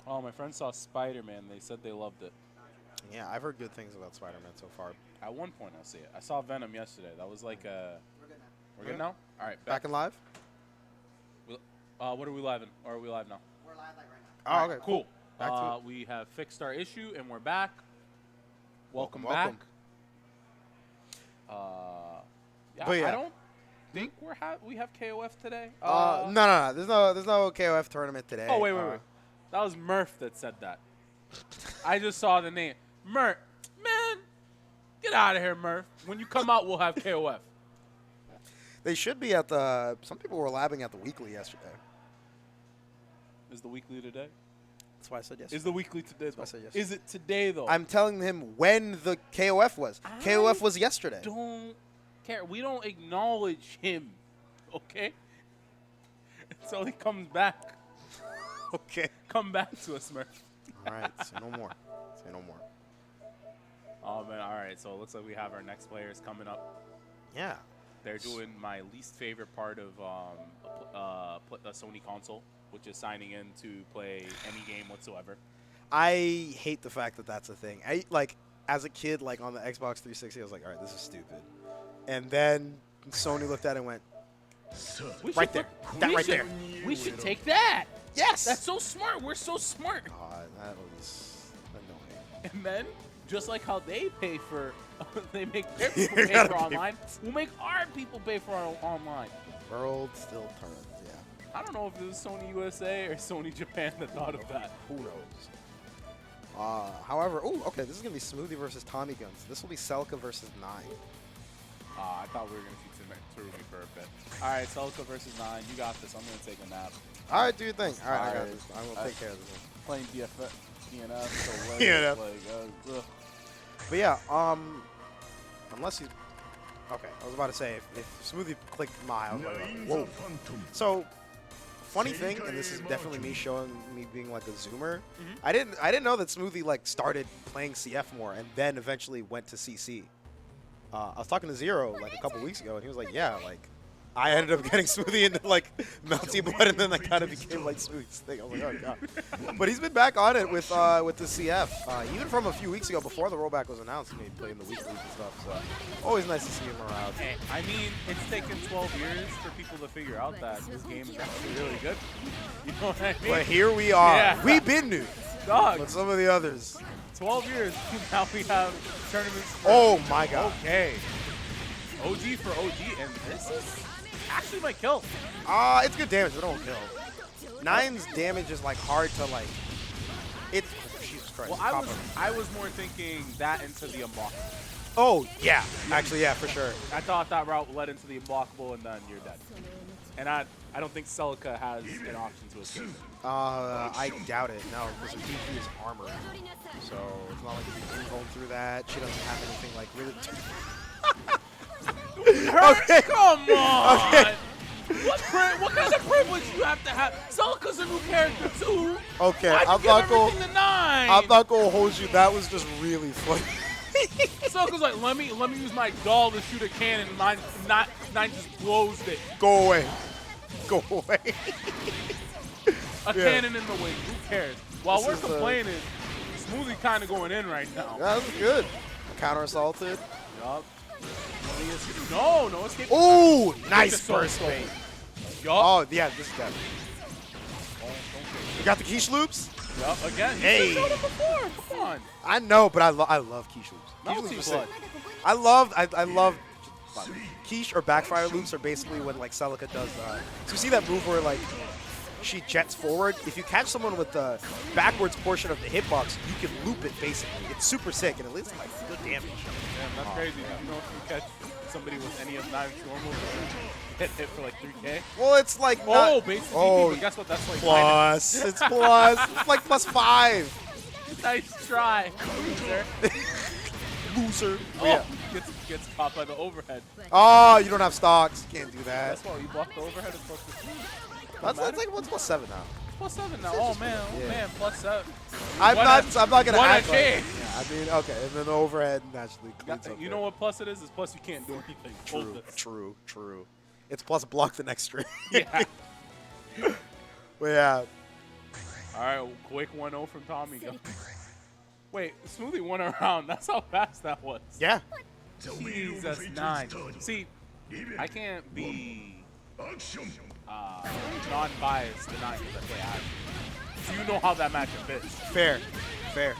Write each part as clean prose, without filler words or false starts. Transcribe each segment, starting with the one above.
Oh, my friends saw Spider-Man. They said they loved it. Yeah, I've heard good things about Spider-Man so far. At one point, I'll see it. I saw Venom yesterday. That was like a... We're good now? All right. Back in live? What are we live in? Or are we live now? We're live like right now. Oh, okay, Cool. Back to it. We have fixed our issue, and we're back. Welcome Welcome. back. Yeah, But yeah. I don't think we have KOF today. No. There's no KOF tournament today. Oh, wait. That was Murph that said that. I just saw the name. Murph. Man, get out of here, Murph. When you come out, we'll have KOF. They should be at the. Some people were labbing at the weekly yesterday. Is the weekly today? That's why I said yesterday. Is the weekly today, though? I said yes. Is it today, though? I'm telling him when the KOF was. KOF was yesterday. Don't care. We don't acknowledge him, okay? Until he comes back. Okay. Come back to us, Murph. All right. Say no more. Say no more. Oh, man. All right. So it looks like we have our next players coming up. Yeah. They're doing my least favorite part of a Sony console, which is signing in to play any game whatsoever. I hate the fact that that's a thing. As a kid, like on the Xbox 360, I was like, all right, this is stupid. And then Sony looked at it and went, right there. That right there. We should take that. Yes. That's so smart. We're so smart. That was annoying. And then, just like how they pay for, they make their people pay for online, we'll make our people pay for our online. World still turns, yeah. I don't know if it was Sony USA or Sony Japan that thought of that. Who knows? However, okay, this is going to be Ssmoothie versus Tommygun. This will be Celica versus 9. I thought we were going to see Tsurumi for a bit. All right, Celica versus 9. You got this. I'm going to take a nap. All right, do your thing. All right, I got this. I will take care of this. Playing DNF, so late. DNF. Like, But yeah, unless he's... Okay, I was about to say, if Ssmoothie clicked my, I was like, whoa. So, funny thing, and this is definitely me showing me being like a zoomer, I didn't know that Ssmoothie like started playing CF more and then eventually went to CC. I was talking to Zero like a couple weeks ago, and he was like, yeah, like, I ended up getting Ssmoothie into like Melty Blood, and then that kind of became like Smoothie's thing. I was like, oh god. But he's been back on it with the CF, even from a few weeks ago before the rollback was announced. He playing the weeklies and stuff. So always nice to see him around. I mean, it's taken 12 years for people to figure out that this game is actually really good. You know what I mean? But here we are. Yeah. We've been new. Dog. But some of the others. 12 years. Now we have tournaments. Oh my god. Okay. OG for OG, and this is actually my kill. It's good damage, but it don't kill. 9's damage is like hard to like. It's Jesus Christ. Well, I was more thinking that into the unblockable. Oh yeah, actually yeah, for sure. I thought that route led into the unblockable, and then you're dead. And I don't think Celica has an option to escape. I doubt it. No, because the DP is armor, so it's not like you can go through that. She doesn't have anything like really. Okay. Come on! Okay. What kind of privilege you have to have? Celica's a new character too. Okay, I'm not gonna hold you. That was just really funny. Celica's like, let me use my doll to shoot a cannon. Nine just blows it. Go away. Go away. Cannon in the wing. Who cares? While we're complaining, Ssmoothie kind of going in right now. Yeah, that was good. Counter assaulted. Yup. No escape. Ooh, nice burst bait. Yup. Oh, yeah, this is dead. You got the quiche loops? Yup, again. Hey. He showed it before. Come on. I know, but I love quiche loops. Melty blood. I love quiche or backfire loops are basically when like Celica does. So you see that move where like she jets forward. If you catch someone with the backwards portion of the hitbox, you can loop it basically. It's super sick and it leads to like good damage. Damn, that's crazy. You know, if you catch somebody with any of 9's normal, hit for like 3K. Well, it's like base DP, but guess what? That's like plus. It's plus. It's like +5. Nice try, loser. Loser. Oh, yeah. Gets caught by the overhead. Oh, you don't have stocks. You can't do that. That's why you block the overhead. It's plus 15. That's like what's +7 now. +7 now. Oh man, +7. I'm not gonna act like. Yeah, I mean, okay, and then the overhead naturally cleans up. You know what plus it is? It's plus you can't do anything. True. It's plus block the next string. Yeah. But yeah. All right, quick 1-0 from Tommygun. Wait, Ssmoothie won a round. That's how fast that was. Yeah. Jesus, 9. See, I can't be non-biased tonight because I play Ash. So you know how that matchup is. Fair. Fair.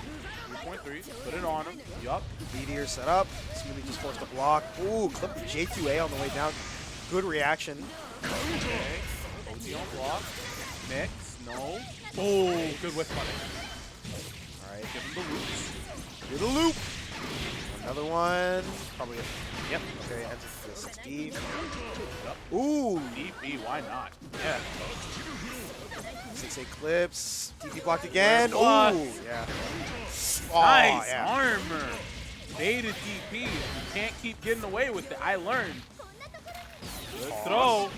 3.3. Put it on him. Yup. Meteor set up. Ssmoothie just forced a block. Ooh, clip the J2A on the way down. Good reaction. Okay. OT on block. Mix. No. Oh, good whiff on it. All right, give him the loops. Do the loop. Another one. Probably a, yep. Okay, ends with the 6D. Ooh. DP, why not? Yeah. 6A clips. DP blocked again. Ooh. Yeah. Oh, Nice yeah. armor. Baited DP. You can't keep getting away with it. I learned. Good throw.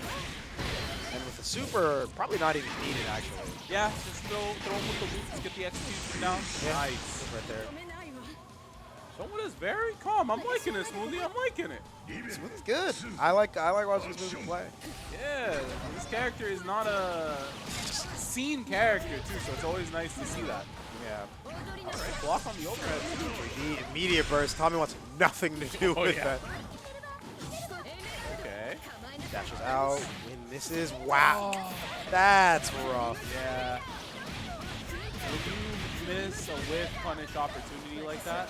And with the super, probably not even needed, actually. Yeah, just throw him with the loops, get the execution down. Yeah. Nice. Right there. Someone is very calm. I'm liking this Ssmoothie. I'm liking it. Smoothie's good. I like watching Ssmoothie play. Yeah, this character is not a scene character too, so it's always nice to see that. Yeah. All right, block on the overhead too. The immediate burst. Tommy wants nothing to do with that. Okay. Dashes out. Win misses. Wow. That's rough. Yeah. When you miss a whiff punish opportunity like that,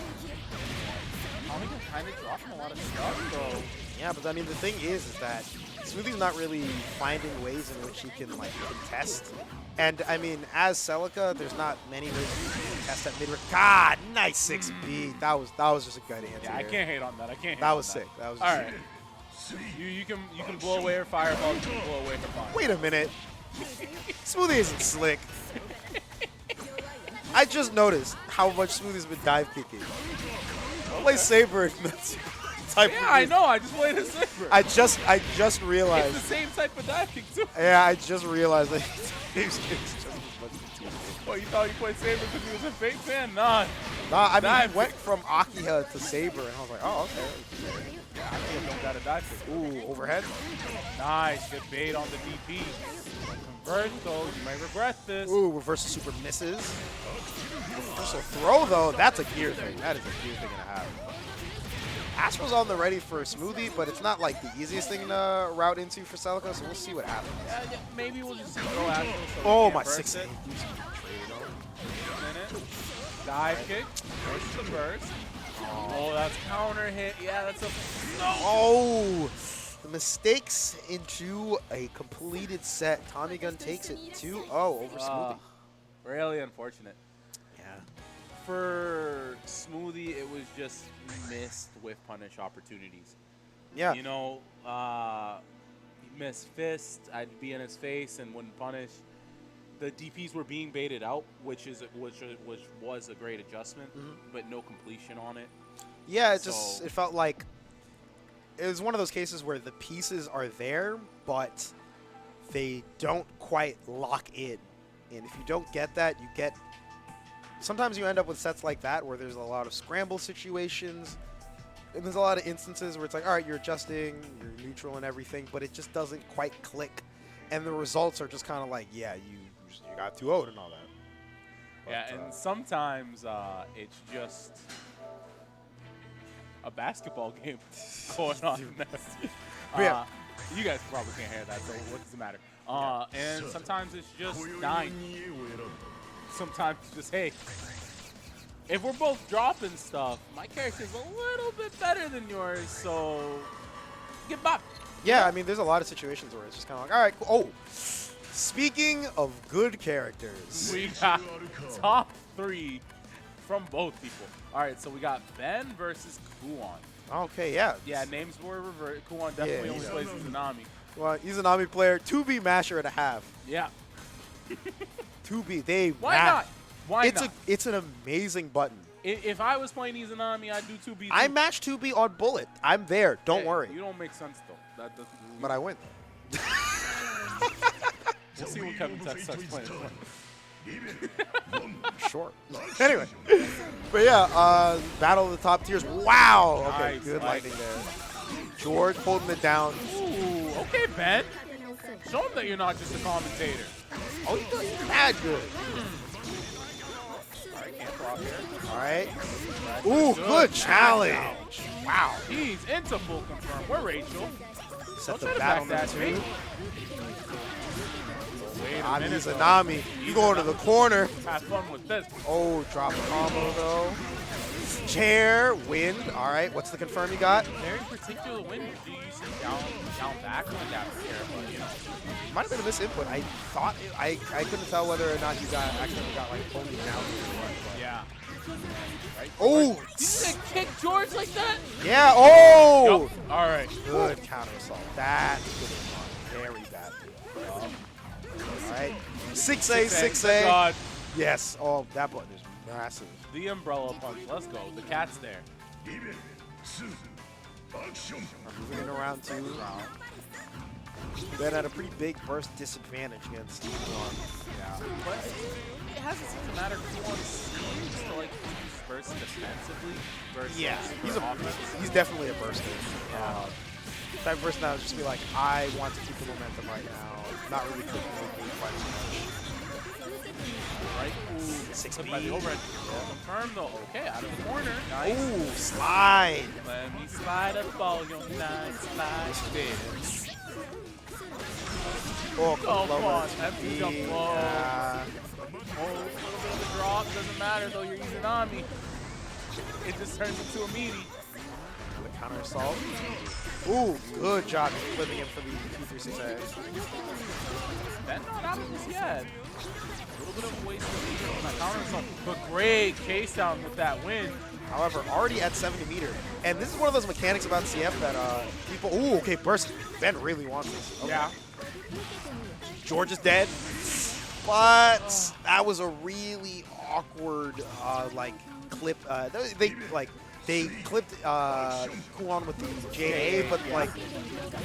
Tommy can kind of dropping a lot of stuff, though. Yeah, but I mean, the thing is that Smoothie's not really finding ways in which he can, like, contest. And, I mean, as Celica, there's not many ways you can contest at mid-range. God, nice 6B. That was just a good answer. Yeah, I can't hate on that. I can't hate That on was sick. That was all right. You can blow away her fireball. You can blow away her fire. Wait a minute. Smoothie isn't slick. I just noticed how much Smoothie's been dive kicking. Play Saber in this type Yeah, of I game. know. I just played a Saber. I just realized. It's the same type of dive kick too. Yeah, I just realized that it's just as much as 2. Oh, you thought you played Saber because he was a fake fan? Nah. Nah, I mean, Dive he went from Akiha to Saber, and I was like, oh, okay. Yeah, I think don't got a dive kick. Ooh, overhead. Nice. Good bait on the DP. Convert, though. You might regret this. Ooh, reversal super misses. Reversal throw, though, that's a gear thing. That is a gear thing and a half. Astro's on the ready for Ssmoothie, but it's not like the easiest thing to route into for Celica, so we'll see what happens. Yeah, maybe we'll just throw Astro. So Oh, we my can't burst 6A. it. Minute. Dive kick. Burst the burst. Oh, that's counter hit. Yeah, that's a. No. Oh, the mistakes into a completed set. Tommygun takes it 2-0 over Ssmoothie. Really unfortunate. Yeah. For Ssmoothie, it was just missed with punish opportunities. Yeah. You know, he missed fist. I'd be in his face and wouldn't punish. The DPs were being baited out, which was a great adjustment, but no completion on it. Yeah, it felt like it was one of those cases where the pieces are there, but they don't quite lock in. And if you don't get that, you get. Sometimes you end up with sets like that where there's a lot of scramble situations. And there's a lot of instances where it's like, all right, you're adjusting, you're neutral and everything, but it just doesn't quite click. And the results are just kind of like, yeah, you got 2-0 and all that. But, yeah, and sometimes it's just a basketball game going on. Yeah. You guys probably can't hear that, so what does it matter? And sometimes it's just dying. Sometimes it's just, hey, if we're both dropping stuff, my character's a little bit better than yours, so get by. Yeah, I mean, there's a lot of situations where it's just kind of like, all right, cool. Oh, speaking of good characters. We got top 3 from both people. All right, so we got Ben versus Kuon. Okay, yeah. Yeah, names were reversed. Kuon definitely only plays Izanami. Well, Izanami player, 2B masher and a half. Yeah. 2B, they Why mash. not? Why not? It's an amazing button. If I was playing Izanami, I'd do 2B. I match 2B on Bullet. I'm there. Don't worry. You don't make sense, though. That doesn't. But I win. We'll see what Kevin Tech starts playing. Sure. Anyway. But yeah, battle of the top tiers. Wow. Okay, Nice, good nice. lighting there. George holding it down. Ooh, okay, Ben. Show him that you're not just a commentator. Oh, he's mad good. All right, can't block here. All right. Ooh, good challenge. Wow. He's into full confirm. Where Rachel? Set the Don't try to battle backdash me. too. Wait a Nami minute, though. Zanami. You going to the corner. Have fun with this. Oh, drop combo though. Chair, wind. All right, what's the confirm you got? Very particular win. Do you see down back when that chair, but you know. Might have been a misinput. I thought I couldn't tell whether or not you got accidentally got like totally down. Yeah. Right. Oh, Did you say kick George like that? yeah. Oh, Yup. All right. good counter assault. That was very bad. All right, 6A, 6A. God. Yes. Oh, that button is massive. The umbrella punch. Let's go. The cat's there. Moving in around 2. Then at a pretty big burst disadvantage against Kuon. Yeah. But it hasn't seemed to matter. Kuon seems to like use burst defensively versus He's definitely a burster. Type of person that would just be like, I want to keep the momentum right now. Not really clicking with me quite as much. Right. Ooh. 6B. By the overhead. Confirm though. Okay, out of the corner. Nice. Ooh, slide. Let me slide up all your nice slide this. Oh, Come lower. on, empty jump low. Yeah. Oh, a little bit of a drop. Doesn't matter though. You're using on me. It just turns into a meaty. The counter assault. Ooh, good job flipping him for the 2-3-6A. That's not out of this yet. A little bit of a waste of meter on that counter assault, but great chase down with that win. However, already at 70 meter. And this is one of those mechanics about CF that people, ooh, okay, burst. Ben really wants this. Okay. Yeah. George is dead. But that was a really awkward, like, clip. They clipped Kuon with the JA, but like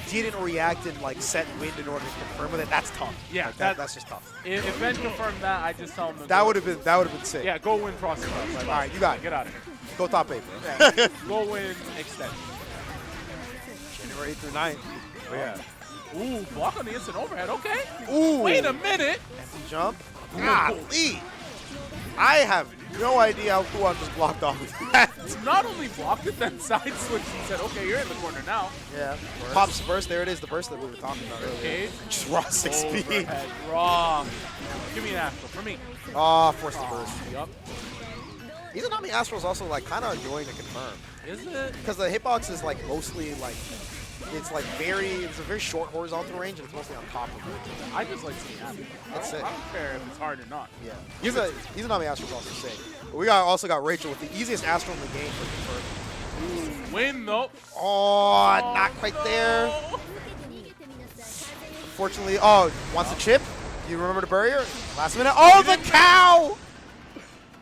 didn't react and like set wind in order to confirm with it. That's tough. Yeah, like, that's just tough. If Ben confirmed that, I just tell him to That would have been sick. Yeah, go win Frosty. All right, you got it. Get out of here. Go top 8. Yeah. Go win extension. January 8th through 9th. Oh, yeah. Ooh, block on the instant overhead. Okay. Ooh. Wait a minute. Empty jump. Golly. I have no idea how Kuon just blocked off of that. Not only blocked it, then side switched and said, okay, you're in the corner now. Yeah. Pops burst. There it is, the burst that we were talking about earlier. Cage. Just raw 6 speed. Overhead raw. Give me an astral for me. Forced the burst. Yup. Izanami Astral is also like kind of annoying to confirm. Is it? Because the hitbox is like mostly like, it's a very short horizontal range and it's mostly on top of it. I just like seeing astral. That's it. I don't care if it's hard or not. Yeah. Izanami Astral is also sick. But we also got Rachel with the easiest Astral in the game for confirming. Ooh, win though. Oh, not quite there. Unfortunately, wants a chip. Do you remember the barrier? Last minute. Oh, the cow!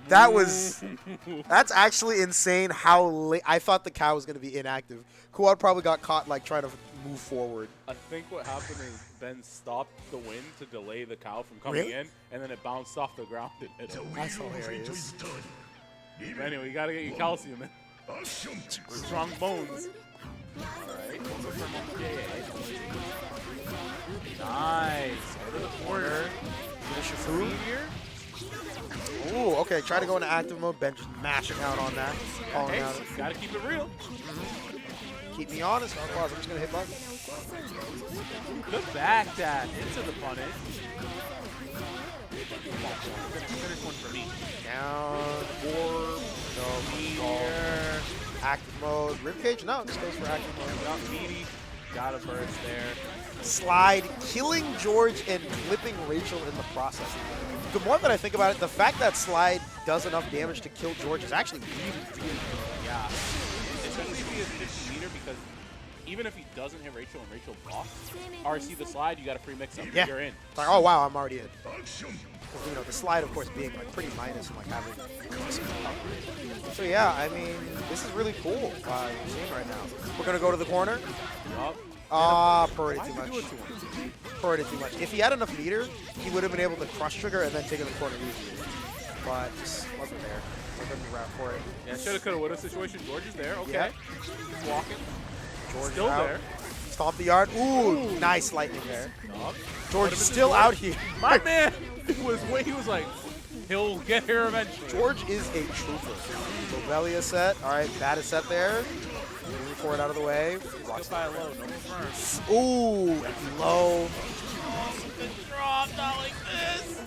That's actually insane how late. I thought the cow was going to be inactive. Kuon probably got caught like trying to move forward. I think what happened is Ben stopped the wind to delay the cow from coming in, and then it bounced off the ground and hit him. That's hilarious. But anyway, you gotta get your calcium in. Strong bones. Alright. Nice. Go to the corner. Finish your food. Here. Ooh, okay. Try to go into active mode. Ben just mashing out on that. Calling Hey, out. gotta keep it real. Keep me honest. I'm just going to hit button. Good back dash into the punish. Finish one for me. Down, orb, no, Meteor. active mode. Ribcage? No, this goes for active mode. Got meaty. Got a burst there. Slide, killing George and flipping Rachel in the process. The more that I think about it, the fact that Slide does enough damage to kill George is actually really good. Yeah. Especially if he has 50 meter, because even if he doesn't hit Rachel and Rachel blocks, RC the slide, you got a free mix up. Yeah. You're in. It's like, oh wow, I'm already in. You know, the slide, of course, being like pretty minus and like having. So yeah, I mean, this is really cool. You're seeing right now. We're gonna go to the corner. Yup. Purred it too much. Purred it too much. If he had enough meter, he would have been able to crush trigger and then take it to the corner easily. But just wasn't there. Wasn't the route for it. Yeah, shoulda, coulda, woulda situation. George is there. Okay. Yeah. He's walking. George Still out. there. Stomp the yard. Ooh, nice lightning there. Dog. George is still out here. My man he was like, he'll get here eventually. George is a trooper. Lobelia set. All right, bad is set there. Moving forward out of the way. Watch By low, no confirm. Ooh, low. Drop, not like this.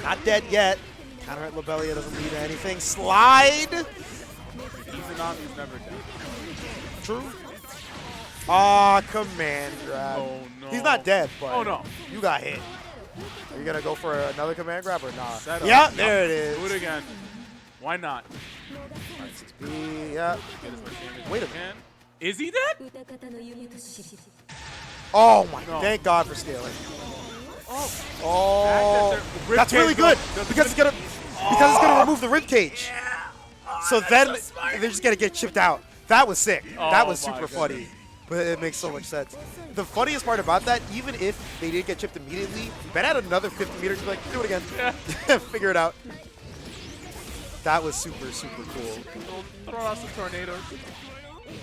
Not dead yet. Counter at Lobelia doesn't lead to anything. Slide. Izanami's never dead. True. Aw, command grab. Oh, no. He's not dead, but Oh, no. you got hit. Are you going to go for another command grab or not? Set up. Yeah, there it is. Do it again. Why not? Alright, 6B, yeah. Get as much damage Wait as a you can. Is he dead? Oh, my. No. Thank God for stealing. Oh. Oh, Rib that's really cage good goes- because it's gonna remove the rib cage. So then they're just gonna get chipped out. That was sick. That was my super goodness. funny, but it makes so much sense. The funniest part about that, even if they didn't get chipped immediately, Ben had another 50 meters. Like, do it again. Yeah. Figure it out. That was super, super cool. Throw out some tornadoes.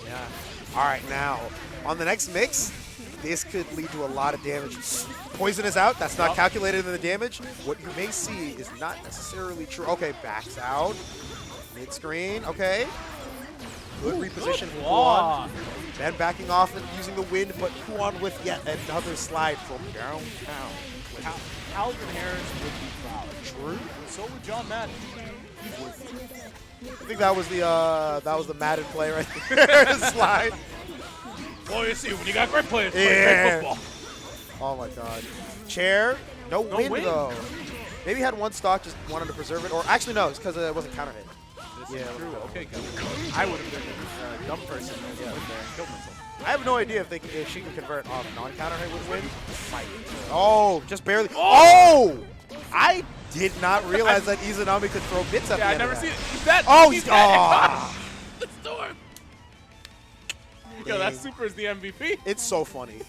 Yeah. All right, now on the next mix, this could lead to a lot of damage. Poison is out. That's not calculated in the damage. What you may see is not necessarily true. Okay, backs out. Mid-screen. Okay. Good reposition from Kuon. Then backing off and using the wind, but Kuon with yet another slide from downtown. Calvin Harris would be proud. True. So would John Madden. I think that was the Madden play right there. Slide. Well, you see, when you got great players Yeah. playing great football. Oh my God. Chair. No wind wind. though. Maybe had one stock, just wanted to preserve it. Or actually no, it's because it wasn't counter hit. This is true. Okay, good. I would have been a dumb person that went there and killed myself. I have no idea if she can convert off non-counter hit with wind. Oh, just barely. Oh! I did not realize that Izanami could throw bits at the Yeah, I end of never that. seen it. He's dead. Oh, he's he's dead. The storm. Yo, that super is the MVP. It's so funny.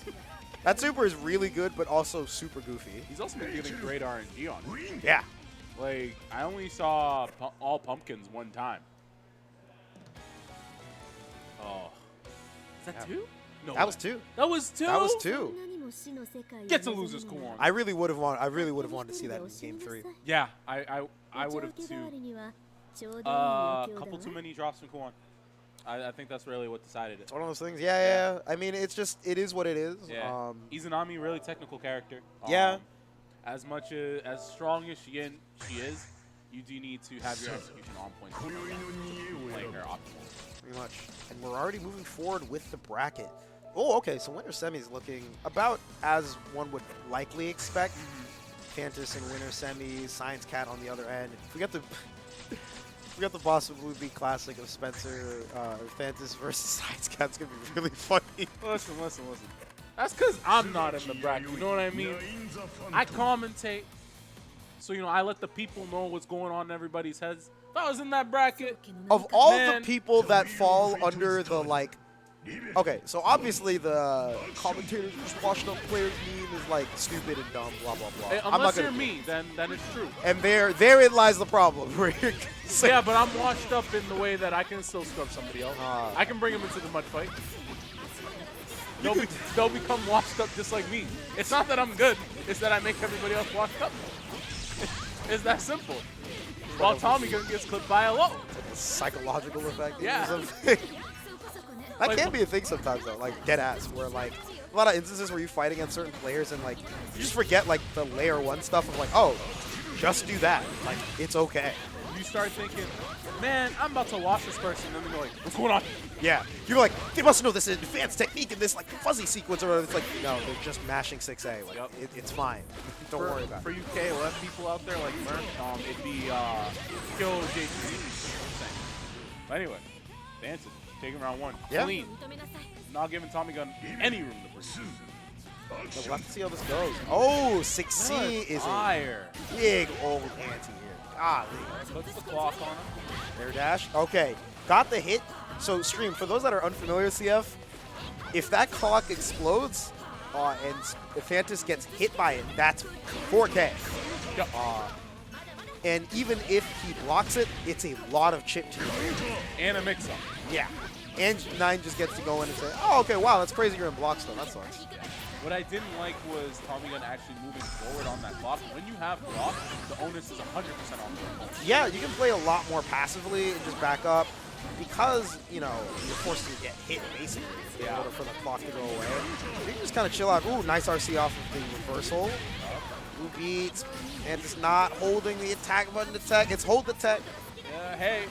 That super is really good, but also super goofy. He's also been getting great RNG on it. Yeah. Like, I only saw all pumpkins one time. Oh. Is that two? No. That was two. That was two? That was two. Get to losers, Kuon. I really would have wanted to see that in Game 3. Yeah, I would have too. Couple too many drops from Kuon. I think that's really what decided it. It's one of those things. Yeah. I mean, it's just, it is what it is. Yeah. Izanami, really technical character. Yeah. As much as strong as she is, you do need to have your execution on point to playing her optimal. Pretty much. And we're already moving forward with the bracket. Oh, okay. So Winter Semi is looking about as one would likely expect. Thantis in Winter Semi, ScienceCat on the other end. If we got the BostonBlueBeat Classic of Spencer Thantis versus ScienceCat, it's gonna be really funny. Listen. That's because I'm not in the bracket. You know what I mean? I commentate, so I let the people know what's going on in everybody's heads. If I was in that bracket, Of all man, the people that fall under the okay, so obviously the commentators just watching up players meme is like stupid and dumb, blah blah blah. unless you're me, then it's true. And therein lies the problem. Where you're Yeah, but I'm washed up in the way that I can still scrub somebody else. I can bring them into the mud fight. They'll become washed up just like me. It's not that I'm good. It's that I make everybody else washed up. It's that simple. While Tommygun gets clipped by a low. psychological effect. Yeah. That can be a thing sometimes though, like dead ass, where like a lot of instances where you fight against certain players and like you just forget like the layer 1 stuff of like, oh, just do that. Like it's okay. You start thinking, man, I'm about to watch this person, and then they're like, what's going on? Yeah. You're like, they must know this advanced technique in this like fuzzy sequence or whatever. It's like, no, they're just mashing 6A. Like it's fine. Don't worry about it. For you KOF people out there like Merc, it'd be kill JT. But anyway, Dancing. Taking round 1. Yeah. Clean. Not giving Tommygun any room to breathe. So we'll have to see how this goes. Oh, 6C is fire. a big old anti here. Golly. Puts the clock on him. Air dash. Okay. Got the hit. So, Stream, for those that are unfamiliar with CF, if that clock explodes and Thantis gets hit by it, that's 4K. Yep. And even if he blocks it, it's a lot of chip to you. And a mix-up. Yeah. And 9 just gets to go in and say, oh, okay, wow, that's crazy you're in block still. That sucks. What I didn't like was Tommygun actually moving forward on that block. When you have block, the onus is 100% on you. Yeah, you can play a lot more passively and just back up because, you know, you're forced to get hit, basically, in order for the clock to go away. You can just kind of chill out. Ooh, nice RC off of the reversal. Blue beats, and it's not holding the attack button to tech. It's hold the tech. Yeah, hey,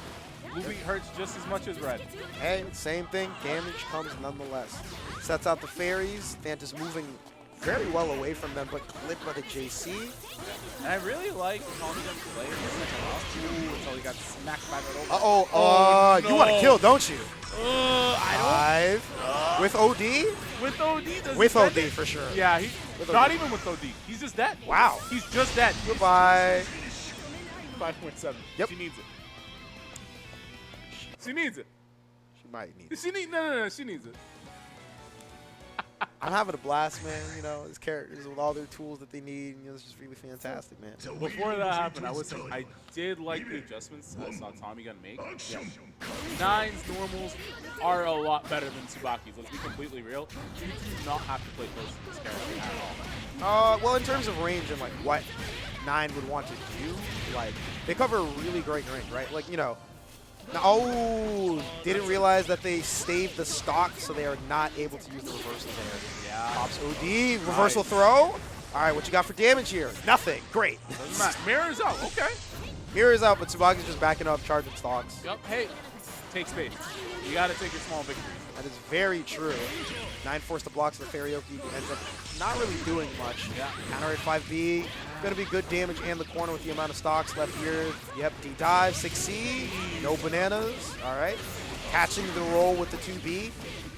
Blue beat hurts just as much as red. Hey, same thing. Damage comes nonetheless. Sets out the fairies. Thantis moving very well away from them, but clipped by the JC. And I really like Tommygun's play in the second half. Ooh, until he got smacked by that over. Uh-oh. No. You want to kill, don't you? I don't. With OD? With OD? With OD, for sure. Yeah, not even with OD. He's just dead. Wow. He's just dead. Goodbye. 5.7. Yep. She needs it. She needs it. She might need it. No, she needs it. I'm having a blast, man. You know, his characters with all their tools that they need. You know, it's just really fantastic, man. Before that happened, I did like the adjustments I saw Tommygun make. Yeah. 9's normals are a lot better than Tsubaki's. Let's be completely real. You do not have to play close to this character at all. Well, in terms of range and like what 9 would want to do, like they cover a really great range, right? Like, you know. Oh, didn't realize that they staved the stock, so they are not able to use the reversal there. Yeah. Pops OD, reversal throw. All right, what you got for damage here? Nothing. Great. Doesn't matter. Mirror's out. Okay. Mirror's out, but Tsubaki's just backing up, charging stocks. Yep. Hey, take space. You got to take your small victories. That is very true. 9 forced the blocks of the Karaoke, ends up not really doing much. Yeah. Counter at 5B. Going to be good damage and the corner with the amount of stocks left here. Yep, D-dive, 6C. No bananas. All right. Catching the roll with the 2B.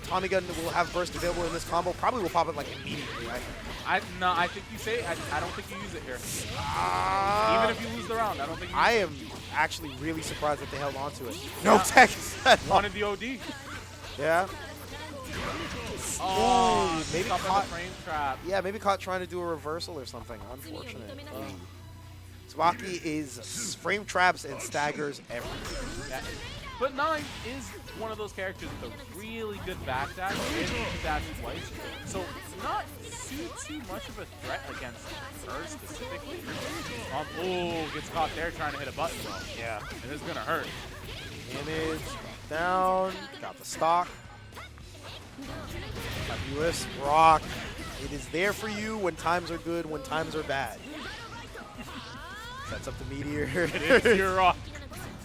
Tommygun will have burst available in this combo. Probably will pop it like immediately, right? I think you say I don't think you use it here. Even if you lose the round, I don't think you I am actually really surprised that they held on to it. No tech. Wanted the OD. Yeah. Oh, maybe caught caught the frame trap. Yeah, maybe caught trying to do a reversal or something. Unfortunate. Tsubaki is frame traps and staggers everything. Yeah. But 9 is one of those characters with a really good backdash and can dash twice. So not too much of a threat against her specifically. Oh, gets caught there trying to hit a button though. Yeah. And it's gonna hurt. Damage down. Got the stock. Fabulous rock. It is there for you when times are good, when times are bad. Sets up the meteor. It is your rock.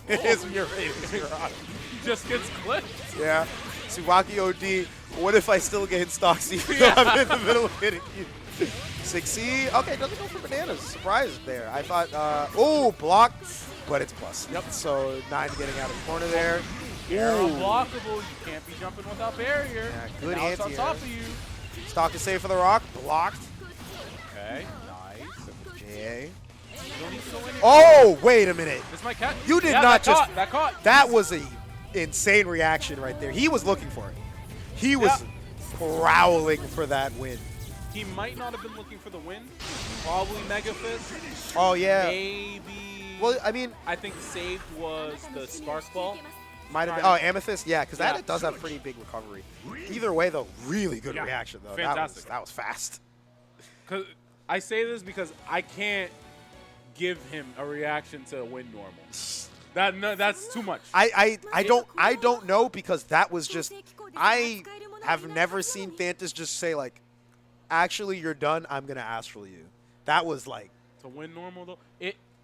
It is your rock. He just gets clipped. Yeah. Tsubaki OD. What if I still gain stocks even though I'm in the middle of hitting you? 6C. Okay, doesn't go for bananas. Surprise there. I thought, oh, block, but it's plus. Yep. So 9 getting out of the corner there. You're unblockable. You can't be jumping without barrier. Yeah, good now it's on anti-air. top of you. Stock is safe for the rock. Blocked. Okay, nice. JA. Don't need to go in here. Oh, wait a minute. This might catch. You did Yeah, not that just. caught, that caught. That was a insane reaction right there. He was looking for it. He was prowling for that win. He might not have been looking for the win. Probably Mega Fist. Oh, yeah. Maybe. Well, I mean, I think saved was the Spark Ball. might have been. Oh, Amethyst? Yeah, because that does have pretty big recovery. Either way, though, really good reaction, though. Fantastic. That was fast. Cause I say this because I can't give him a reaction to a win normal. That's too much. I don't know because that was just I have never seen Thantis just say like, actually you're done. I'm gonna astral you. That was like to win normal though.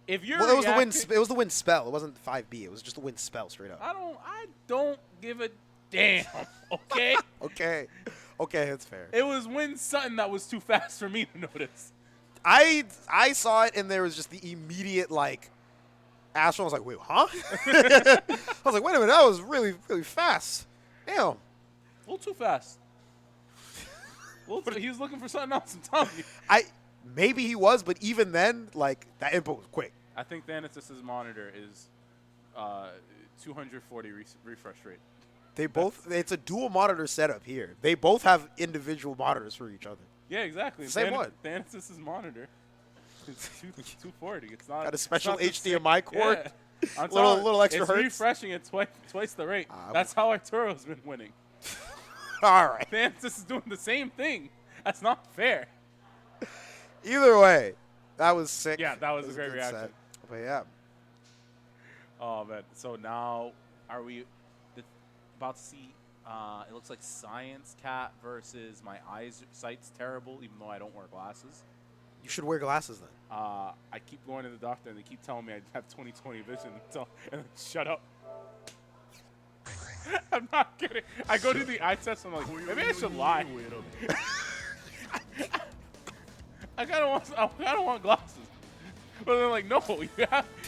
If you're well, it was the win. It was the win spell. It wasn't 5B. It was just the win spell straight up. I don't give a damn. Okay. Okay, that's fair. It was win something that was too fast for me to notice. I saw it and there was just the immediate like. Astral was like, wait, huh? I was like, wait a minute, that was really, really fast. Damn. A little too fast. He was looking for something else, I'm telling you. Maybe he was, but even then, like, that input was quick. I think Thantis' monitor is 240 refresh rate. They both, it's a dual monitor setup here. They both have individual monitors for each other. Yeah, exactly. Same one. Thantis' monitor. It's 240. It's not. Got a special it's not HDMI cord. Yeah. little extra it's hurts. refreshing at twice the rate. That's how Arturo's been winning. All right. Thantis is doing the same thing. That's not fair. Either way, that was sick. Yeah, that was a great good reaction. set. But yeah. Oh man. So now, are we about to see? It looks like ScienceCat versus my sight's terrible, even though I don't wear glasses. You should wear glasses then. I keep going to the doctor and they keep telling me I have 20/20 vision and shut up. I'm not kidding. I go to the eye test and I'm like, maybe I should lie. I kind of want glasses. But they're like, no,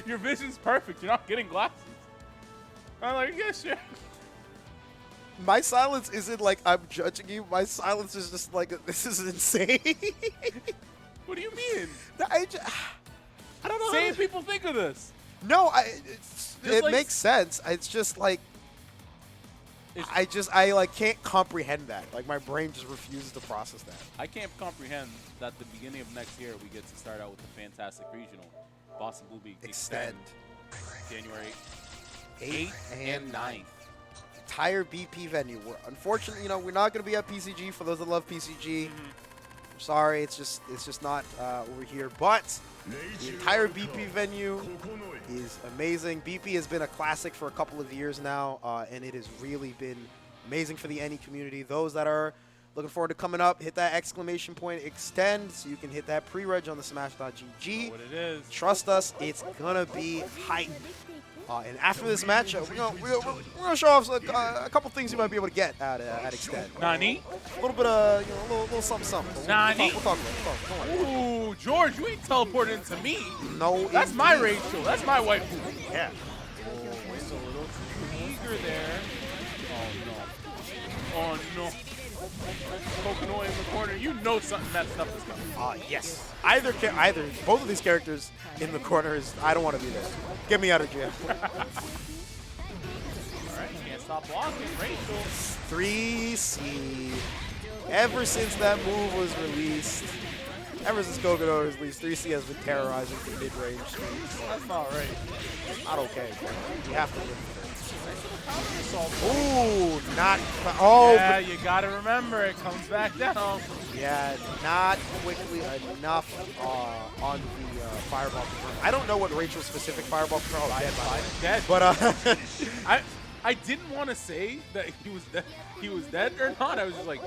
your vision's perfect. You're not getting glasses. I'm like, yeah, sure. My silence isn't like I'm judging you. My silence is just like, this is insane. What do you mean? I don't know. Same people think of this. No, it like makes sense. It's just like I like can't comprehend that. Like my brain just refuses to process that. I can't comprehend that the beginning of next year we get to start out with the fantastic regional BostonBlueBeat Extend. January 8th 8th and 9th. Entire BP venue. Unfortunately, we're not going to be at PCG for those that love PCG. I'm sorry, it's just not over here. But the entire BP venue is amazing. BP has been a classic for a couple of years now, and it has really been amazing for the NE community. Those that are looking forward to coming up, hit that exclamation point extend so you can hit that pre-reg on the Smash.gg. What it is. Trust us, it's going to be hype. And after this match, we're gonna show off a couple things you might be able to get at Extend. Nani? A little bit of, a little something. Nani? We'll talk about it. Ooh, George, you ain't teleporting into me. No, that's my Rachel. That's my wife. Yeah. Oh, it's a little too eager there. Oh no. Kokonoi in the corner. You know something messed up is coming. Yes. Both of these characters in the corners. I don't want to be there. Get me out of jail. All right, can't stop blocking. Rachel. 3C. Ever since that move was released, ever since Kokonoi was released, 3C has been terrorizing the mid-range. That's not right. Not okay. You have to win. Ooh, not. Oh, yeah, you gotta remember it comes back down. Yeah, not quickly enough on the fireball control. I don't know what Rachel's specific fireball control is. Dead. But I didn't want to say that he was dead or not. I was just like,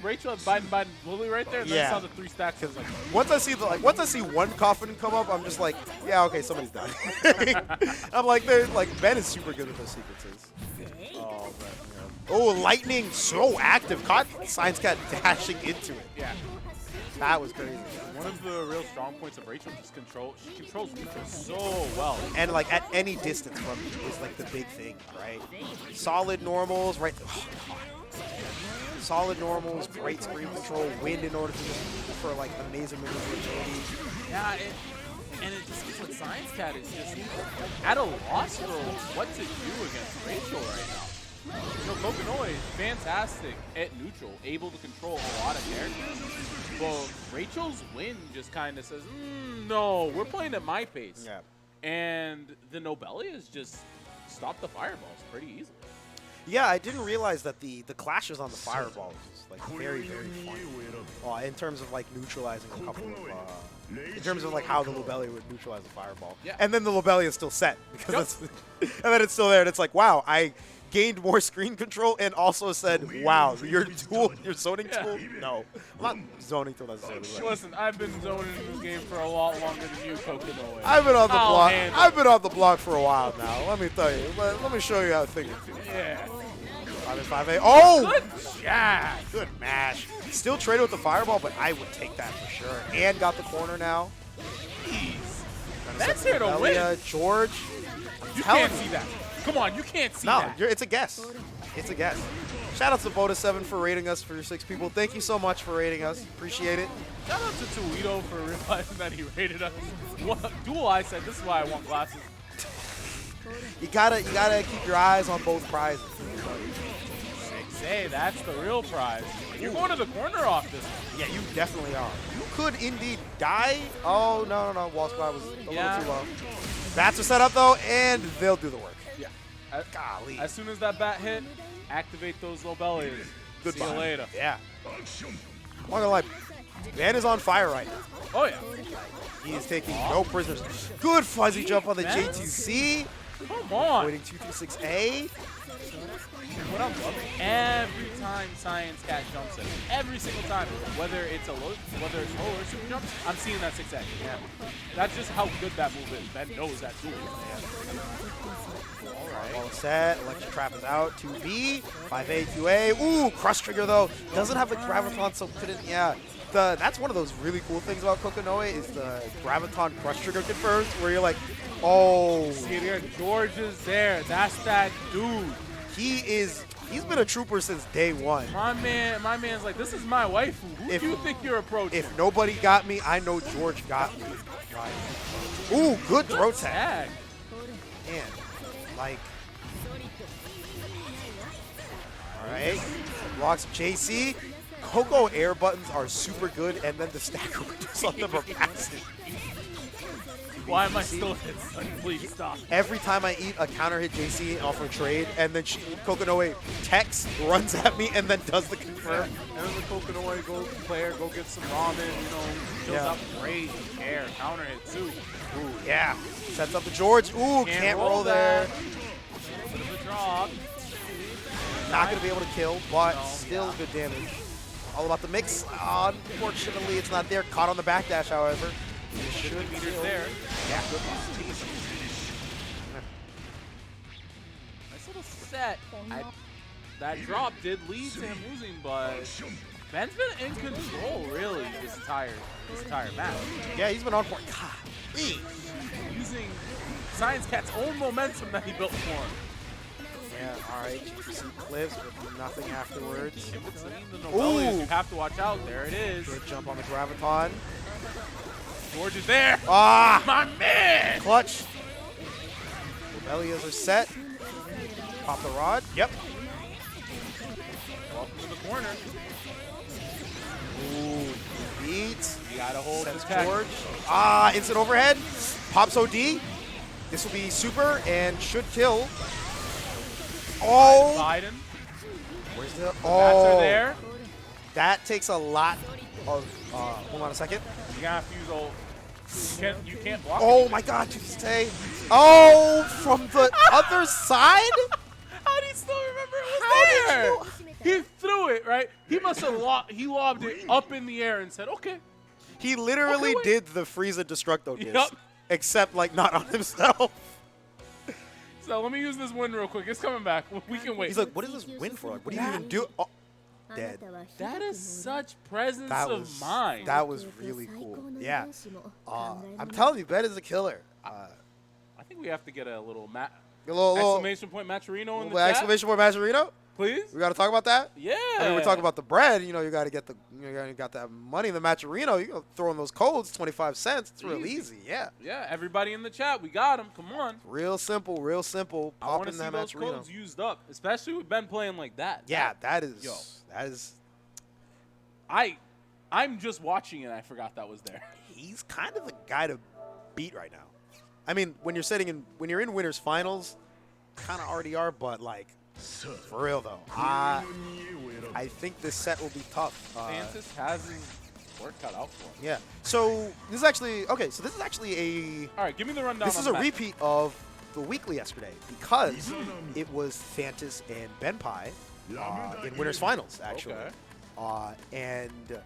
Rachel had Biden Lily right there. And then I saw the 3 stacks. I was like, once I see one coffin come up, I'm just like, yeah, okay, somebody's done. I'm like, Ben is super good at those sequences. Oh, man. Oh, lightning, so active. Caught ScienceCat dashing into it. Yeah. That was crazy. One of the real strong points of Rachel is she controls neutral so well. And like at any distance from you is like the big thing, right? Solid normals, right? Oh, God. Solid normals, great screen control, wind in order to for like amazing maneuverability. Yeah, and it just seems like ScienceCat is just at a loss for what to do against Rachel right now. Kokonoi is fantastic at neutral, able to control a lot of characters. But Rachel's win just kind of says, no, we're playing at my pace. Yeah. And the Nobelias just stopped the fireballs pretty easily. Yeah, I didn't realize that the clashes on the fireballs was like very, very fun. In terms of like neutralizing a couple of, in terms of like how the Lobelia would neutralize the fireball. Yeah. And then the Lobelia is still set because and then it's still there, and it's like, wow, I gained more screen control and also said, wow, your zoning tool? No, I'm not zoning tool necessarily. Listen, I've been zoning in this game for a lot longer than you, Kokonoi. I've been on the block. I've been on the block for a while now. Let me tell you. Let me show you how things do. Yeah. 5A. Oh! Good jab. Good mash. Still traded with the fireball, but I would take that for sure. And got the corner now. Jeez. That's here to win. George. You can't see that. Come on, you can't see that. No, it's a guess. It's a guess. Shout out to Boda7 for rating us for 6 people. Thank you so much for rating us. Appreciate it. Shout out to Toledo for realizing that he rated us. Dual Eye said, this is why I want glasses. You gotta keep your eyes on both prizes. Say that's the real prize. You're going to the corner off this one. Yeah, you definitely are. You could indeed die. Oh, no. Wall spot was a little too low. Bats are set up, though, and they'll do the work. Yeah. Golly. As soon as that bat hit, activate those low bellies. See you later. Yeah. I'm not gonna lie, Ben is on fire right now. Oh, yeah. He is taking no prisoners. Good fuzzy jump on the Ben? JTC. Come on. Waiting 236A. What I'm loving, every time ScienceCat jumps in, every single time, whether it's low or super jump, I'm seeing that 6A. Yeah. That's just how good that move is. Ben knows that tool. All right. All set. Electric Trap is out. 2B. 5A, 2A. Ooh, crush trigger though. Doesn't have the graviton, so couldn't. Yeah. That's one of those really cool things about Kokonoe is the graviton crush trigger confirms, where you're like, oh. See, there, George is there. That's that dude. He's been a trooper since day one. My man's like, this is my waifu. Who do you think you're approaching? If nobody got me, I know George got me. Right. Ooh, good throw tag. Man, like. All right. Blocks JC. Coco air buttons are super good, and then the stacker windows on them are massive. Why am I still hit? Please stop. Every time I eat a counter hit JC off a trade, and then Kokonoe texts, runs at me, and then does the confirm. Yeah. And then the Kokonoe player go get some ramen, you know, shows up great, air, counter hit too. Ooh, yeah. Sets up the George. Ooh, can't roll there. Bit of a drop. Not going to be able to kill, but still good damage. All about the mix. Unfortunately, it's not there. Caught on the backdash, however. Should be meters there. Yeah. Nice little set. That drop did lead to him losing, but Ben's been in control, really, this entire match. Yeah, he's been on point. Golly. Using ScienceCat's own momentum that he built for him. Yeah, all right. GTC clips, but nothing afterwards. If it's the Novellas, you have to watch out. There it is. Good jump on the graviton. George is there. Ah! My man! Clutch. Novellas are set. Pop the rod. Yep. Welcome to the corner. Ooh, beats. You gotta hold Sends the tech. George. Instant overhead. Pops OD. This will be super and should kill. Oh! Biden. Where's the? Bats Oh! are there. That takes a lot of. Hold on a second. You gotta have to use old. You can't block. Oh my God! You stay. Oh! From the other side? How do you still remember it was there? He threw it right. He must have lobbed it up in the air and said, "Okay." He literally wait. did the Frieza Destructo disc, Yep. except like not on himself. So let me use this win real quick. It's coming back. We can wait. He's like, what is this win for? Like, what do you even do? Oh, dead. That is such presence That of was mind. that was really cool. Yeah. I'm telling you, Ben is a killer. I think we have to get a little A little exclamation point Maturino in the chat. exclamation point Mazzarino. Please. We got to talk about that. Yeah. I mean, we're talking about the bread. You know, you got to get you got that money in the Maturino. You go throw in those codes, 25 cents. It's real easy. Yeah. Yeah. Everybody in the chat, we got them. Come on. Real simple. Real simple. I want Pop to in see that those Maturino. codes used up, especially with Ben playing like that. Yeah, that is. Yo. That is. I'm just watching and I forgot that was there. He's kind of the guy to beat right now. I mean, when you're in winners finals, kind of already are, but like for real though, I think this set will be tough. Thantis has his work cut out for him. Yeah. So this is actually okay. So this is actually a. All right, give me the rundown. This is on a the match. repeat of the weekly yesterday because it was Thantis and Benpai in winners finals actually, and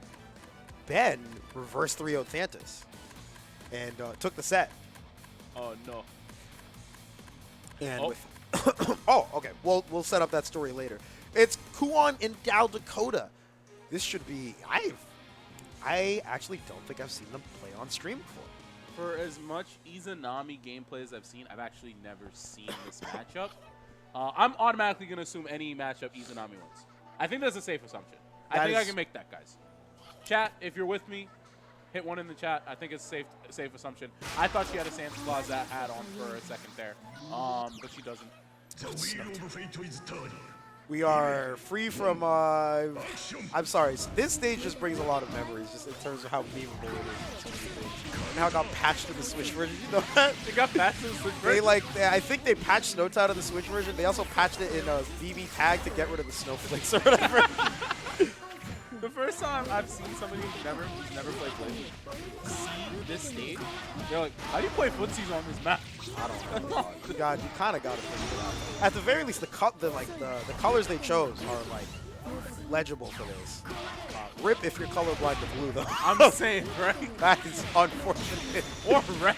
Ben reverse 3-0 Thantis and took the set. Oh no. And Oh. with okay. We'll set up that story later. It's Kuon and DalDakota. This should be. I actually don't think I've seen them play on stream before. For as much Izanami gameplay as I've seen, I've actually never seen this matchup. I'm automatically going to assume any matchup Izanami wins. I think that's a safe assumption. I think I can make that, guys. Chat, if you're with me, hit one in the chat. I think it's a safe assumption. I thought she had a Santa Claus hat on for a second there, but she doesn't. We are free from, I'm sorry, this stage just brings a lot of memories, just in terms of how memeable it is. And how it got patched to the Switch version, you know that? It got patched to the Switch version? I think they patched Snowtide to the Switch version. They also patched it in BB Tag to get rid of the snowflakes or whatever. The first time I've seen somebody who's never played BlazBlue see this stage, they're like, how do you play footsies on this map? I don't know. You kind of got to figure it out. At the very least, the colors they chose are like legible for this. Rip if you're colorblind to blue, though. I'm saying, right? That is unfortunate. Or red.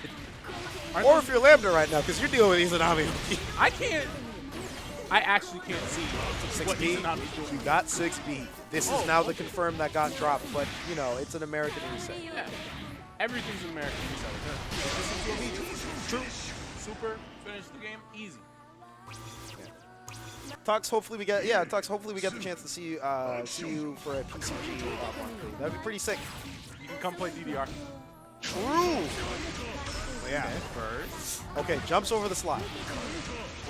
Or if you're Lambda right now, because you're dealing with Izanami. I actually can't see what 6B. Izanami's doing. You got 6B. This is now the confirm that got dropped, but you know it's an American reset. Yeah, everything's an American reset. True. Super. Finish the game easy. Tux, hopefully we get the chance to see you for a PCG one. That'd be pretty sick. You can come play DDR. True. Yeah. Okay, first. Okay, jumps over the slide.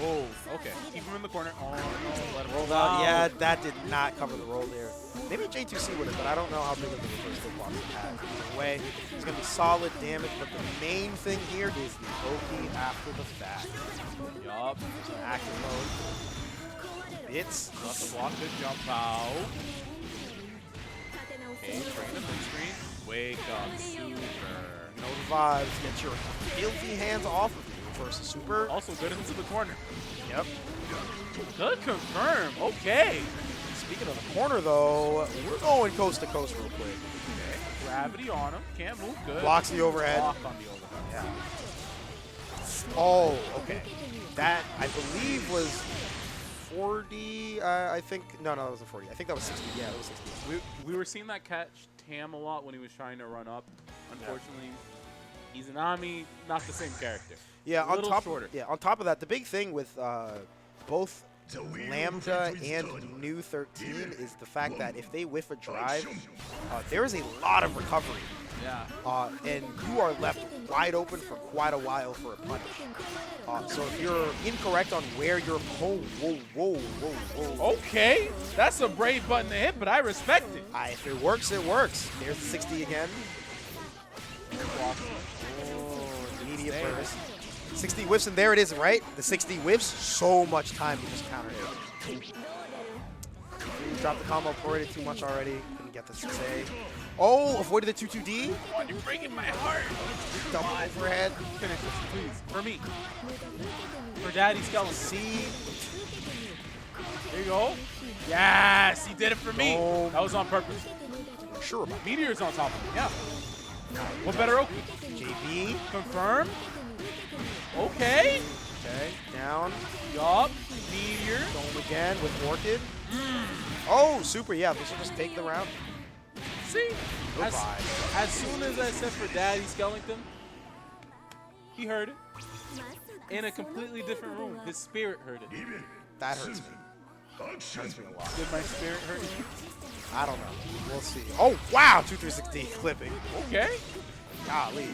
Oh, okay. Keep him in the corner. Oh, no, let him roll out. Yeah, that did not cover the roll there. Maybe J2C would have, but I don't know how big of a reverse hitbox it had. Either way, it's going to be solid damage, but the main thing here is the Oki after the fact. Yup. There's an active mode. Bits. Got the block, good jump out. Okay, bring the big screen. Wake up, Super. You know the vibes. Get your filthy hands off of you. Versus Super. Also good into the corner. Yep. Good confirm. Okay. Speaking of the corner, though, we're going coast to coast real quick. Okay. Gravity on him. Can't move. Good. Blocks the overhead. Block on the overhead. Yeah. Oh, okay. That, I believe, was 40, I think. No, that wasn't 40. I think that was 60. Yeah, that was 60. We were seeing that catch Tam a lot when he was trying to run up. Unfortunately, Izanami, not the same character. Yeah, on top of that, the big thing with both Lambda and New 13 is the fact that if they whiff a drive, there is a lot of recovery. Yeah. And you are left wide open for quite a while for a punish. So if you're incorrect on where you're... Whoa. Okay. That's a brave button to hit, but I respect it. If it works, it works. There's the 60 again. Immediate burst. 60 whiffs, and there it is, right? The 60 whiffs, so much time to just counter it. Dropped the combo, forwarded too much already. Couldn't get the 6A. Oh, avoided the 2-2D. Oh, you're breaking my heart. Double overhead. Finish this, please. For me. For Daddy Skeleton. See? There you go. Yes, he did it for me. Oh. That was on purpose. Sure about Meteor's on top of him, yeah. What better Oki? JB. Confirm. Okay. Okay, down. Yup. Meteor. Dome again with Orchid. Oh, Super, yeah, this will just take the round. See? As soon as I said for Daddy Skellington, he heard it. In a completely different room. His spirit heard it. That hurts me. Hurts me a lot. Did my spirit hurt you? I don't know. We'll see. Oh, wow! 2-3-6-D clipping. Okay. Golly.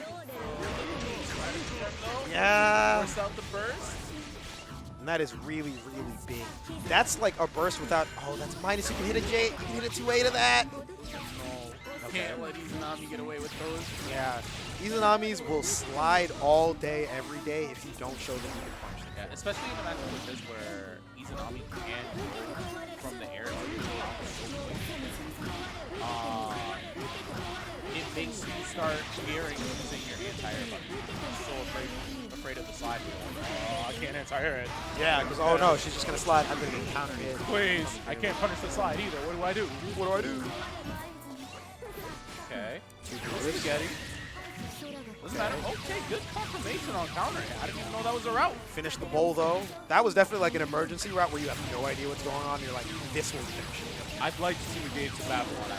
Yeah. Force out the burst. And that is really, really big. That's like a burst without... Oh, that's minus. You can hit a J. You can hit a 2A to that. No. Can't let Izanami get away with those. Yeah. Izanamis will slide all day, every day if you don't show them you can punch them. Yeah, especially in a matchup like this where Izanami can't go from the air. It makes you start fearing using your anti-air button. I'm so afraid of the slide. Oh, I can't anti-air it. Yeah, because, oh no, she's just going to slide. I'm going to get counter hit. Please, I can't punish the slide either. What do I do? What do I do? Okay. Spaghetti. Doesn't matter. Okay, good confirmation on counter hit. I didn't even know that was a route. Finish the bowl, though. That was definitely like an emergency route where you have no idea what's going on. You're like, this will finish it. I'd like to see the gates of Babylon.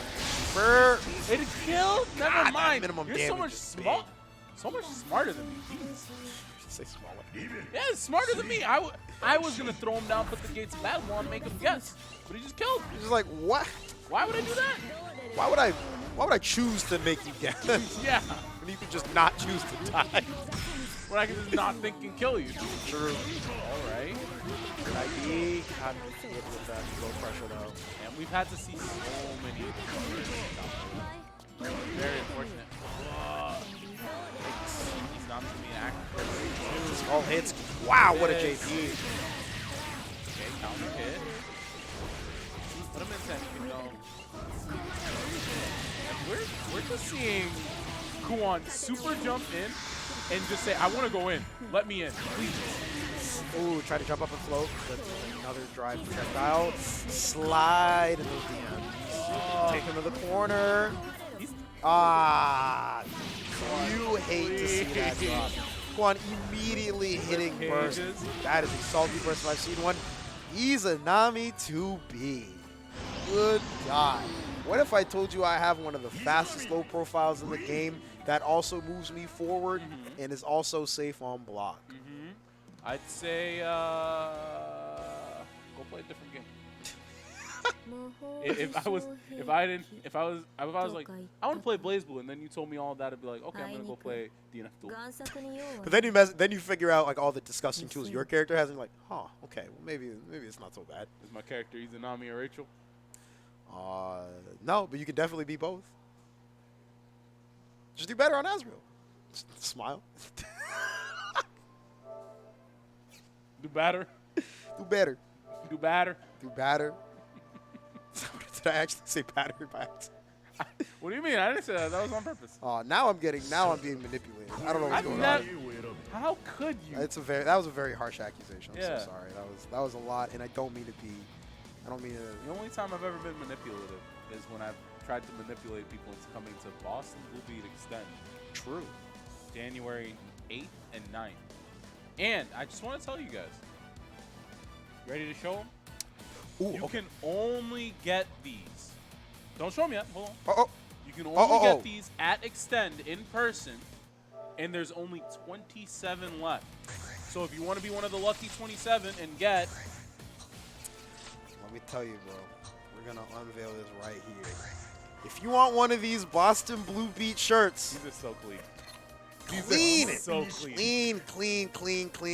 It killed? Never mind. Minimum You're damage so much smarter than me. Jeez. Say smaller. Yeah, smarter than me. I was going to throw him down, put the gates of Babylon, and make him guess. But he just killed. He's just like, what? Why would I do that? Why would I choose to make you guess? Yeah. When you can just not choose to die. When I can just not think and kill you. True. All right. ID got hit with that low pressure though. And we've had to see so many. Very unfortunate. He's not going to be active. All hits. Wow, what a JP. Okay, counter hit. Put him in 10, you know. And we're just seeing Kuon super jump in and just say, I want to go in. Let me in, please. Ooh, try to jump up and float. That's another drive projectile. Slide into the DMs. Take him to the corner. Ah, you hate to see that drop. Kuon immediately hitting burst. That is a salty burst if I've seen one. He's a Nami 2B. Good God. What if I told you I have one of the fastest low profiles in the game that also moves me forward and is also safe on block? I'd say go play a different game. If I was like, I want to play BlazBlue, and then you told me all that, I'd be like, okay, I'm gonna go play DNF Duel. But then you figure out like all the disgusting tools your character has, and you're like, huh, okay, well maybe it's not so bad. Is my character either Nami or Rachel? No, but you can definitely be both. Just do better on Azrael. Smile. Do better. Do better. Do better. Do better. Did I actually say batter by accident? What do you mean? I didn't say that. That was on purpose. Now I'm being manipulated. I don't know what's going on. How could you? That was a very harsh accusation. I'm Yeah. so sorry. That was a lot, and I don't mean to be. I don't mean to. The only time I've ever been manipulative is when I've tried to manipulate people into coming to BostonBlueBeat Extend. True. January 8th and 9th. And I just want to tell you guys. Ready to show them? Ooh, you can only get these. Don't show them yet. Hold on. You can only get these at Extend in person, and there's only 27 left. So if you want to be one of the lucky 27 and get... Let me tell you, bro. We're going to unveil this right here. If you want one of these BostonBlueBeat shirts... These are so clean. Clean. So clean.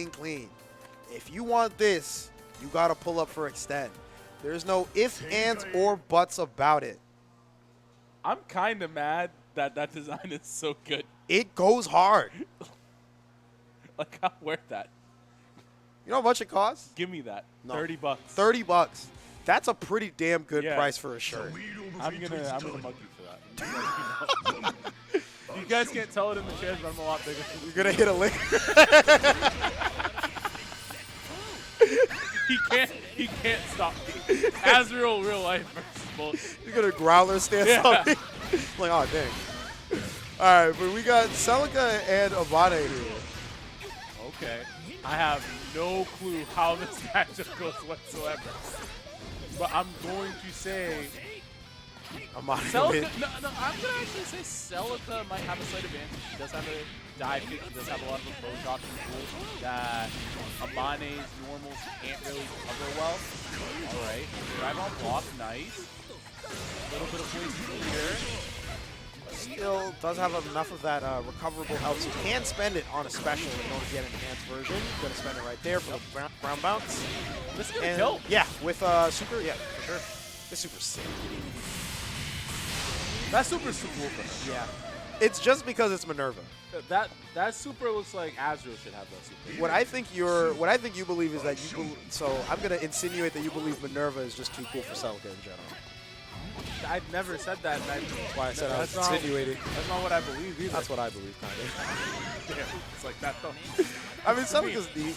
Clean. If you want this, you got to pull up for Extend. There's no ifs, ands, or buts about it. I'm kind of mad that that design is so good. It goes hard. Like, I'll wear that. You know how much it costs? Give me that. No. $30. $30. That's a pretty damn good price for a shirt. I'm gonna mug you for that. You guys can't tell it in the chairs, but I'm a lot bigger. You're gonna hit a lick. He can't stop me. Azrael real life versus Bullet. You're gonna growler stance on me. Like, oh dang. Alright, but we got Celica and Abane here. Okay. I have no clue how this matchup goes whatsoever. But I'm going to say Celica, no, I'm going to actually say Celica might have a slight advantage. She does have a dive kick. She does have a lot of approach options that Abane's normals can't really cover well. All right. Drive on block. Nice. A little bit of poison here. Still does have enough of that recoverable health, so you can spend it on a special in order to get an enhanced version. You're going to spend it right there for the ground bounce. This is going to kill. Yeah, with super, yeah, for sure. This super's sick. That super's super cool for her. Yeah. It's just because it's Minerva. That super looks like Azrael should have that super. What I think you believe is that so I'm going to insinuate that you believe Minerva is just too cool for Celica in general. I've never said that. That's why I said I was insinuating. That's not what I believe either. That's what I believe, kind of. Damn, it's like that though. I mean, Celica's neat.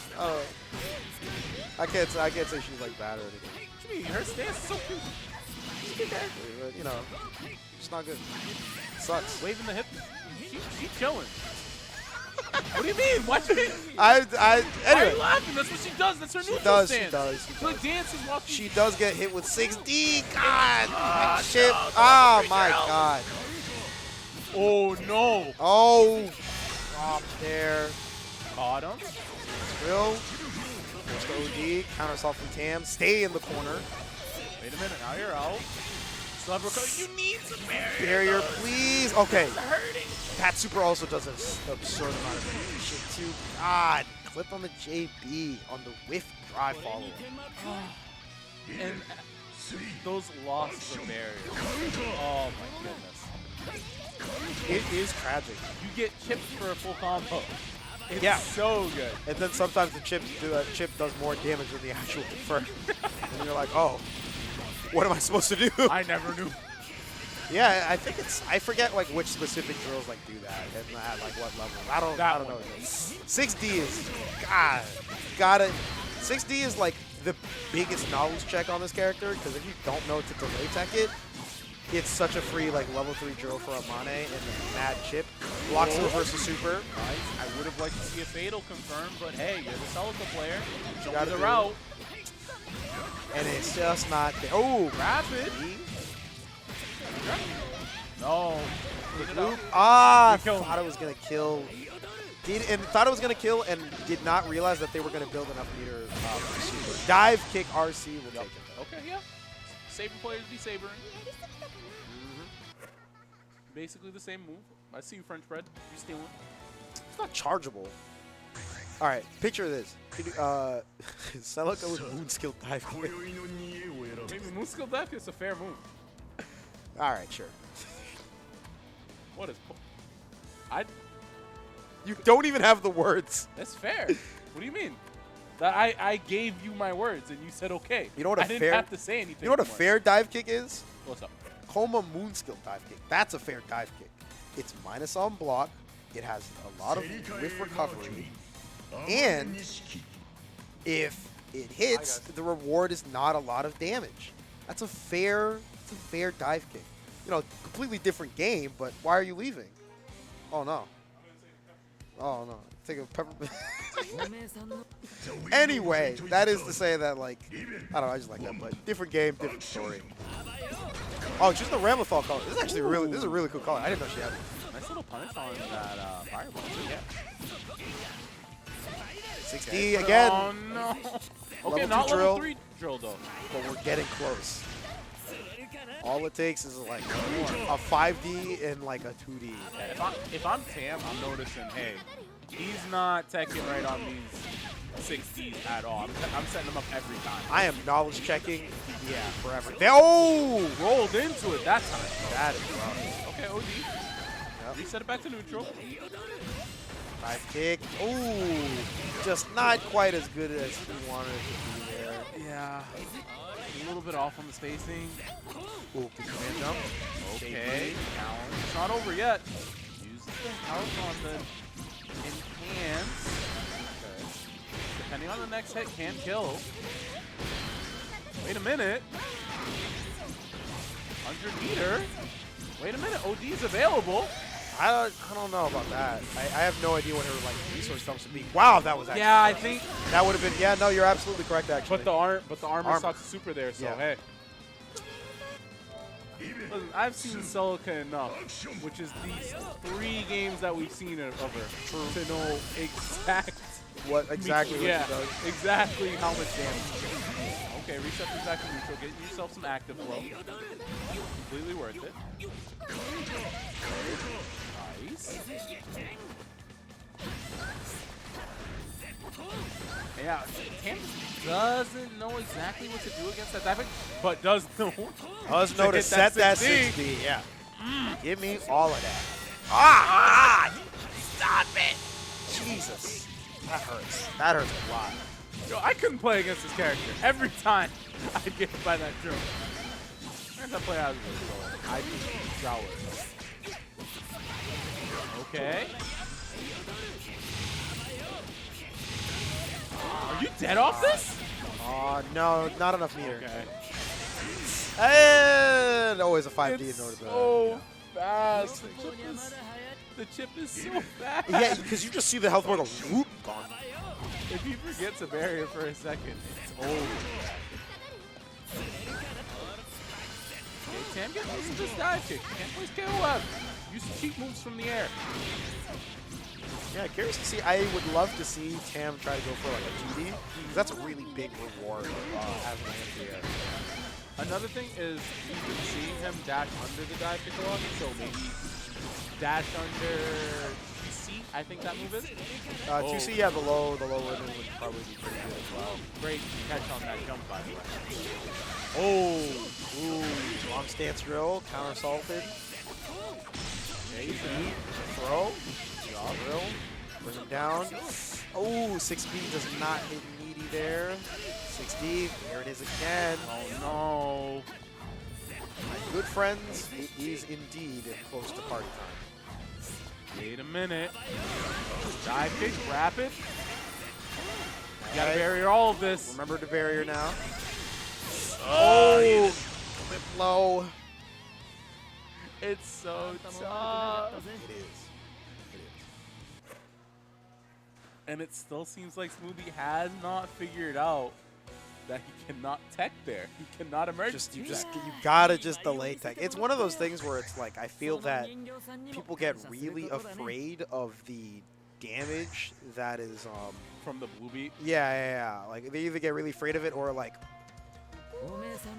I can't say she's like bad or anything. What do you mean? Her stance is so cute. But, you know, it's not good. It sucks. Waving the hip. She's chilling. What do you mean? Watch it. Anyway. Why are you laughing? That's what she does. That's her neutral stance. She does. She like dances walking. She does get hit with 6D. God. Shit. Oh, my God. Oh, no. Oh. Drop there. Caught him. Real. First OD. Counter assault from Tam. Stay in the corner. Wait a minute. Now you're out. You need some barrier, please. Okay. It's hurting. That super also does an absurd amount of shit too. God. flipped on the JB on the whiff drive follow. And those losses of barriers. Oh my goodness. It is tragic. You get chipped for a full combo. It's Yeah. so good. And then sometimes the chip does more damage than the actual defer. And you're like, oh, what am I supposed to do? I never knew. Yeah, I think I forget like which specific drills like do that and at like what level. I don't know. 6D is, God, gotta. 6D is like the biggest knowledge check on this character because if you don't know to delay tech it, it's such a free like level 3 drill for Amane and then mad chip. Blocks the reverse of super. Nice. I would have liked to see a fatal confirm, but hey, you're the Celica player. You got the route. And it's just not there. Oh, Rapid. No. Ah, You killed thought it was gonna kill. Thought it was gonna kill and did not realize that they were gonna build enough meter for super. Dive kick RC will take it though. Okay, yeah. Saber players be sabering. Basically the same move. I see you, French bread. You stealing? It's not chargeable. All right, picture this. Celica with moon skill dive kick. Maybe moon skill deck is a fair move. All right, sure. What is? You don't even have the words. That's fair. What do you mean? That I gave you my words and you said okay. You know what a I didn't fair, have to say anything. You know what a more. fair dive kick is? What's up? Coma moon skill dive kick. That's a fair dive kick. It's minus on block. It has a lot of whiff recovery. And if it hits, the reward is not a lot of damage. That's a fair dive kick. You know, completely different game, but why are you leaving? Oh no. Oh no. Take a pepper. Anyway, that is to say that like, I don't know, I just like that, but different game, different story. Oh, just the Ramlethal color. This is actually this is a really cool color. I didn't know she had it. Nice little punish on that fireball. Yeah. 6D again. Oh no. Okay, Level not 2 level drill. 3 drill though. But we're getting close. All it takes is like a 5D and like a 2D. Yeah, if I'm Tam, I'm noticing, hey, he's not teching right on these 6Ds at all. I'm setting them up every time. I am knowledge checking. Yeah, forever. Oh! Rolled into it that time. That is rough. Okay, OD. Yep. Reset it back to neutral. Dive kick. Ooh, just not quite as good as we wanted it to be there. Yeah. A little bit off on the spacing. Ooh, good command jump. Okay. It's not over yet. Use the health on the enhance. Okay. Depending on the next hit, can kill. Wait a minute. 100 meter. Wait a minute. OD is available. I don't know about that. I have no idea what her like resource dumps would be. Wow, that was actually. Yeah, I think. That would have been. Yeah, no, you're absolutely correct. Actually. But the armor stops super there, so Yeah. hey. Listen, I've seen Celica enough, which is these 3 games that we've seen of her, to know exactly what she does. exactly how much damage. Okay, reset this back to neutral. Get yourself some active flow. Completely worth it. Nice. Yeah, Tam doesn't know exactly what to do against that diving, but does know To set that 6D. Yeah. Give me all of that. Stop it. Jesus. That hurts. That hurts a lot. Yo, I couldn't play against this character. Every time I'd get hit by that drill. Where's that play out of this? I just shower. Okay. Are you dead off this? No, not enough meter. Okay. And always a 5D in order to. So fast. The chip is so fast. Yeah, because you just see the health bar go whoop, gone. If he forgets a barrier for a second, it's over. Okay, Tam gets used to this dive kick. Can't place KOF. Use cheat moves from the air. Yeah, curious to see. I would love to see Tam try to go for like a 2D, because that's a really big reward as an anti-air. Another thing is we've been seeing him dash under the dive kick a lot, so maybe dash under 2C, I think that move is. 2C, yeah, the low ribbon would probably be pretty good as well. Great catch on that jump, by the way. Oh! Ooh, long stance drill, counter assaulted. Jason. Throw. Drill. Bring him down. Oh, 6B does not hit Needy there. 6D, there it is again. Oh no. My good friends, it is indeed close to party time. Wait a minute. Dive kick, rapid. You gotta barrier all of this. Remember the barrier now. Oh, a bit low. It's so tough. It is. And it still seems like Ssmoothie has not figured out that he cannot tech there. He cannot emerge. You gotta just delay tech. It's one of those things where it's like I feel that people get really afraid of the damage that is from the blue beat. Yeah. Like they either get really afraid of it or like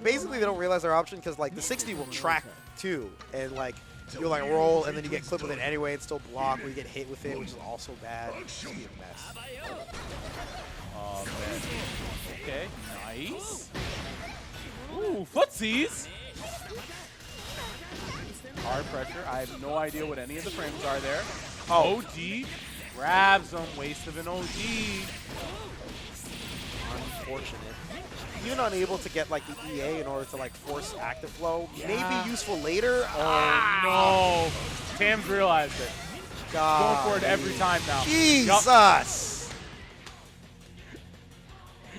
basically they don't realize their option because like the 60 will track too, and like you'll like roll and then you get clipped with it anyway and still block, or you get hit with it, which is also bad. It's gonna be a mess. Oh man. Okay, nice. Ooh, footsies. Hard pressure. I have no idea what any of the frames are there. Oh, OG grabs him. Waste of an OG. Unfortunate. Even unable to get like the EA in order to like force active flow. Yeah. Maybe useful later. Oh no. Tam's realized it. God. Going for it every time now. Jesus.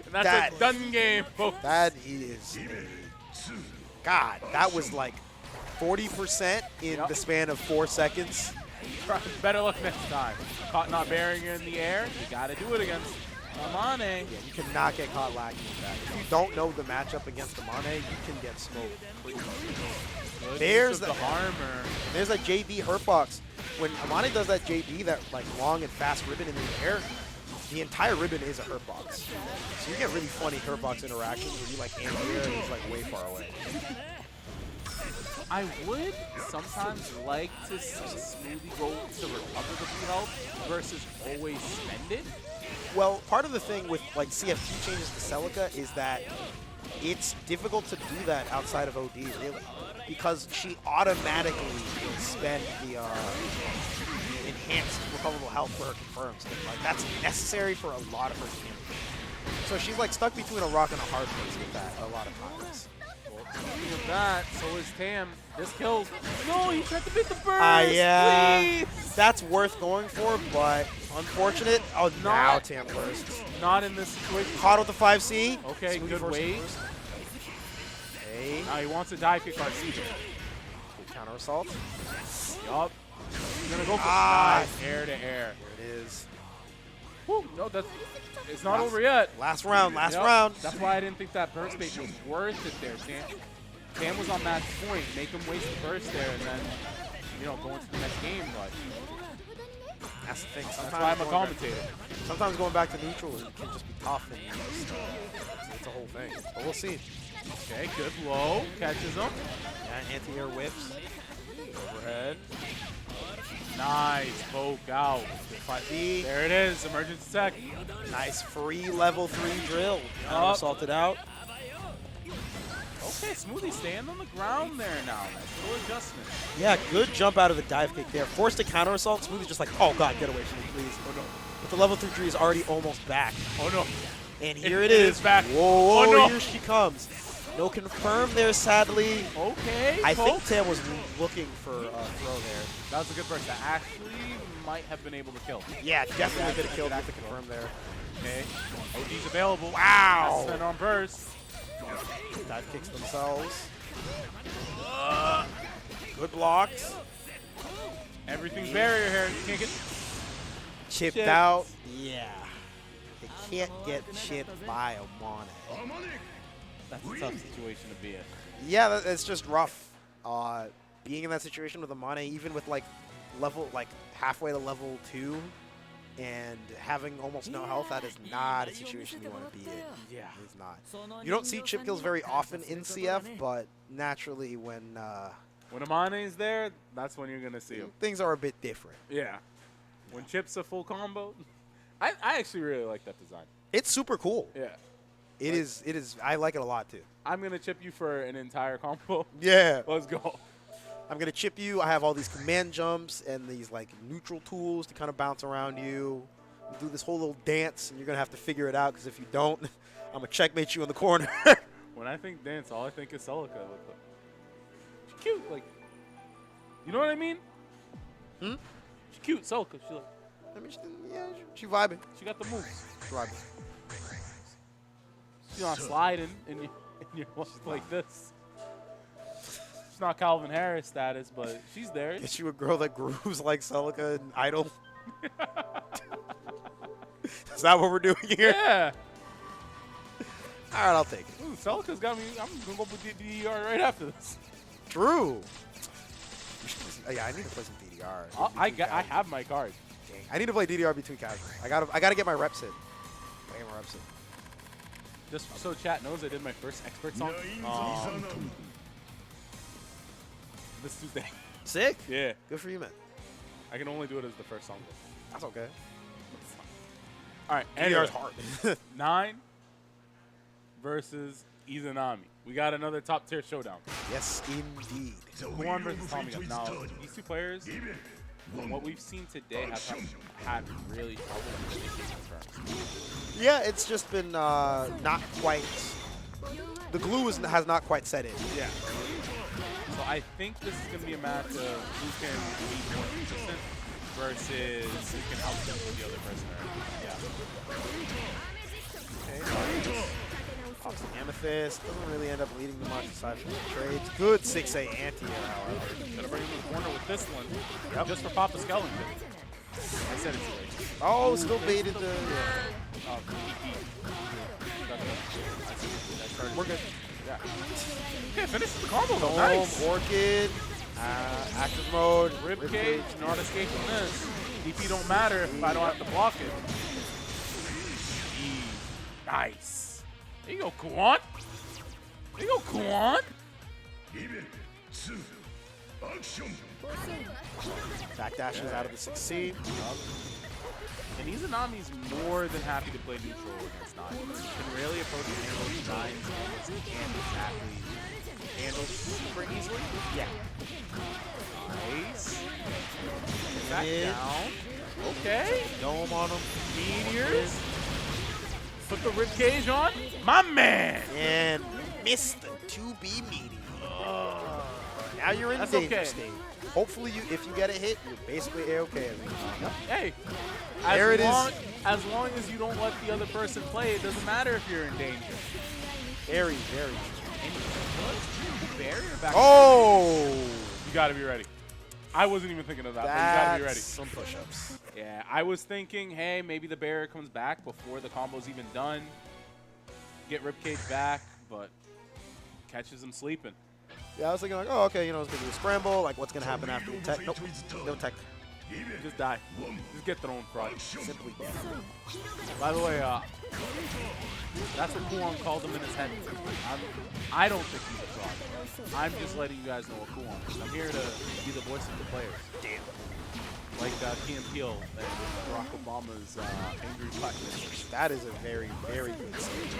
And that's a done game, folks. That is God, that was like 40% in the span of 4 seconds. Better luck next time. Caught not bearing in the air. You gotta do it against Amane. Yeah, you cannot get caught lagging with that. If you don't know the matchup against Amane, you can get smoked pretty much. There's the armor. There's a JB hurtbox. When Amane does that JB, that like long and fast ribbon in the air, the entire ribbon is a hurtbox. So you get really funny hurtbox interactions where you like aim here and it's like way far away. I would sometimes like to see Ssmoothie go to recover the blue health versus always spend it. Well, part of the thing with like CF2 changes to Celica is that it's difficult to do that outside of OD, really, because she automatically will spend the enhanced recoverable health for her confirms. And, like, that's necessary for a lot of her damage. So she's like stuck between a rock and a hard place with that a lot of times. Well, speaking of that, so is Tam. This kills. No, he tried to beat the burst. Yeah, please. That's worth going for, but unfortunate. Oh, now Tam bursts. Not in this situation. Caught with the 5C. Okay, Ssmoothie good wait. Okay. Now he wants to dive kick RC. Good counter assault. Yup. He's gonna go for nice air to air. There it is. Woo, no, it's not over yet. Last round, last round. That's why I didn't think that burst bait was worth it there, Tam was on match point. Make him waste the burst there and then, go into the next game. But that's the thing. That's why I'm a commentator. Sometimes going back to neutral can just be tough, and it's a whole thing. But we'll see. Okay, good low. Catches him. Yeah, anti-air whips. Overhead. Nice. Poke out. There it is. Emergency tech. Nice free level 3 drill. Assaulted out. Okay, Ssmoothie staying on the ground there now. Nice little adjustment. Yeah, good jump out of the dive kick there. Forced a counter assault. Ssmoothie's just like, oh god, get away from me, please. Oh no. But the level 3 tree is already almost back. Oh no. And here it is. Back. Whoa, oh, no. Here she comes. No confirm there, sadly. Okay. I think Tam was looking for a throw there. That was a good burst. That actually might have been able to kill. Yeah, definitely could have killed with the confirm there. Okay. OG's available. Wow. Spin on burst. Dive kicks themselves. Good blocks. Everything's barrier here. You can't get chipped out. Yeah. They can't get chipped by Amane. That's a tough situation to be in. Yeah, it's just rough. Being in that situation with Amane, even with like halfway to level 2 and having almost no health, that is not a situation you want to be in. Yeah. It's not. You don't see chip kills very often in CF, but naturally when Amane is there, that's when you're going to see him. Things are a bit different. Yeah. When chip's a full combo. I actually really like that design. It's super cool. Yeah. It is. I like it a lot, too. I'm going to chip you for an entire combo. Yeah. Let's go. I'm going to chip you. I have all these command jumps and these, like, neutral tools to kind of bounce around you. Do this whole little dance, and you're going to have to figure it out, because if you don't, I'm going to checkmate you in the corner. When I think dance, all I think is Celica. She's cute. Like, you know what I mean? Hmm? She's cute, Celica. She, like, I mean, she vibing. she got the moves. She vibing. She's not sliding in your like this. She's not Calvin Harris status, but she's there. Get you a girl that grooves like Celica and Idol. Is that what we're doing here? Yeah. All right, I'll take it. Ooh, Celica's got me. I'm going to go with DDR right after this. True. Yeah, I need to play some DDR. I have my card. Dang. I need to play DDR between casuals. I gotta get my reps in. I get my reps in. Just so chat knows, I did my first expert song this Tuesday. Sick. Yeah. Good for you, man. I can only do it as the first song. That's okay. All right. DDR's hard. 9 versus Izanami. We got another top tier showdown. Yes, indeed. Kuon versus Tommygun. Now, these two players, from what we've seen today, have had really trouble with Yeah, it's just been not quite. The glue has not quite set in. Yeah. So I think this is going to be a match of who can be more consistent versus who can outdo the other person. Yeah. Okay. Pops the Amethyst. Doesn't really end up leading too much aside from the trades. Good 6A anti-air, however. Gonna bring him to the corner with this one. Yep. Just for Papa Skellington. I said it's late. Oh, still baited the. Yeah. We're good. Yeah. Okay, finish the combo though. Dome, Nice. Orchid, active mode, Ribcage, not escaping this. DP don't matter if I don't have to block it. Nice. There you go, Kuon. There you go, Kuon. Backdashes out of the 6C. And Izanami's more than happy to play neutral against 9. He can really approach the handle 9s almost can't exactly handle super easily. Yeah. Nice. Back down. Okay. Dome on him. Meteors. Put the ribcage on. My man. And missed the 2B meteor. Now you're in the danger state. Hopefully, if you get a hit, you're basically A-okay. Hey, as long as you don't let the other person play, it doesn't matter if you're in danger. Very, very. Barrier back. Oh! You got to be ready. I wasn't even thinking of that, but you got to be ready. Some push-ups. Yeah, I was thinking, hey, maybe the barrier comes back before the combo's even done. Get ribcage back, but catches him sleeping. Yeah, I was thinking like, oh, okay, you know, it's going to be a scramble. Like, what's going to happen after the tech? Nope, no tech. Just die. Just get thrown fraud. Simply dead. By the way, that's what Kuon called him in his head. I don't think he's a fraud. I'm just letting you guys know what Kuon is. I'm here to be the voice of the players. Damn. Like Kyon Peel and Barack Obama's angry putt. That is a very, very good stage.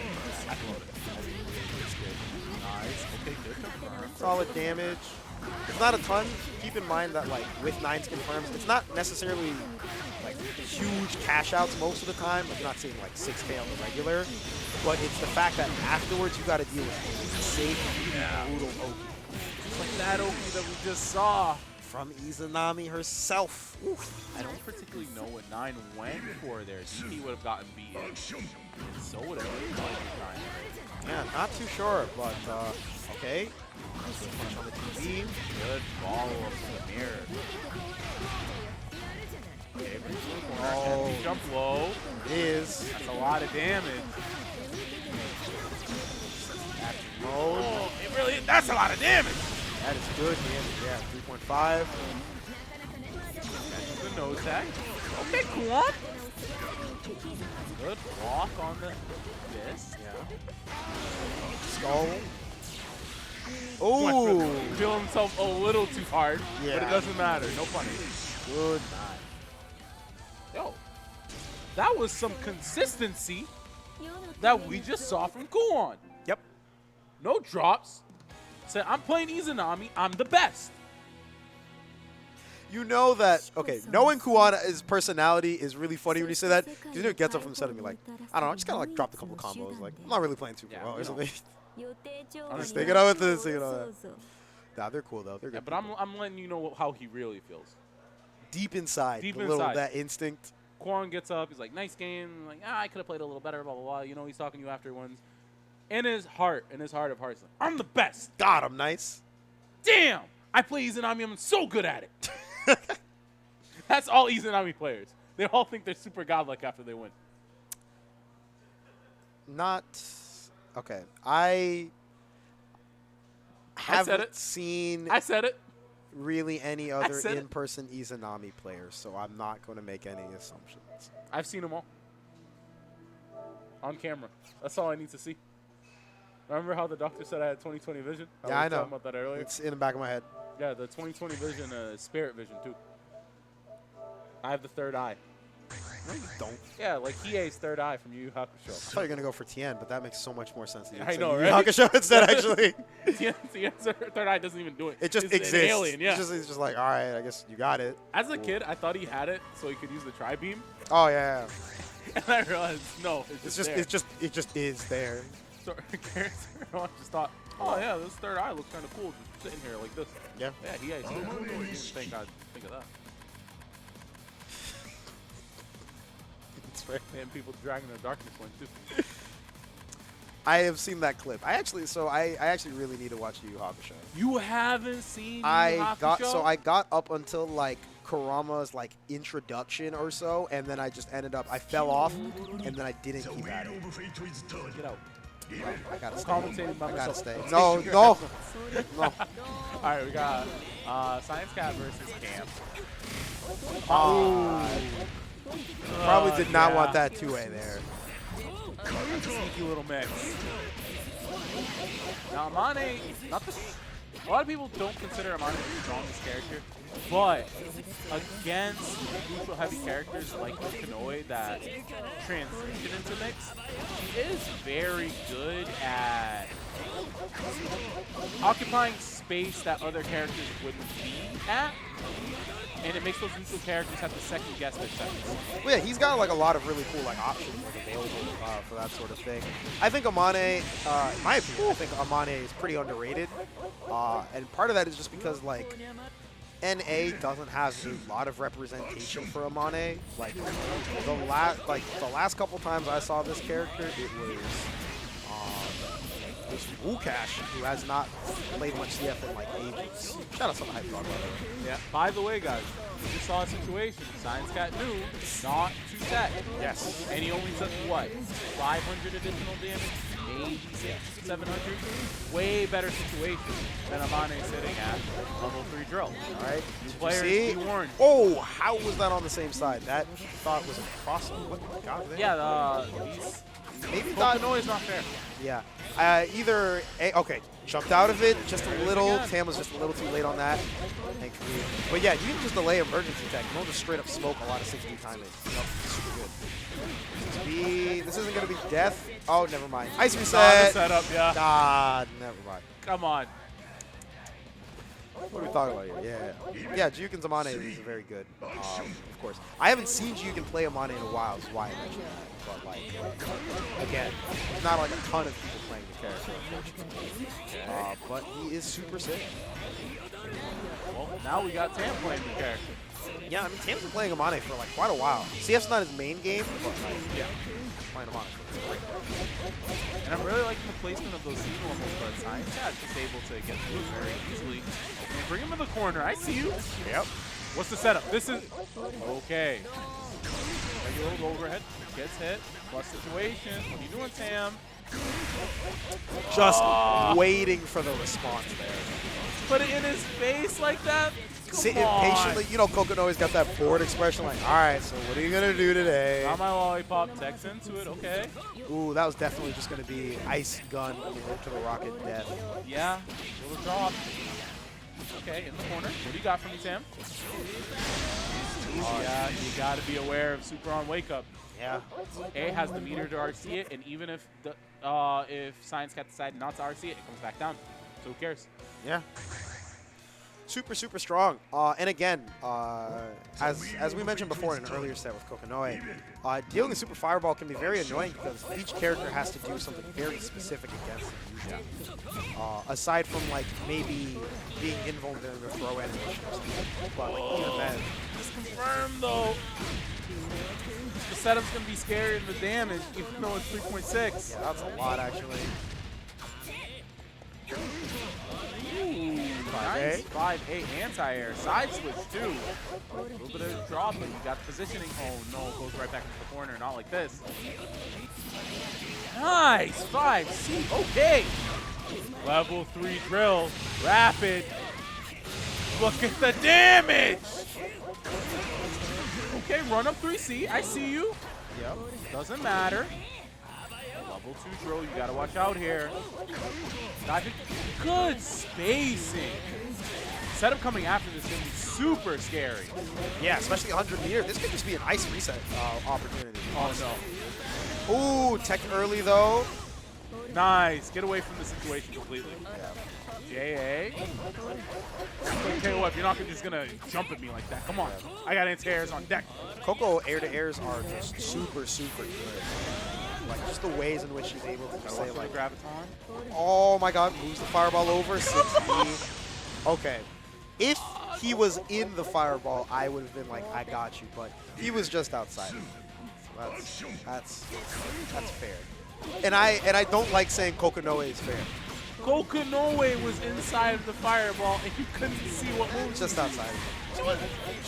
Nice. Okay, good confirm. Solid damage. It's not a ton. Keep in mind that, like, with 9s confirms, it's not necessarily, like, huge cash outs most of the time. Like, you're not seeing, like, 6K on the regular. But it's the fact that afterwards you got to deal with safe, brutal Oki. Just like that Oki that we just saw. From Izanami herself. Oof. I don't particularly know what 9 went for there. DP would have gotten beaten. And so would have been. Yeah, not too sure, but okay. Punch on the TV. Good follow-up to the mirror. Okay, oh, jump low. It is. That's a lot of damage. Oh, it really is. That's a lot of damage. That is good damage. Yeah, 3.5. The nose tag. Okay, Kuon. Good block on the this. Yeah. Skull. Oh! Feel himself a little too hard, yeah. but it doesn't matter. No punish. Good night. That was some consistency that we just saw from Kuon. Yep. No drops. Said, I'm playing Izanami. I'm the best. You know that, okay, knowing Kuon's personality is really funny when you say that. Because you know, it gets up from the set and be like, I don't know, just kind of like dropped a couple of combos. Like, I'm not really playing super well or something. I'm just thinking out with this, you know. Nah, they're cool though. They're good. Yeah, but I'm letting you know how he really feels. Deep inside, Deep little, inside. that instinct. Kuon gets up. He's like, nice game. I'm like, I could have played a little better, blah, blah, blah. You know, he's talking to you afterwards. In his heart of hearts, like, I'm the best. God, I'm nice. Damn! I play Izanami. I'm so good at it. That's all Izanami players. They all think they're super godlike after they win. Not okay. I haven't seen I said it. really any other in-person Izanami players, so I'm not going to make any assumptions. I've seen them all on camera. That's all I need to see. Remember how the doctor said I had 20/20 vision? Yeah, I know. Talking about that earlier. It's in the back of my head. Yeah, the 20/20 vision, spirit vision too. I have the third eye. No, you don't. Yeah, like Hiei's third eye from Yu Yu Hakusho. I thought you were going to go for Tien, but that makes so much more sense. I know, Yu Yu right? Hakusho instead, actually. Tien's third eye doesn't even do it. It just it's exists. An alien, yeah. It's just like, all right, I guess you got it. As a kid, I thought he had it so he could use the tri-beam. Oh, yeah. And I realized, no, it's just there. It just is there. So, I just thought, oh yeah, this third eye looks kind of cool, just sitting here like this. Yeah. Yeah, he has. Thank God, think of that. It's right. And people dragging their darkness one too. I have seen that clip. I actually really need to watch Yu Yu Hakusho. You haven't seen Yu Yu I Hakusho? got up until like Kurama's like introduction or so, and then I just ended up I fell off, and then I didn't keep at it. Get out. I gotta stay. Commentating by I gotta myself. stay. No. All right, we got ScienceCat versus Cam. Probably did not want that two-way there. Sneaky little mix. Now Amane, a lot of people don't consider Amane the strongest character, but against neutral heavy characters like Konoe that transition into mix, he is very good at occupying space that other characters wouldn't be at. And it makes those neutral characters have to second guess their seconds. Well, yeah, he's got like a lot of really cool like options like available for that sort of thing. I think Amane, in my opinion, I think Amane is pretty underrated, and part of that is just because like NA doesn't have a lot of representation for Amane. Like the last couple times I saw this character, it was Wukash, who has not played much CF in like ages. Shout out to the hype dog, by the way. Yeah. By the way, guys, we just saw a situation. ScienceCat knew not to set. Yes. And he only took what? 500 additional damage? Maybe 700? Way better situation than Amane sitting at level 3 drill. All right. Players be warned. Oh, how was that on the same side? That thought was a crossover. What? God, yeah, maybe thought noise not fair. Yeah. Okay, jumped out of it just a little. Tam was just a little too late on that. Thankfully. But yeah, you can just delay emergency attack. You don't just straight up smoke a lot of 6B timing. Nope, super good. This isn't going to be death. Oh, never mind. Ice reset. Setup, yeah. God, never mind. Come on. What are we talking about here? Yeah, Juken's Amane is very good, of course. I haven't seen Juken play Amane in a while, is why I mentioned that. But, like, again, there's not like a ton of people playing the character, unfortunately. But he is super sick. Well, now we got Tam playing the character. Yeah, I mean, Tam's been playing Amane for like quite a while. CF's not his main game, but like, yeah, playing Amane. And I'm really liking the placement of those C normals, but ScienceCat is able to get through very easily. And bring him in the corner. I see you. Yep. What's the setup? This is okay. Regular overhead gets hit. Plus situation. What are you doing, Tam? Just waiting for the response there. Put it in his face like that? Sitting patiently. You know, Kokono always got that bored expression like, all right, so what are you going to do today? Got my lollipop, text into it, okay. Ooh, that was definitely just going to be ice gun to the rocket death. Yeah, little drop. Okay, in the corner. What do you got for me, Tam? Yeah, you got to be aware of super on wake up. Yeah. A has the meter to RC it, and even if the if ScienceCat decided not to RC it, it comes back down. So who cares? Yeah. Super, super strong. And again, as we mentioned before in an earlier set with Kokonoe, dealing a Super Fireball can be very annoying because each character has to do something very specific against it. Aside from like maybe being invulnerable during a throw animation or something. But like, even then, Just confirm though. The setup's gonna be scary in the damage, even though it's 3.6. yeah, that's a lot actually. Ooh, nice 5-8 anti-air. Side switch too. A little bit of dropping. You got positioning. Oh no, goes right back into the corner. Not like this. Nice 5C. Okay. Level 3 drill. Rapid. Look at the damage. Okay, run up 3C. I see you. Yep. Doesn't matter. Level 2 drill, you gotta watch out here. Dodging. Good spacing. Setup coming after this is gonna be super scary. Yeah, especially 100 meter. This could just be an ice reset opportunity. Oh no. Ooh, tech early though. Nice. Get away from the situation completely. JA. Okay, what? You're not just gonna jump at me like that. Come on. I got anti-airs on deck. Coco air-to-airs are just super, super good. Like, just the ways in which she's able to just say, like, Graviton. oh my god, moves the fireball over, 6D. Okay. If he was in the fireball, I would have been like, I got you, but he was just outside. So that's fair. And I don't like saying Kokonoe is fair. Kokonoe was inside of the fireball and you couldn't see what moved. Just outside. She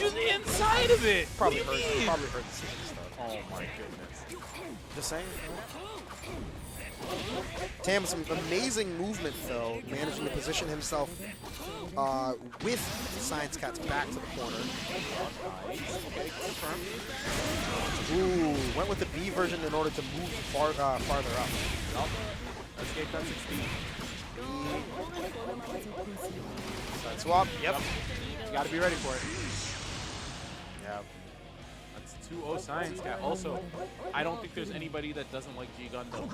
was inside of it. Probably hurt the season stuff. Oh my goodness. Just saying. Tam, some amazing movement though, managing to position himself with ScienceCat's back to the corner. Ooh, went with the B version in order to move farther up. Escape that 16. Side swap. Yep. You gotta be ready for it. Yeah. That's 2-0 ScienceCat. Also, I don't think there's anybody that doesn't like G Gundam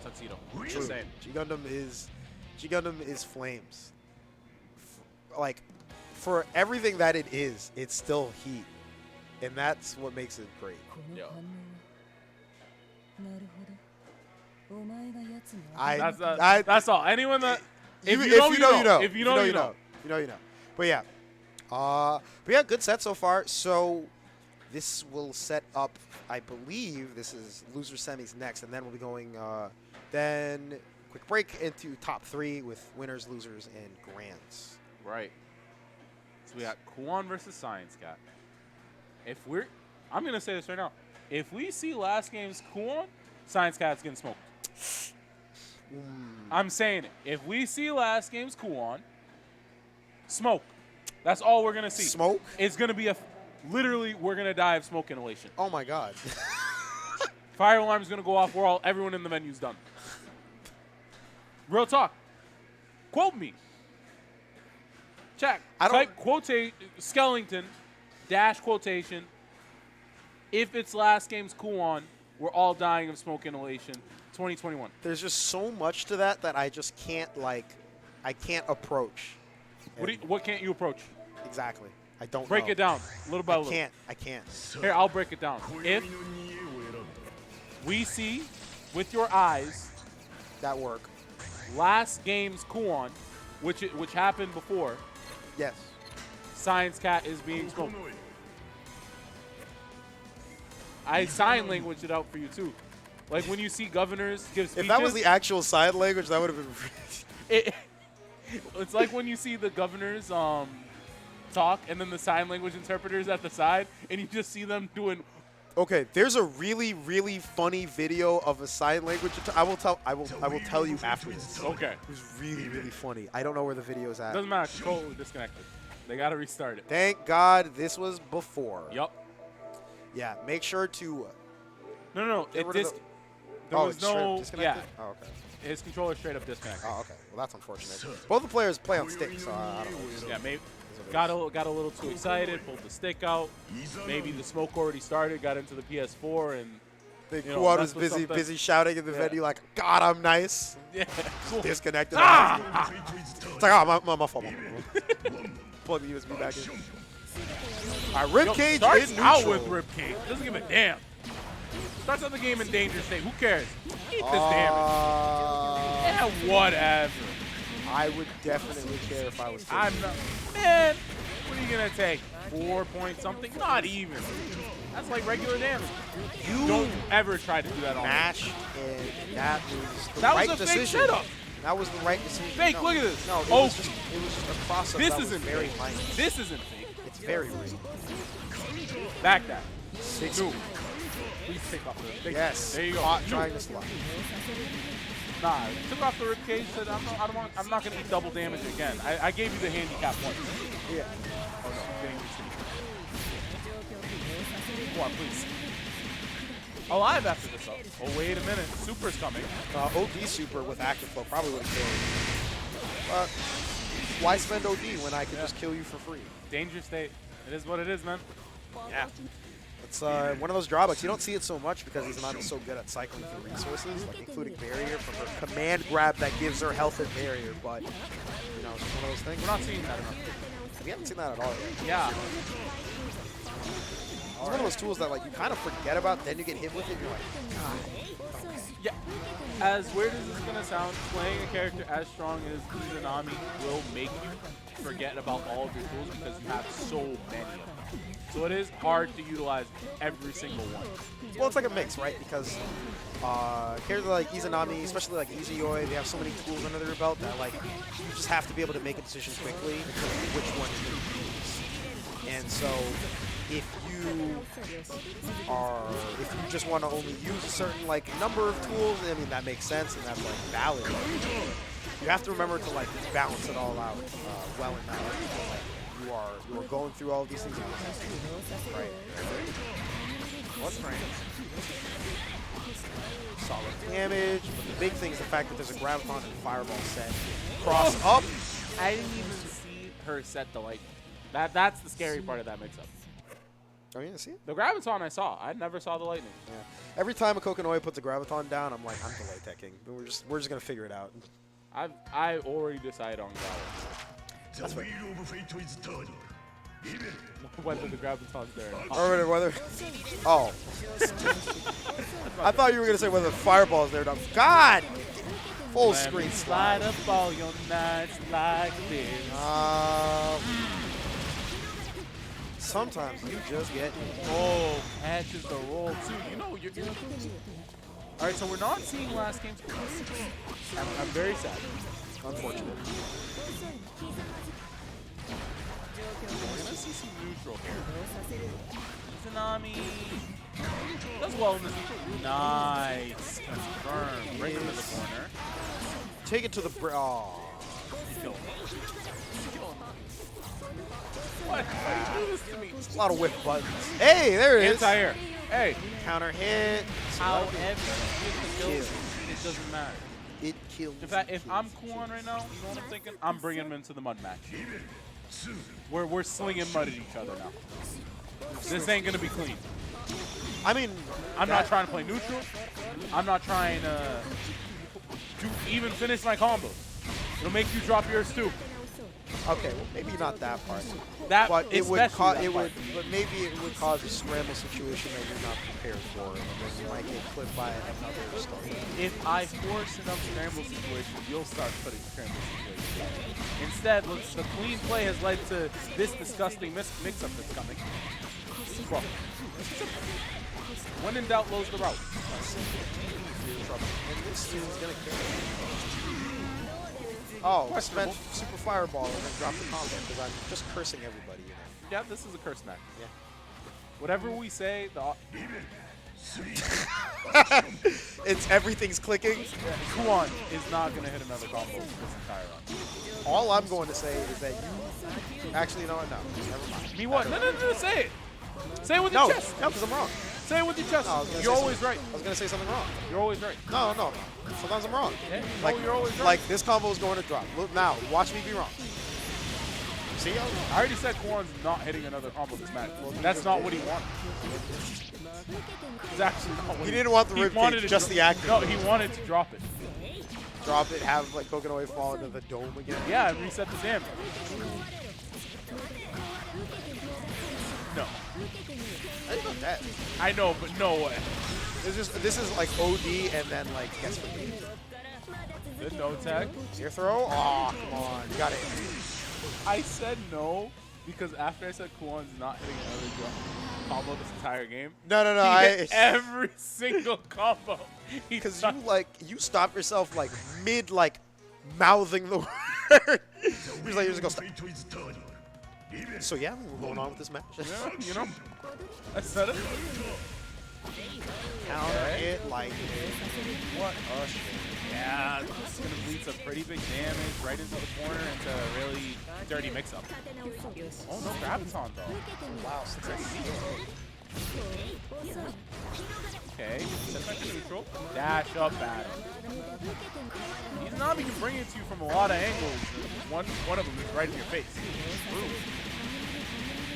Tuxedo. Just saying. G Gundam is flames. Like, for everything that it is, it's still heat, and that's what makes it great. Yeah. That's all. Anyone that if you know, you know. If you know, you know. You know, you know. But yeah, good set so far. So this will set up, I believe, this is loser semis next, and then we'll be going then quick break into top 3 with winners, losers, and grands. Right. So we got Kuon versus ScienceCat. I'm gonna say this right now. If we see last game's Kuon, ScienceCat's getting smoked. I'm saying it. If we see last game's Kuon, smoke. That's all we're gonna see. Smoke? It's gonna be literally we're gonna die of smoke inhalation. Oh my god. Fire alarm's gonna go off while everyone in the menu's done. Real talk. Quote me. Check. Type Skellington dash quotation. If it's last game's Kuon, we're all dying of smoke inhalation. 2021. There's just so much to that I just can't, like, I can't approach. What can't you approach? Exactly. I don't Break know. it down, little by little. I can't. Here, I'll break it down. If we see, with your eyes, that work. Last game's Kuon, which happened before. Yes. ScienceCat is being smoked. I sign language it out for you too. Like when you see governors give speeches. If that was the actual sign language, that would have been. It's like when you see the governors talk, and then the sign language interpreters at the side, and you just see them doing. Okay, there's a really, really funny video of a sign language. I will tell you after this. Okay. It was really, really funny. I don't know where the video is at. Doesn't matter. It's totally disconnected. They gotta restart it. Thank God this was before. Yup. Yeah. Make sure to. No. There was no. Yeah. Oh, okay. His controller straight up disconnected. Oh, okay. Well, that's unfortunate. Both the players play on sticks, so I don't know. Yeah, maybe. Got a little too excited, pulled the stick out. Maybe the smoke already started, got into the PS4, and Kuon was busy shouting in the venue like, "God, I'm nice." Yeah, cool. Disconnected. It's like, oh, my fault. Plug the USB back in. All right, Ribcage starts in out neutral. with Ribcage. Doesn't give a damn. Starts out the game in danger state. Who cares? Eat this damage. Yeah, whatever. I would definitely care if I was. I'm not. Man, what are you gonna take? 4 point something? Not even. That's like regular damage. You don't ever try to do that on Mash, and that was the that right was a decision. fake setup. That was the right decision. Fake, no, look at this. No, it Oh, was just a cross-up. This that was isn't very fake. minor. This isn't fake. It's very real. Back that. 6. Dude, please take off the. Yes. There you go. Caught trying to slide. Nah, took off the ribcage. Said I'm not gonna eat double damage again. I gave you the handicap once. Yeah. Oh no, getting received. Come on, please. Alive after this up. Oh wait a minute, Super's coming. OD Super with active flow probably would have killed. But why spend OD when I could just kill you for free? Danger state. It is what it is, man. Yeah. It's one of those drawbacks. You don't see it so much because he's not so good at cycling through resources, like including barrier from her command grab that gives her health and barrier. But it's just one of those things. We're not seeing that enough. We haven't seen that at all yet. Yeah. It's one of those tools that you kind of forget about, then you get hit with it, and you're like, God. Yeah. As weird as this is gonna sound, playing a character as strong as Izanami will make you forget about all of your tools because you have so many of them. So it is hard to utilize every single one. Well, it's like a mix, right? Because characters like Izanami, especially like Izuyoi, they have so many tools under their belt that you just have to be able to make a decision quickly in terms of which one you're going to use. And so if you just want to only use a certain number of tools, I mean that makes sense and that's valid. You have to remember to balance it all out well enough. You are going through all of these things. Right. What's range? Solid damage, but the big thing is the fact that there's a Graviton and Fireball set. Cross up. I didn't even see her set the lightning. That's the scary part of that mix-up. Oh, you didn't see it? The Graviton I saw. I never saw the lightning. Yeah. Every time a Kokonoi puts a Graviton down, I'm like, I'm delay teching. We're just gonna figure it out. I already decided on Graviton. That's what. Whether the Graviton's there. Or whether. Oh. I thought you were gonna say whether the Fireball's there. God. Full screen slide up all your nights like this. Sometimes you just get. Oh, catches the roll too. You know you're. All right, so we're not seeing last game's. I'm very sad. Unfortunate. We're gonna see some neutral here. Izanami does well in this neutral. Nice. Confirm. Bring him to the corner. Take it to the oh. Kill him. What? Why you do this to me? A lot of whip buttons. Hey, there it is. Anti-air. Hey. Counter hit. However you get the kill, it doesn't matter. It kills. In fact, if I'm Kuon right now, you know what I'm thinking? I'm bringing him into the mud match. We're slinging mud at each other now. This ain't gonna be clean. I mean, I'm not trying to play neutral. I'm not trying to even finish my combo. It'll make you drop yours too. Okay, well maybe not that part. But it would but maybe it would cause a scramble situation that you're not prepared for, and then you might get clipped by another star. If I force enough scramble situations, you'll start putting scramble situations. Instead, look, the clean play has led to this disgusting mix-up that's coming. Well, when in doubt, lows the route. And this dude's gonna kill him. Oh, spent Super Fireball and then dropped the combo because I'm just cursing everybody. Yeah, this is a curse match. Yeah. Whatever we say, it's everything's clicking. Yeah, Kuon is not gonna hit another combo this entire run. All I'm going to say is that you actually, you know what? No, never mind. Me what? No, say it. Say it with your chest. No, because I'm wrong. Say it with your chest. No, you're always right. I was gonna say something wrong. You're always right. No. Sometimes I'm wrong. Yeah, like you're always right. Like this combo is going to drop. Look now, watch me be wrong. See, I already said Kuon's not hitting another combo this match. That's not what he wanted. It's actually not what he didn't want the rib cage, just the acting. No, he wanted to drop it. Drop it, have like Coconut fall into the dome again. Yeah, and reset the damage. No. That's not that. I know, but no way. This is like OD and then like guess what? Good no tag. Ear throw? Oh, come on. You got it. I said no because after I said Kuon's not hitting another combo this entire game. No. He hit every single combo. Because you stop yourself like mid like mouthing the word. You're just go stop. So yeah, we're going on with this match. Yeah, you know, I said it. Counter it like what a shit. Yeah, it's gonna bleed some pretty big damage right into the corner into a really dirty mix-up. Oh no, Graviton though. Wow, 680. Okay, set back to neutral. Dash up battle. Izanami can bring it to you from a lot of angles. One of them is right in your face.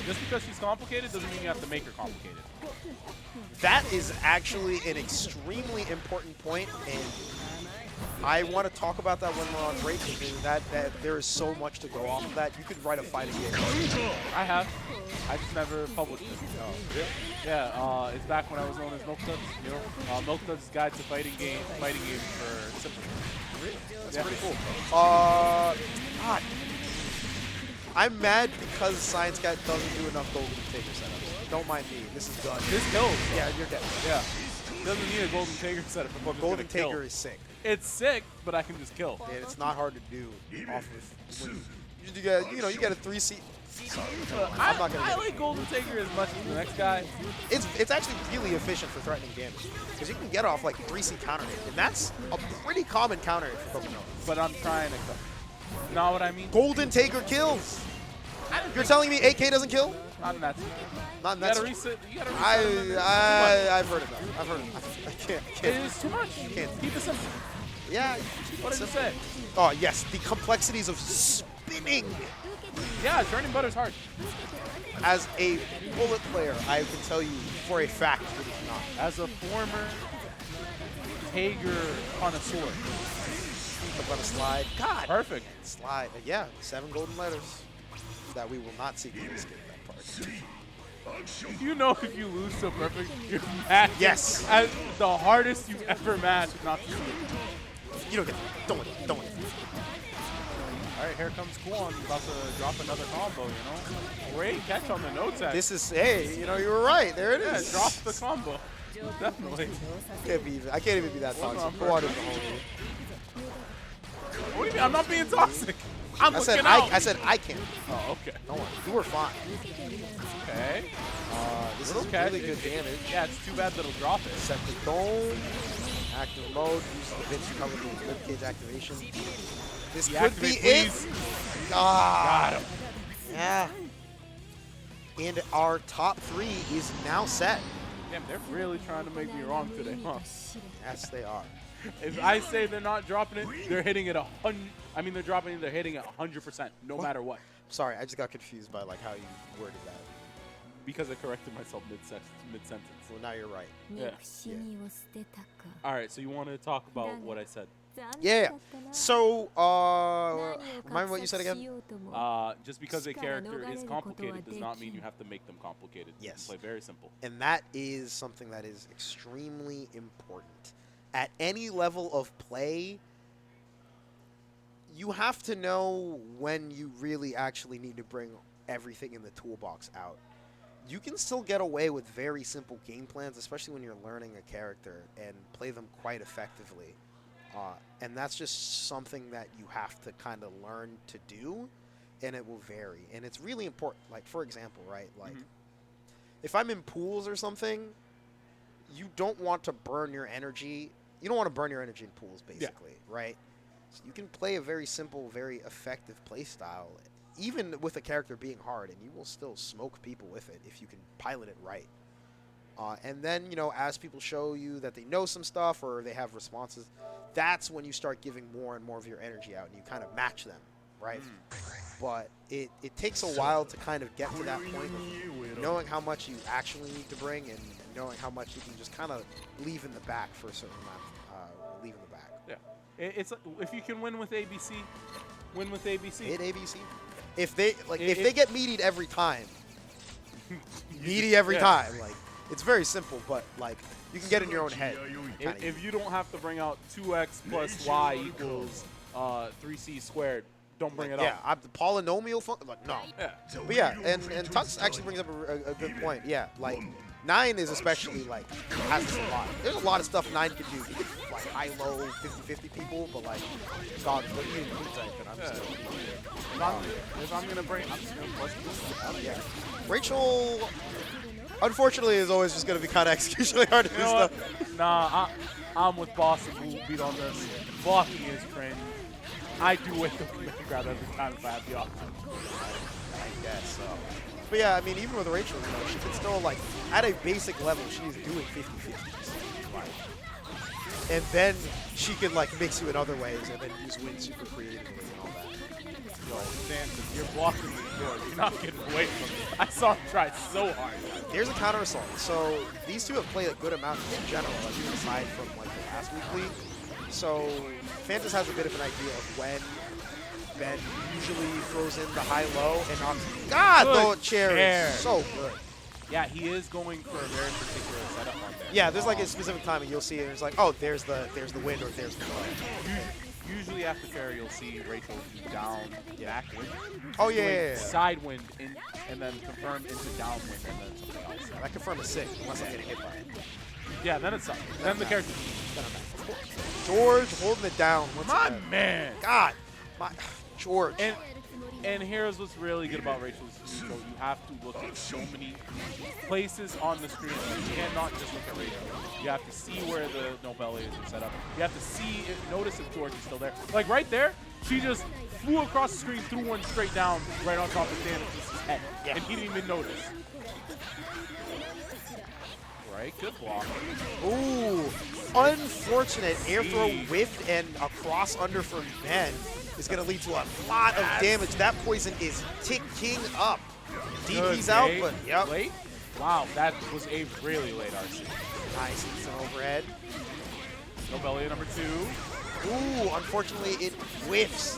Just because she's complicated doesn't mean you have to make her complicated. That is actually an extremely important point, and I want to talk about that when we're on break. That there is so much to go off of that. You could write a fighting game. I have. I just never published it. Oh, yeah, it's back when I was known as Milk Duds. You know, Milk Duds' Guide to Fighting Game for Simple. That's pretty cool. God. I'm mad because ScienceCat doesn't do enough Golden Taker setups. Don't mind me. This is done. This kills. Yeah, you're dead. Yeah. Doesn't need a Golden Taker setup. But Golden Taker is sick. It's sick, but I can just kill. And it's not hard to do off of. You get a 3C. I'm not gonna. I like Golden Taker as much as the next guy. It's actually really efficient for threatening damage because you can get off like 3C counter hit, and that's a pretty common counter hit for Pokemon. But I'm trying to kill. You know what I mean? Golden Taker kills. You're telling me AK doesn't kill? Not in that situation. Not in You that gotta reset. I've heard enough. I've heard enough. I can't. It is too much. You can't. Keep it simple. Yeah. What did you say? Oh yes, the complexities of spinning. Yeah, turning butter's hard. As a bullet player, I can tell you for a fact it is not. As a former Tager connoisseur. I'm gonna slide. God. Perfect. Slide. Yeah, 7 golden letters that we will not secretly skip that part. You know if you lose so perfect, you're mad. Yes. As the hardest you've ever matched not to see. You don't get it. Don't win. All right, here comes Kuon, about to drop another combo, you know? Great catch on the no tag. This is, hey, you know, you were right. There it is. Yeah, drop the combo. Definitely. I can't even be that toxic. Kuon is the homie. What do you mean? I'm not being toxic. I'm I looking out. I said I can't. Oh, okay. No one. You were fine. Okay. This Little is catch. really good damage. Yeah, it's too bad that it'll drop it. Set the dome. Active mode. Use the bits to cover the rib cage activation. This could be it. Got him. Yeah. And our top 3 is now set. Damn, they're really trying to make me wrong today, huh? Yes, they are. If I say they're not dropping it, they're hitting it 100. I mean, they're dropping it. They're hitting it 100%, no matter what. Sorry, I just got confused by like how you worded that. Because I corrected myself mid-sentence. Well, now you're right. Yeah. All right, so you want to talk about what I said? Yeah. So, remind me what you said again? Just because a character is complicated does not mean you have to make them complicated. Yes. Play very simple. And that is something that is extremely important. At any level of play, you have to know when you really actually need to bring everything in the toolbox out. You can still get away with very simple game plans, especially when you're learning a character, and play them quite effectively. And that's just something that you have to kind of learn to do, and it will vary. And it's really important. Like, for example, right? Like, if I'm in pools or something, you don't want to burn your energy. You don't want to burn your energy in pools, basically, right? So you can play a very simple, very effective play style, even with a character being hard, and you will still smoke people with it if you can pilot it right. And then, you know, as people show you that they know some stuff or they have responses, that's when you start giving more and more of your energy out, and you kind of match them, right? but it takes a while to kind of get to that point of knowing how much you actually need to bring and knowing how much you can just kind of leave in the back for a certain amount. Leave in the back. Yeah, it's if you can win with ABC, win with ABC. Hit ABC. If they if they get meatied every time, meaty every time, like it's very simple, but like you can get in your own head. If you don't have to bring out 2x plus y equals 3c squared, don't bring it up. Yeah, the polynomial like no. Yeah. But yeah, and Tux actually brings up a good point. Yeah, like 9 is especially like has this a lot. There's a lot of stuff 9 can do. Like high-low 50-50 people, but like God, what do you type? And I'm just if I'm gonna bring, I'm just gonna plus this. yeah. Rachel, unfortunately, is always just gonna be kind of executionally hard to do stuff. Nah, I'm with BostonBlueBeat on this. Blocking is cringe. I do wait the command grab every time if I have the option. I guess so. But yeah, I mean, even with Rachel, you know, she can still, like, at a basic level, she's doing 50-50s. Like, and then she can, like, mix you in other ways and then use win super creatively and all that. Yo, Thantis, you're blocking the door. You're not getting away from it. I saw him try so hard. Here's a counter assault. So these two have played a good amount in general, like, even aside from, like, the last weekly. So Thantis has a bit of an idea of when Ben usually throws in the high-low and on. God, the chair is so good. Yeah, he is going for a very particular setup on there. Yeah, there's like a specific time and you'll see it. And it's like, oh, there's the wind or there's the low. Usually after fair, you'll see Rachel down back wind. Oh yeah. Side wind and then confirm into downwind and then something else. That confirm is sick unless I'm getting hit by it. Yeah, then it's something. Then the character. George holding it down. My man. God, my George. And here's what's really good about Rachel's neutral. You have to look at so many places on the screen. You cannot just look at Rachel. You have to see where the Nobelli is set up. You have to see, notice if George is still there. Like right there, she just flew across the screen, threw one straight down right on top of Thantis' head. Yeah. And he didn't even notice. Right, good block. Ooh, unfortunate air throw whiffed and a cross under from Ben is going to lead to a lot of damage. That poison is ticking up. DP's out, but yep. Late? Wow, that was a really late RC. Nice, it's an overhead. Nobelli number 2. Ooh, unfortunately it whiffs.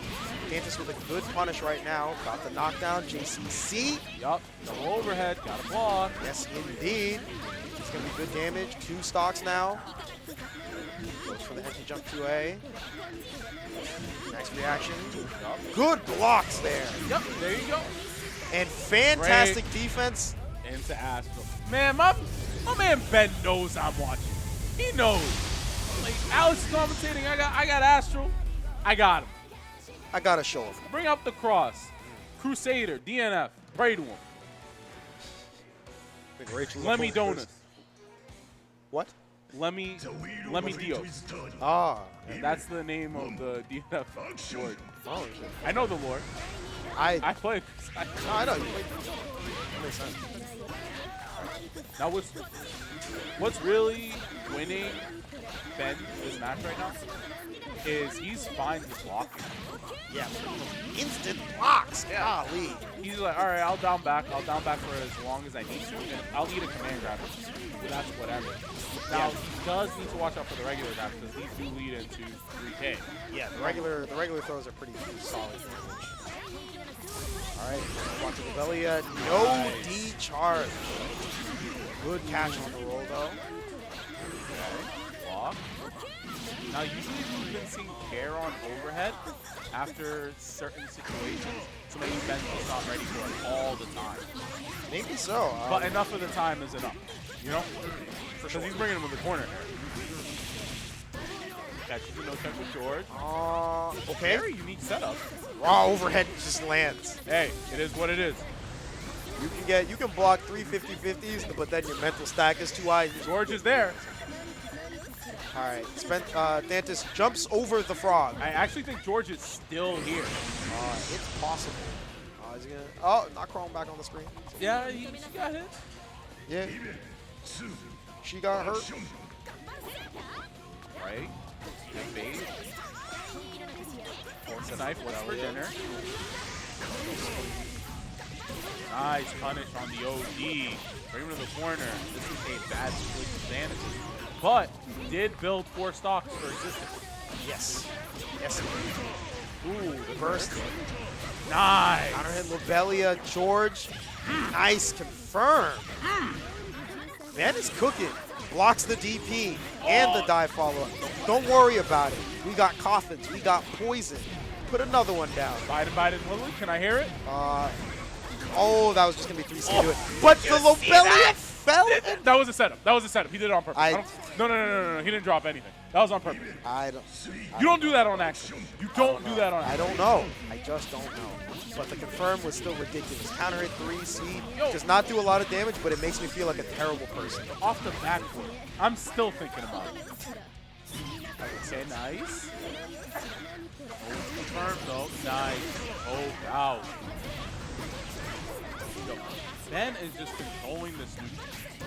Thantis with a good punish right now. Got the knockdown, JCC. Yup, double overhead, got a block. Yes, indeed. It's going to be good damage. 2 stocks now. Goes for the empty jump 2A. Nice reaction. Yep. Good blocks there. Yep, there you go. And fantastic defense. Into Astral. Man, my man Ben knows I'm watching. He knows. Like, Alex is commentating. I got Astral. I got him. I got to show him. Bring up the cross. Crusader, DNF. Pray to him. Let me donuts. What? Let me Dios. Ah. That's the name of the DNF Lord. Oh, I know the Lord. I play. No, I know. You played. That makes sense. Now what's really winning Ben this match right now is he's fine with blocking. Yeah. Instant blocks. Yeah. Golly. He's like, all right, I'll down back for as long as I need to, and I'll eat a command grab. That's whatever. Now he does need to watch out for the regular grabs because these do lead into 3K. Yeah, the regular throws are pretty solid damage. All right, watch the belly. No nice. D charge. Good catch on the roll though. Okay. Block. Now usually we've been seeing care on overhead after certain situations, so maybe Ben's just not ready for it all the time. Maybe so. But enough of the time is enough, you know? Because he's bringing him in the corner here. Catches the no check with George. Okay. Very unique setup. Raw overhead just lands. Hey, it is what it is. You can block 3 50-50s, but then your mental stack is too high. George is there. All right, Thantis jumps over the frog. I actually think George is still here. It's possible. Is he gonna, not crawling back on the screen. Yeah, she got hit. Yeah. She got hurt. Right. Good bait. Force a knife. What's for dinner? Nice punish on the OD. Bring him to the corner. This is a bad situation for Thantis. But did build 4 stocks for existence. Yes. Yes. Ooh, The burst. Nice. Counter hit Lobelia, George. Nice, confirm. Man is cooking. Blocks the DP and the dive follow-up. Don't worry about it. We got coffins. We got poison. Put another one down. Biden, Lily, can I hear it? Oh, that was just going to be 3C to it. But the Lobelia fell. That was a setup. That was a setup. He did it on purpose. No. He didn't drop anything. That was on purpose. You don't do that on accident. You don't do that on accident. I don't know. I just don't know. But the confirm was still ridiculous. Counter hit 3C. Does not do a lot of damage, but it makes me feel like a terrible person. Off the backboard. I'm still thinking about it. I would say nice. Confirm though. Nice. Oh, wow. Ben is just controlling this.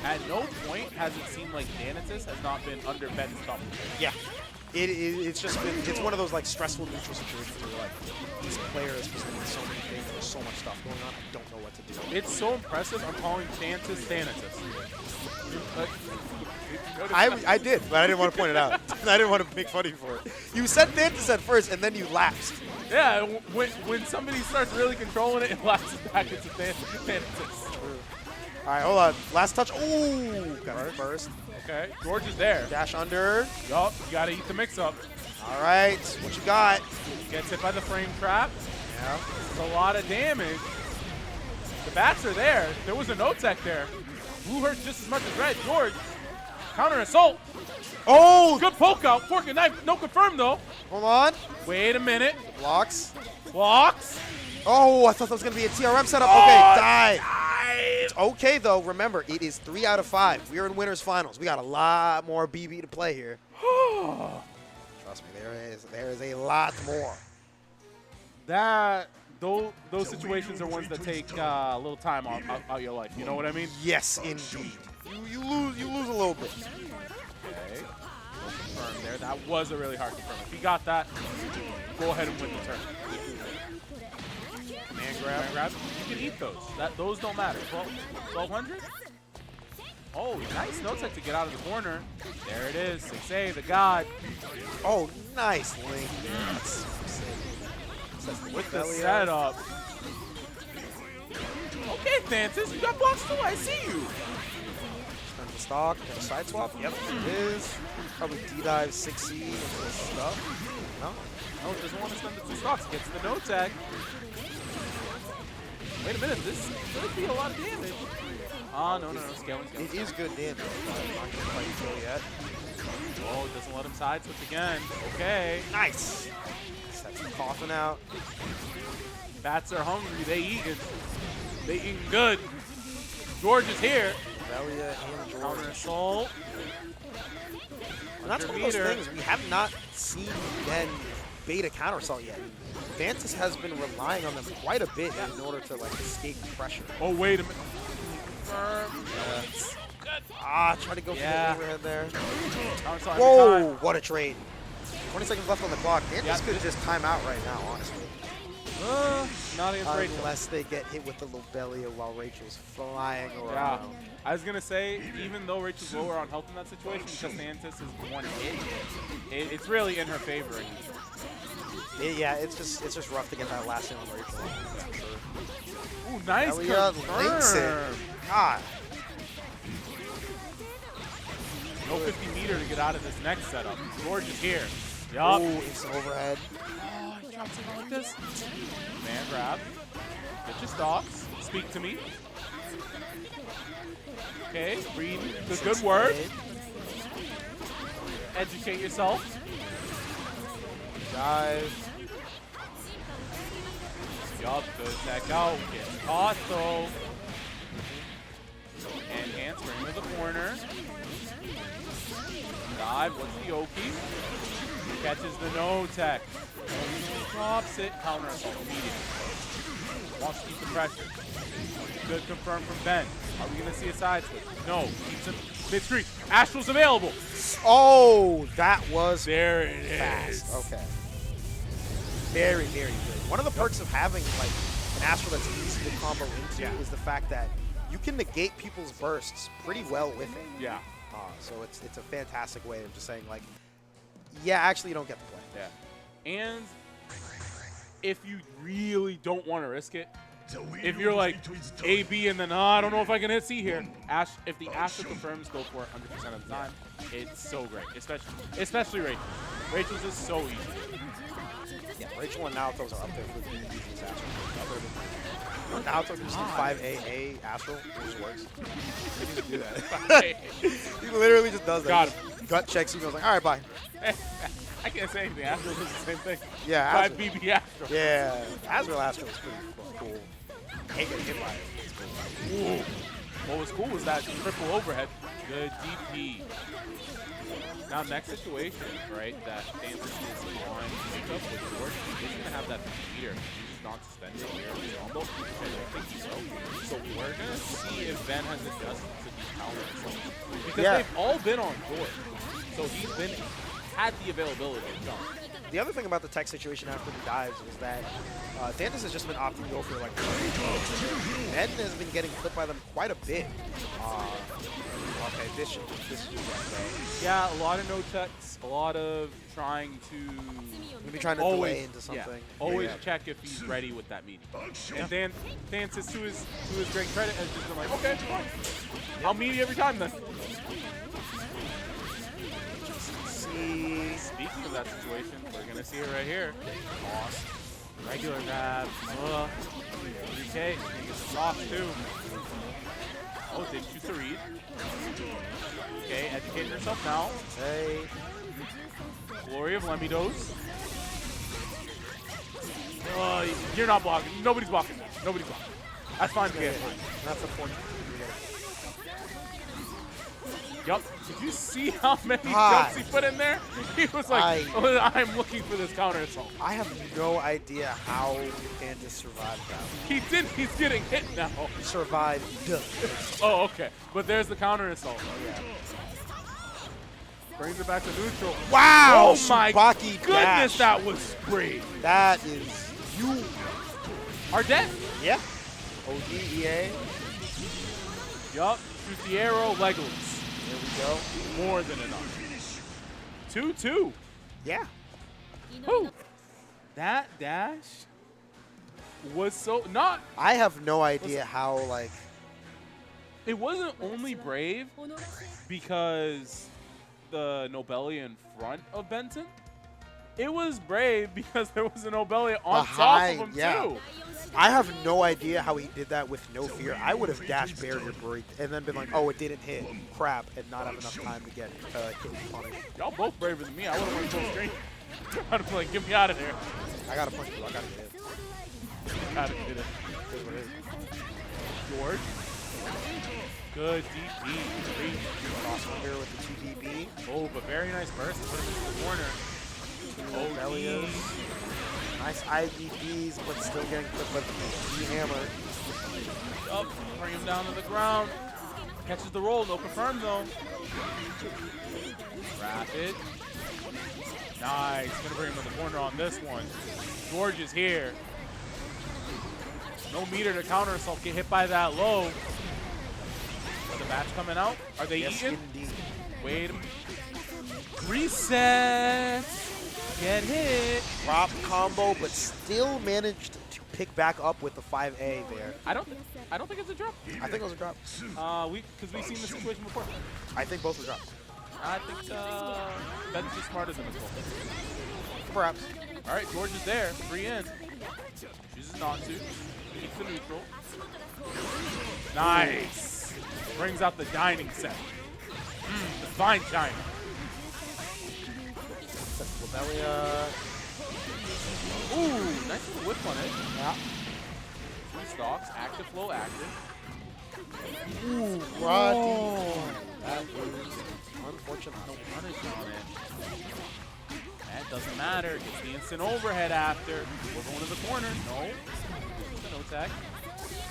At no point has it seemed like Thantis has not been under Ben's thumb. Yeah. It's just been, it's one of those like stressful neutral situations where like these players just doing so many things, there's so much stuff going on, I don't know what to do. It's so impressive. I'm calling Thantis. I did, but I didn't want to point it out. I didn't want to make fun of you for it. You said Thantis at first, and then you lapsed. Yeah, when somebody starts really controlling it, it lapses back into Thantis. All right, hold on. Last touch. Ooh, got it first. Okay, George is there. Dash under. Yup, you gotta eat the mix-up. All right, what you got? Gets hit by the frame trap. Yeah. It's a lot of damage. The bats are there. There was a no-tech there. Blue hurts just as much as red. George, counter assault. Oh! Good poke out. Fork and knife. No confirm, though. Hold on. Wait a minute. Blocks. Blocks. Oh, I thought that was going to be a TRM setup. Oh, Okay, dive. It's okay, though. Remember, it is 3 out of 5. We are in winners finals. We got a lot more BB to play here. Trust me, there is a lot more. Those situations are ones that take a little time out your life. You know what I mean? Yes, indeed. You lose a little bit. Okay. No confirm there. That was a really hard confirm. If he got that, go ahead and win the turn. Man grab. You can eat those. Those don't matter. 1200? Oh, nice no-tech to get out of the corner. There it is. 6A, the god. Oh, nice link. With the setup. Okay, Thantis, you got blocks too. I see you. Turn the stock, and a side swap. Yep, it is. Probably D-dive 6C into this stuff. No? No, it doesn't want to spend the 2 stocks. Gets the no-tech. Wait a minute, this could be a lot of damage. Oh, no, scaling. It is good damage, but I'm not going to quite kill yet. Oh, it doesn't let him side switch again. Okay. Nice. Sets the coffin out. Bats are hungry. They eating. They eating good. George is here. Velia and George. Counter assault. And that's one of those things. We have not seen Ben beta counter assault yet. Thantis has been relying on them quite a bit in order to like escape pressure. Oh, wait a minute. Try to go for the overhead there. Whoa, what a trade. 20 seconds left on the clock. Thantis could just time out right now, honestly. Not against Rachel. Unless they get hit with the Lobelia while Rachel's flying around. Yeah. I was going to say, even though Rachel's lower on health in that situation, because Thantis is one hit, it's really in her favor. Yeah, it's just rough to get that last in on Rachel. That's for sure. Ooh, nice links it. God. No 50 meter to get out of this next setup. George is here. Yup. Ooh, instant overhead. Oh, he drops it like this. Man grab. Get your stocks. Speak to me. Okay, read the good word. Educate yourself. Dive. Yup, good tech out. Gets caught though. And hands bring to the corner. Dive, what's the Oki? Catches the no-tech. Drops it. Counter assault immediately. Wants to keep the pressure. Good confirm from Ben. Are we going to see a side switch? No. Keeps him mid-screen. Astral's available. Oh, that was there it fast. is. Okay. Very, very good. One of the perks of having like Astral that's easy to combo into is the fact that you can negate people's bursts pretty well with it. Yeah. So it's a fantastic way of just saying, like, yeah, actually you don't get to play. Yeah. And if you really don't want to risk it, if you're like A, B, and then I don't know if I can hit C here, if the Astral confirms, go for it 100% of the time. It's so great, especially Rachel. Rachel's just so easy. Yeah, Rachel and Naoto's are up there for the easiest Astral. Naoto can just do 5AA Astral, it just works. He needs to do that. He literally just does that. Got him. Gut checks you, I was like, all right, bye. I can't say anything. Astral does the same thing. Yeah, 5 Astral. BB Astral. Yeah, Astral is pretty cool. Ain't getting hit by it. It's cool. Ooh. What was cool was that triple overhead. Good DP. Now, next situation, right, that Thantis is on pickup with George, he's going to have that meter. He's just not suspended here in the combo. I don't think so. So we're going to see if Ben has adjusted to the counter assault. Because they've all been on George. So he's had the availability to jump. The other thing about the tech situation after the dives is that Thantis has just been opting to go for, like, Ben has been getting clipped by them quite a bit. Okay, this should be yeah, a lot of no checks, a lot of trying to maybe trying to delay into something. Yeah, always check if he's ready with that meeting. And then Thantis, to his great credit, has just been like, okay, fine. I'll meet you every time then. Speaking of that situation, we're gonna see it right here. Lost. Regular grab. 3K. He gets soft too. Oh, did choose to read. Okay, educating herself now. Hey. Glory of Lemidos. You're not blocking. Nobody's blocking. Nobody's blocking. That's fine. Okay, fine. That's the point. Yup. Did you see how many jumps he put in there? He was like, I'm looking for this counter assault. I have no idea how Thantis survived that. He did. He's getting hit now. Survived. Oh, okay. But there's the counter assault. Oh, yeah. Brings it back to neutral. Wow! Oh my Tsubaki goodness, dash. that was great. That is you. Are dead? Yeah. ODEA. Yup. Shoot the arrow, Legolas. There we go. More than enough. 2-2. Yeah. Woo. That dash was so not. I have no idea how, like. It wasn't only brave because the Nobelia in front of Benton. It was brave because there was a Nobelia on top of him too. I have no idea how he did that with no fear. I would have dashed barrier break and then been like, oh, it didn't hit. Crap, and not have enough time to get punished. Y'all both braver than me. I would have went full screen. I'd have been like, get me out of there. I got to punch you. I got to get it. Got to get it. Here's what it is. George. Good DP. Great. Crossover here with the 2DB. Oh, but very nice burst. Put him in the corner. Oh, nice IDBs, but still getting clipped with the hammer. Up, bring him down to the ground. Catches the roll, no confirm though. Rapid. Nice, gonna bring him in the corner on this one. George is here. No meter to counter assault, get hit by that low. Are the bats coming out? Are they eating? Indeed. Wait a minute. Reset. Get hit. Drop combo, but still managed to pick back up with the 5A there. I don't think it's a drop. I think it was a drop. Because we've seen this situation before. I think both were drops. I think Ben's just smarter than us both. Perhaps. All right, George is there. Free in. Chooses not to. Keeps the neutral. Nice. Brings out the dining set. The fine china. Lamelia. Ooh, nice little whip on it. Yeah. 3 stocks, active flow, active. Ooh, Roddy. That was unfortunate. No punish on it. That doesn't matter. Gets the instant overhead after. We're going to the corner. No. No tag.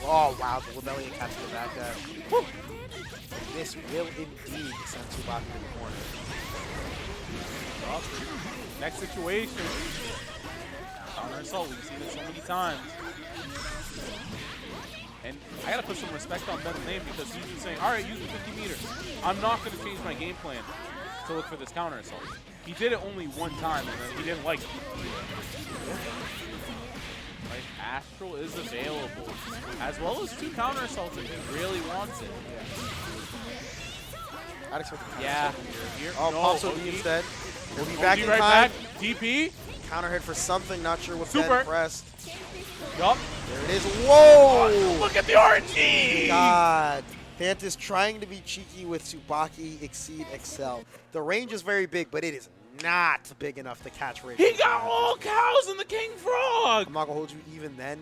Oh, wow. The Lamelia catches the back dash. Woo. This will indeed send Tsubaki to the corner. Up. Next situation. Counter assault. We've seen it so many times. And I gotta put some respect on Ben's name because he's just saying, all right, use the 50 meter. I'm not gonna change my game plan to look for this counter assault. He did it only one time and then he didn't like it. Like, Astral is available, as well as 2 counter assaults if he really wants it. I'd expect the Yeah. here. Oh, no, pops OD instead. We'll be back in right time. back. DP. Counter hit for something, not sure what Super. Ben pressed. Yup. There it is. Whoa! Look at the RNG! God. Thantis trying to be cheeky with Tsubaki Exceed Excel. The range is very big, but it is not big enough to catch range. He got all cows in the King Frog! I'm not going to hold you even then.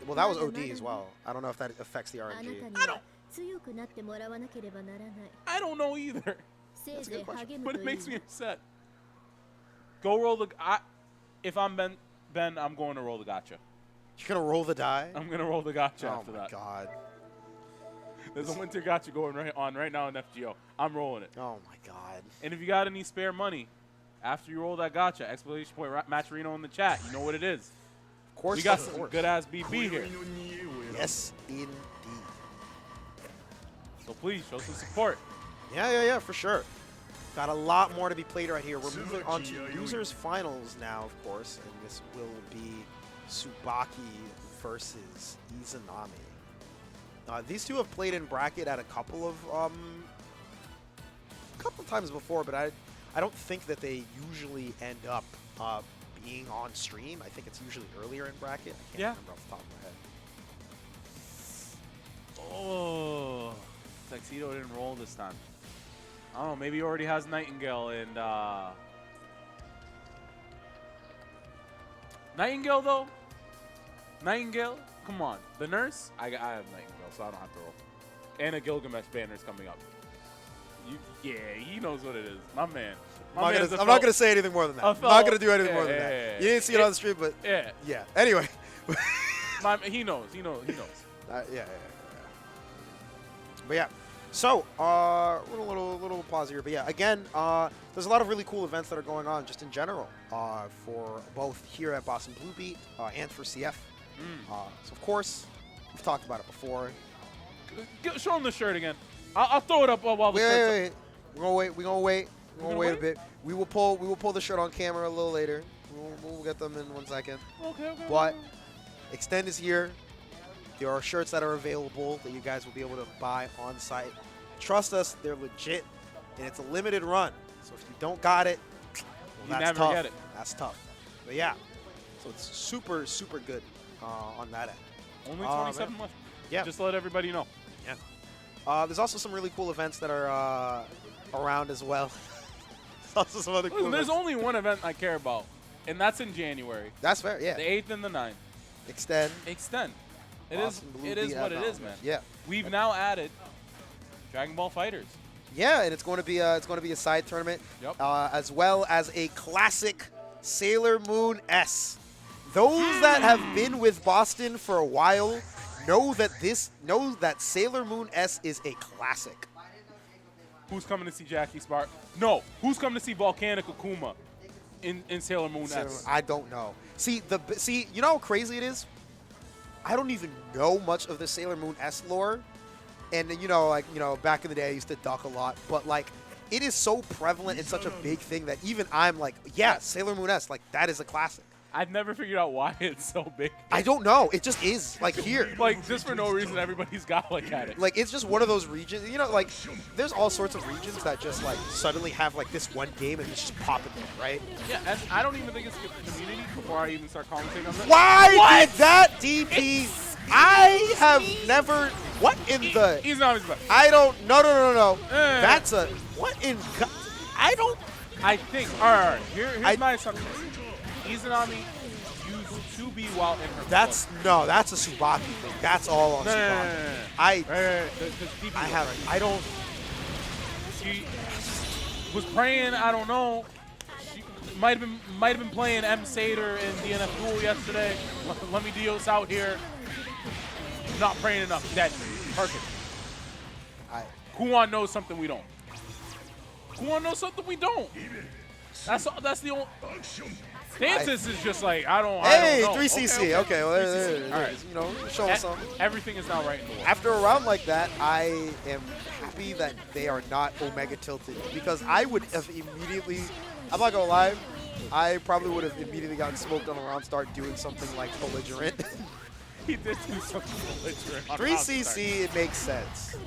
Well, that was OD as well. I don't know if that affects the RNG. I don't know either. That's a good question. But it makes me upset. Go roll the... if I'm Ben, I'm going to roll the gotcha. You're going to roll the die? I'm going to roll the gotcha after that. Oh, my God. There's a winter gotcha going right now in FGO. I'm rolling it. Oh, my God. And if you got any spare money, after you roll that gotcha, exclamation point, Match Reno in the chat. You know what it is. Of course. We got some good-ass BB here. Yes, indeed. So please, show some support. Yeah, for sure. Got a lot more to be played right here. We're moving on to Losers Finals now, of course, and this will be Tsubaki versus Izanami. These two have played in bracket at a couple of times before, but I don't think that they usually end up being on stream. I think it's usually earlier in bracket. I can't remember off the top of my head. Oh, Tuxedo didn't roll this time. I don't know, maybe he already has Nightingale and Nightingale though? Nightingale? Come on. The nurse? I have Nightingale, so I don't have to roll. And a Gilgamesh banner's coming up. Yeah, he knows what it is. My man. I'm not going to say anything more than that. I'm not going to do anything more than that. You didn't see it on the stream, but yeah. Anyway. He knows. Yeah. But yeah. So, we're in a little pause here. But yeah, again, there's a lot of really cool events that are going on just in general for both here at BostonBlueBeat and for CF. So, of course, we've talked about it before. Show him the shirt again. I'll throw it up while the shirt's up. We're gonna wait a bit. We will pull the shirt on camera a little later. We'll get them in 1 second. Okay. But Extend is here. There are shirts that are available that you guys will be able to buy on site. Trust us, they're legit, and it's a limited run. So if you don't got it, well, that's tough. Get it. That's tough. But yeah, so it's super good on that end. Only 27 left. Yeah. Just to let everybody know. Yeah. There's also some really cool events that are around as well. There's also some other cool events. There's only one event I care about, and that's in January. That's fair, yeah. The 8th and the 9th. Extend. It is what it is, man. Yeah. We've now added Dragon Ball Fighters. Yeah, and it's going to be a side tournament, as well as a classic Sailor Moon S. Those that have been with Boston for a while know that Sailor Moon S is a classic. Who's coming to see Jackie Spark? No. Who's coming to see Volcanic Akuma in Sailor Moon S? I don't know. See, you know how crazy it is? I don't even know much of the Sailor Moon S lore. And, back in the day, I used to duck a lot. But, it is so prevalent and such a big thing that even I'm like, yeah, Sailor Moon S, that is a classic. I've never figured out why it's so big. I don't know. It just is, here. Just for no reason, everybody's got at it. It's just one of those regions. There's all sorts of regions that just, suddenly have, this one game and it's just popping there, right? Yeah, and I don't even think it's the community before I even start commentating on that. Why did that DP? I have never. What in the? He's not his best. I don't. No. That's a. What in? I don't. I think. All right. Here's my assumption. Izanami used 2B while in her. That's a Tsubaki thing. That's all on Tsubaki. I don't. She was praying. I don't know. She might have been playing M. Sater in DNF Duel yesterday. Let me Dios out here. Not praying enough. Dead. Perfect. Kuon knows something we don't. Kuon knows something we don't. That's the only. Thantis is just like, I don't Hey, know. 3cc. Okay, well, there it is. All right. You know, show us something. Everything is now right in the world. After a round like that, I am happy that they are not Omega tilted because I would have immediately, I'm not going to lie, I probably would have immediately gotten smoked on a round start doing something like belligerent. He did do something belligerent on 3cc, it makes sense.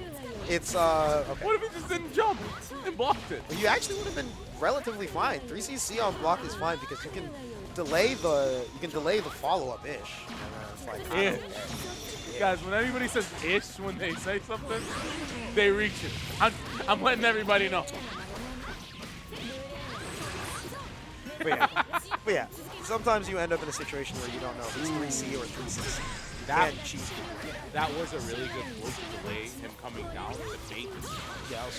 It's, okay. What if he just didn't jump and blocked it? You actually would have been relatively fine. 3cc on block is fine because you can delay the follow-up ish. And then it's like, I don't care. Guys, when anybody says ish when they say something, they reach it. I'm letting everybody know. But yeah, sometimes you end up in a situation where you don't know if it's 3C or 3cc. That was a really good move to delay him coming down to bait. Yeah,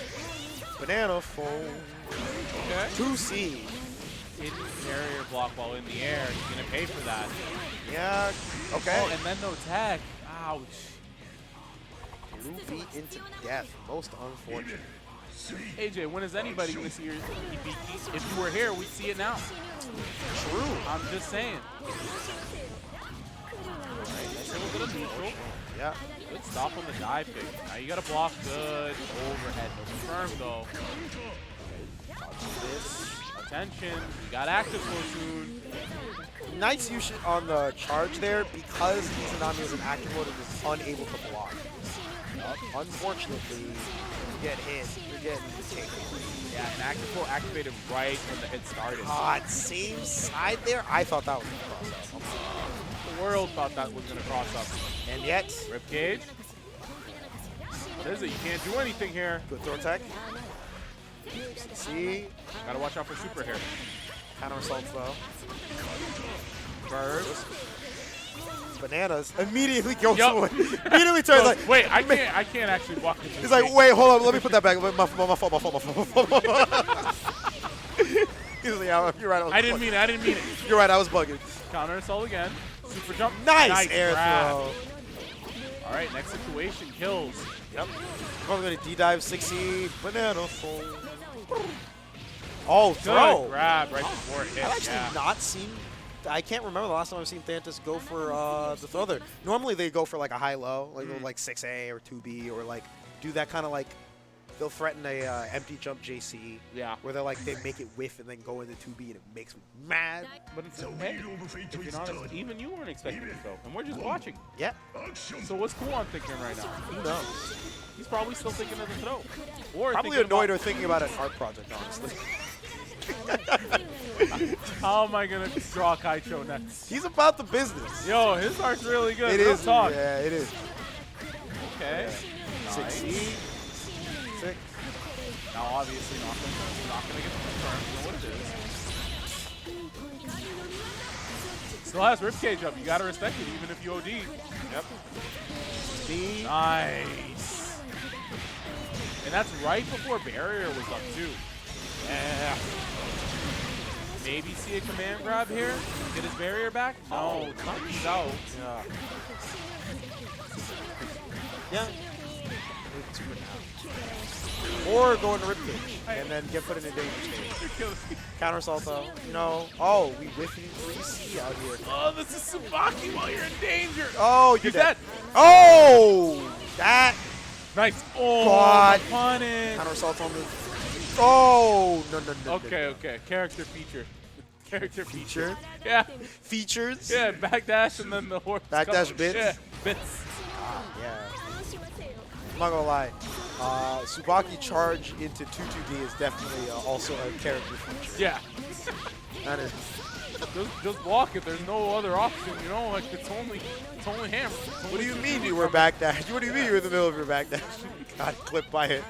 banana foam. Okay. 2C. In barrier block while in the air. He's going to pay for that. Yeah, okay. Oh, and then no tag. Ouch. Blue feet into death. Most unfortunate. AJ, when is anybody going to see your EBT? If you were here, we'd see it now. True. I'm just saying. Alright, nice little bit of neutral. Yeah. Good stop on the dive kick. Now you got to block good. Overhead. No confirm, though. This. Attention. You got active so soon. Nice use on the charge there because Izanami is in active mode and is unable to block. Unfortunately, you get hit. You're getting taken. Yeah, and active mode activated right when the hit started. God, same side there? I thought that was going to cross up. The world thought that was going to cross up. And yet, Ribcage. What is it? You can't do anything here. good throw tech. See? Gotta watch out for super here. Counter assaults though. Burst. Bananas immediately goes Yep. away. Immediately turns like, wait, I can't actually walk into he's like, wait, hold on, let me put that back. My fault. He's like, yeah, you're right. I didn't mean it. You're right, I was bugging. Counter assault again. Super jump. Nice air grab. throw. All right, next situation, kills. Yep. Probably going to D-dive 6E. Banana fold. Oh, throw. Good grab right before it hit. I've actually not seen, I can't remember the last time I've seen Thantis go for the throw there. Normally they go for like a high-low, like 6A or 2B, or like do that kind of like, they'll threaten a empty jump JC. Yeah. Where they're like, they make it whiff and then go into 2B and it makes me mad. But it's okay. If you're honest, even you weren't expecting it though, and we're just watching. Yeah. So what's Kuon thinking right now? Who knows? He's probably still thinking of the throw. Or Probably annoyed or thinking about an art project, honestly. How am I gonna draw Kaicho next? He's about the business. Yo, his art's really good. It Real is. talk. Yeah, it is. Okay. Yeah. Nice. 6E. 6. Now obviously not gonna get the confirm. You know what it is. Still has ribcage up. You gotta respect it, even if you OD. Yep. B. Nice. And that's right before barrier was up too. Yeah. Maybe see a command grab here. Get his barrier back. No, he's out. Yeah. Yeah. Or go into ribcage and then get put in a danger state. Counter assault though. You know. Oh, we whiffing 3C out here. Oh, this is Tsubaki while you're in danger. Oh, you're He's dead. dead. Oh, that. Nice. Oh, God. punish. Counter assault on the. Oh, no. Okay. Character feature. Character feature. Feature? Yeah. Features? Yeah, backdash and then the horse. Backdash bits? Yeah, bits. Yeah. I'm not gonna lie. Tsubaki charge into 2-2D is definitely also a character feature. Yeah. That is. Just block it. There's no other option. You know, like it's only hammer. What do you mean you were backdash? What do you mean you were in the middle of your backdash? Got clipped by it.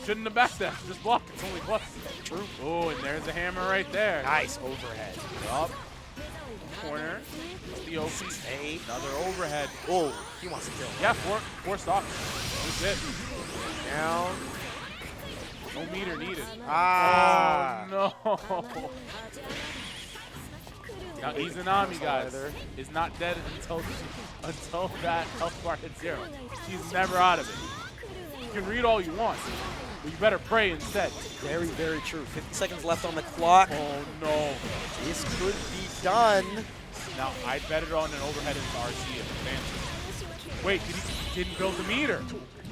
Shouldn't have backdash. Just block. It's only plus. True. Oh, and there's a hammer right there. Nice overhead. Up. Corner. The OP. Hey. Another overhead. Oh, he wants to kill. Yeah, four stocks. That's it. Down. No meter needed. Ah. Oh, no. Now, Izanami, guys, is not dead until that health bar hits 0. She's never out of it. You can read all you want. But you better pray instead. Very, very true. 50 seconds left on the clock. Oh, no. This could be done. Now, I'd bet it on an overhead into RC if Thantis. Wait, didn't build the meter.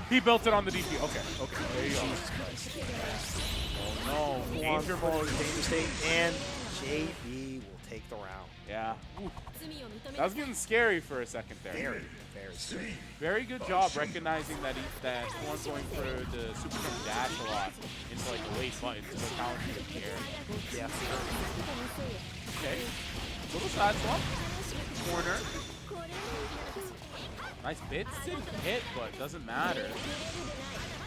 He built it on the DP. Okay, there you go. Oh, no. Danger mode. Danger state, and JB will take the round. Yeah. Ooh. That was getting scary for a second there. Very, very scary. Very good job recognizing that Kuon's going for the super jump dash a lot into like the late button to go counter in the air. Yeah. Okay. Little side swap. Corner. Nice bits. Didn't hit, but doesn't matter.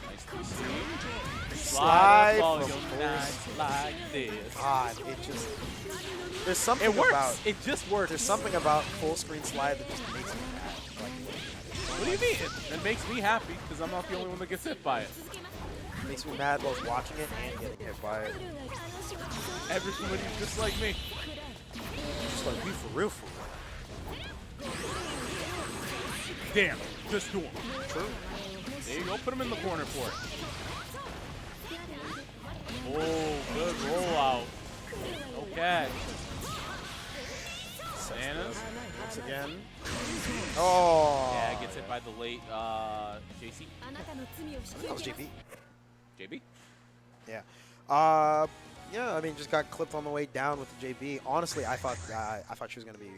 Nice 2C. Slide volume from nice like this. God, it just... There's something It works. about... It just works. There's something about full screen slide that just makes me mad. What do you mean? It makes me happy because I'm not the only one that gets hit by it. It makes me mad both watching it and getting hit by it. Everybody's just like me. Just like me for real. Damn, just do him. True. There you go, put him in the corner for it. Oh, good rollout. Okay. Santa's. Once again. Oh. Yeah, gets hit by the late JC. That was JP. JB? Yeah. Yeah, I mean, just got clipped on the way down with the JB. Honestly, I thought she was gonna be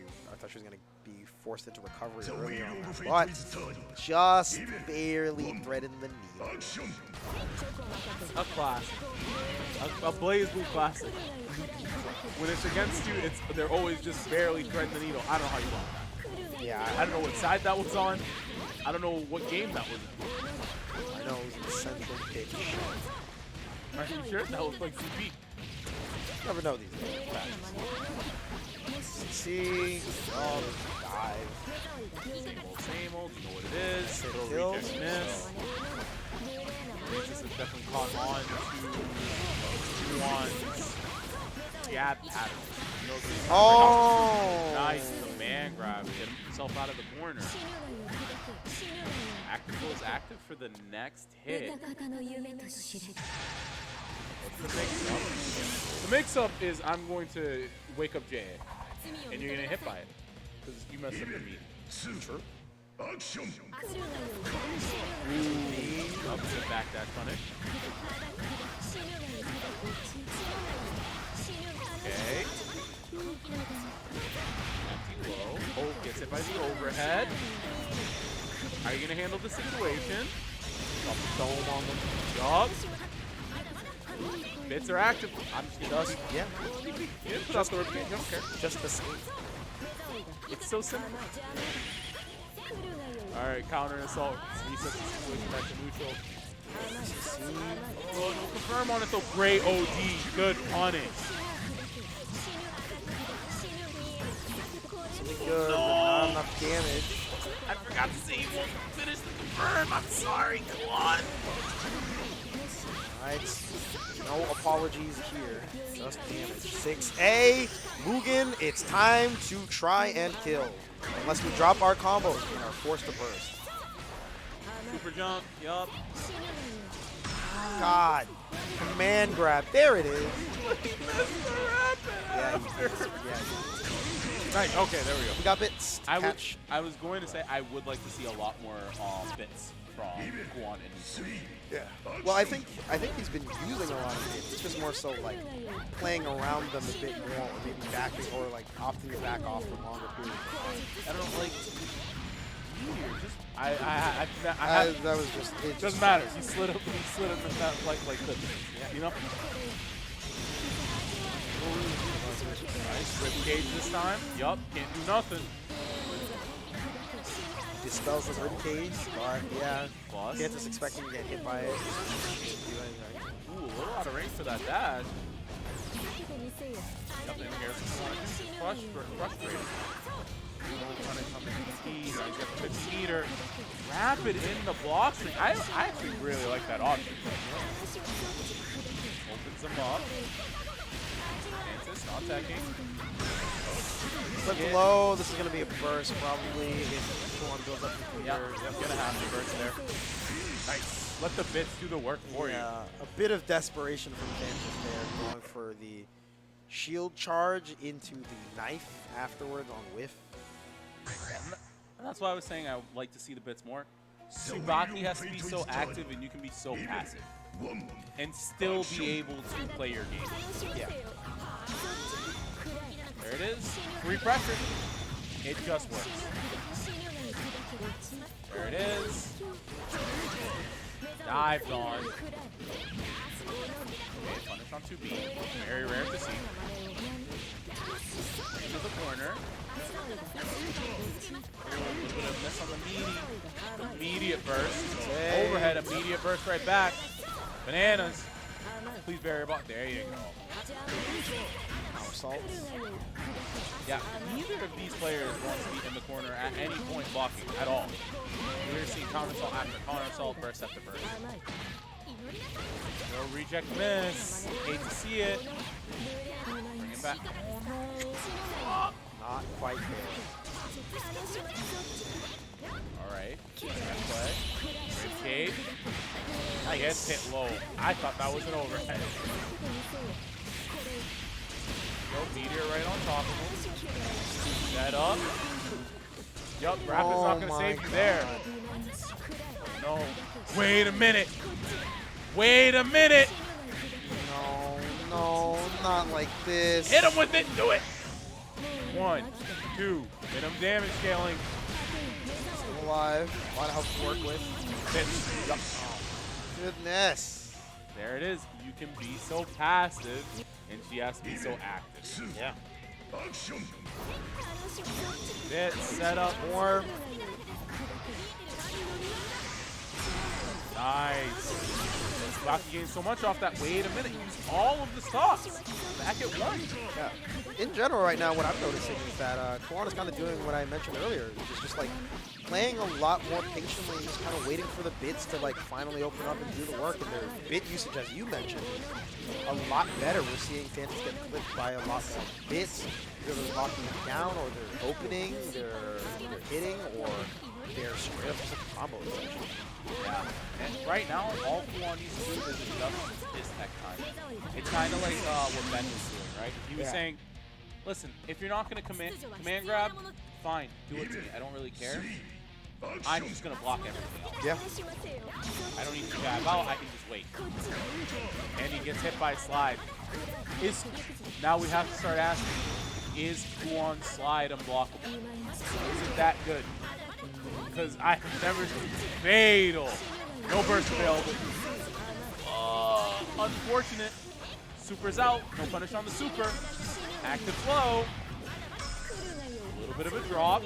forced into recovery earlier on that, but just barely threading the needle. A classic. A BlazBlue classic. When it's against you, they're always just barely threading the needle. I don't know how you want that. Yeah, I don't know what side that was on. I don't know what game that was in. I know it was in Central Pitch. Are you sure? That was like CP. Never know these days. See, dive. Same old. You know what it is. Throw, Kills. reject, miss. This is definitely caught on to Kuon's jab pattern. You know, Oh! Nice. The man grab. Get himself out of the corner. Active is active for the next hit. What's the mix-up? The mix-up is I'm going to wake up Jay, and you're going to hit by it, because you messed up the meet. True. Ooh, opposite back dash punish. Okay. Empty low. Oh, gets hit by the overhead. How are you going to handle the situation? Drop the dome on the job. Bits are active. I'm just gonna Yeah. Yeah, put out the rip gauge. I don't care. Just the same. It's so simple. Alright, counter assault. Resets the situation back to neutral. Oh, no confirm on it though. Great OD. Good punish. Something good, but not enough damage. I forgot to say you won't finish the confirm. I'm sorry, Kuon. Alright. No apologies here. Just damage. 6A. Mugen, it's time to try and kill. Unless we drop our combos and are forced to burst. Super jump. Yup. God. Command grab. There it is. Yeah, Right, okay, there we go. we got bits. I was going to say I would like to see a lot more bits from Kuon and Yeah. Well, I think he's been using a lot of bits. It's just more so like playing around them a bit more, or maybe backing, or like opting to back off for longer periods. I don't know, like just That was just. It doesn't matter. He slid up in that like this. You know. Nice rip cage this time. Yup, can't do nothing. Dispels the rib cage, but yeah, Plus. Thantis expecting to get hit by it. Ooh, a little out of range for that dash. Yep, and Harrison frustrated. He's got the 50 meter. Rapid in the block. I actually really like that option. Opens them up. Thantis not attacking. Flip low. This is going to be a burst probably. If Kuon builds up the Yep, gonna have to burst there. Nice. Let the bits do the work for you. A bit of desperation from Thantis there, going for the shield charge into the knife afterwards on whiff. And that's why I was saying I would like to see the bits more. Tsubaki has to be so active and you can be so passive. And still be able to play your game. Yeah. There it is. Free pressure. It just works. There it is. Dived on. Okay, punish on 2B. Very rare to see. Into the corner. A little bit of miss on the immediate burst. Overhead, immediate burst right back. Bananas. Please bury about. There you go. Salt. Yeah, neither of these players wants to be in the corner at any point blocking at all. We're seeing counter assault after counter assault, burst after burst. No reject miss. Hate to see it. Bring it back. Not quite there. Alright. Play. Rib cage. I guess hit low. I thought that was an overhead. Go meteor right on top of him. Set up. Yup, Rapid's not going to save you there. No. Wait a minute. Wait a minute. No, not like this. Hit him with it. Do it. 1, 2. Hit him damage scaling. Still alive. A lot of help to work with. Yup. Oh, goodness. There it is. You can be so passive, and she has to be so active. Yeah. Bit, set up more. Nice. Rocky gained so much off that. Wait a minute. Use all of the stocks. Back at 1. Yeah. In general, right now, what I'm noticing is that Kuon is kind of doing what I mentioned earlier. It's just like playing a lot more patiently, just kind of waiting for the bits to like finally open up and do the work. And their bit usage, as you mentioned, is a lot better. We're seeing Thantis get clipped by a lot more bits. Either they're locking them down, or they're opening, they're hitting, or they're straight up just a combo. Yeah. And right now, all Kuon needs to do is adjust his tech time. It's kind of like what Ben was doing, right? He was saying, listen, if you're not going to command grab, fine, do it to me. I don't really care. I'm just going to block everything else. Yeah. I don't need to jab out. I can just wait. And he gets hit by a slide. Now we have to start asking, is Kuon's slide unblockable? Is it that good? Because I've never seen fatal. No burst available. Unfortunate. Super's out. No punish on the super. Active flow. A little bit of a drop.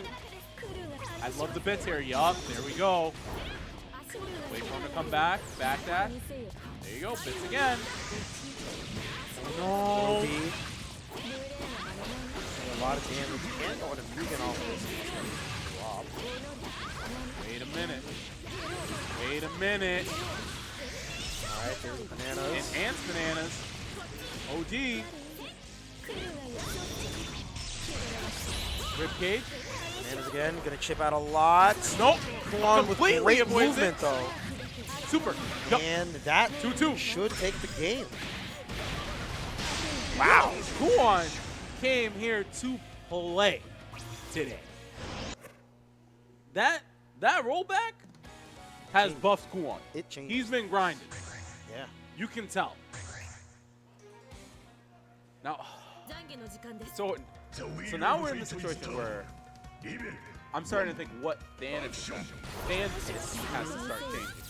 I love the bits here. Yup. There we go. Wait for him to come back. Back dash. There you go. Bits again. Oh, no. A lot of damage. Can't go into Mugen off this. Wow. Wait a minute. Wait a minute. All right, there's bananas. Enhanced bananas. OD. Ribcage. Bananas again. Gonna chip out a lot. Nope. Kuon with Completely great avoids movement, it. though. Super. Yep. And that 2-2. should take the game. Wow. Kuon came here to play today. That rollback has buffed Kuon. It changed. He's been grinding. Yeah. You can tell. Now, so now we're in the situation where I'm starting to think what Thantis has to start changing.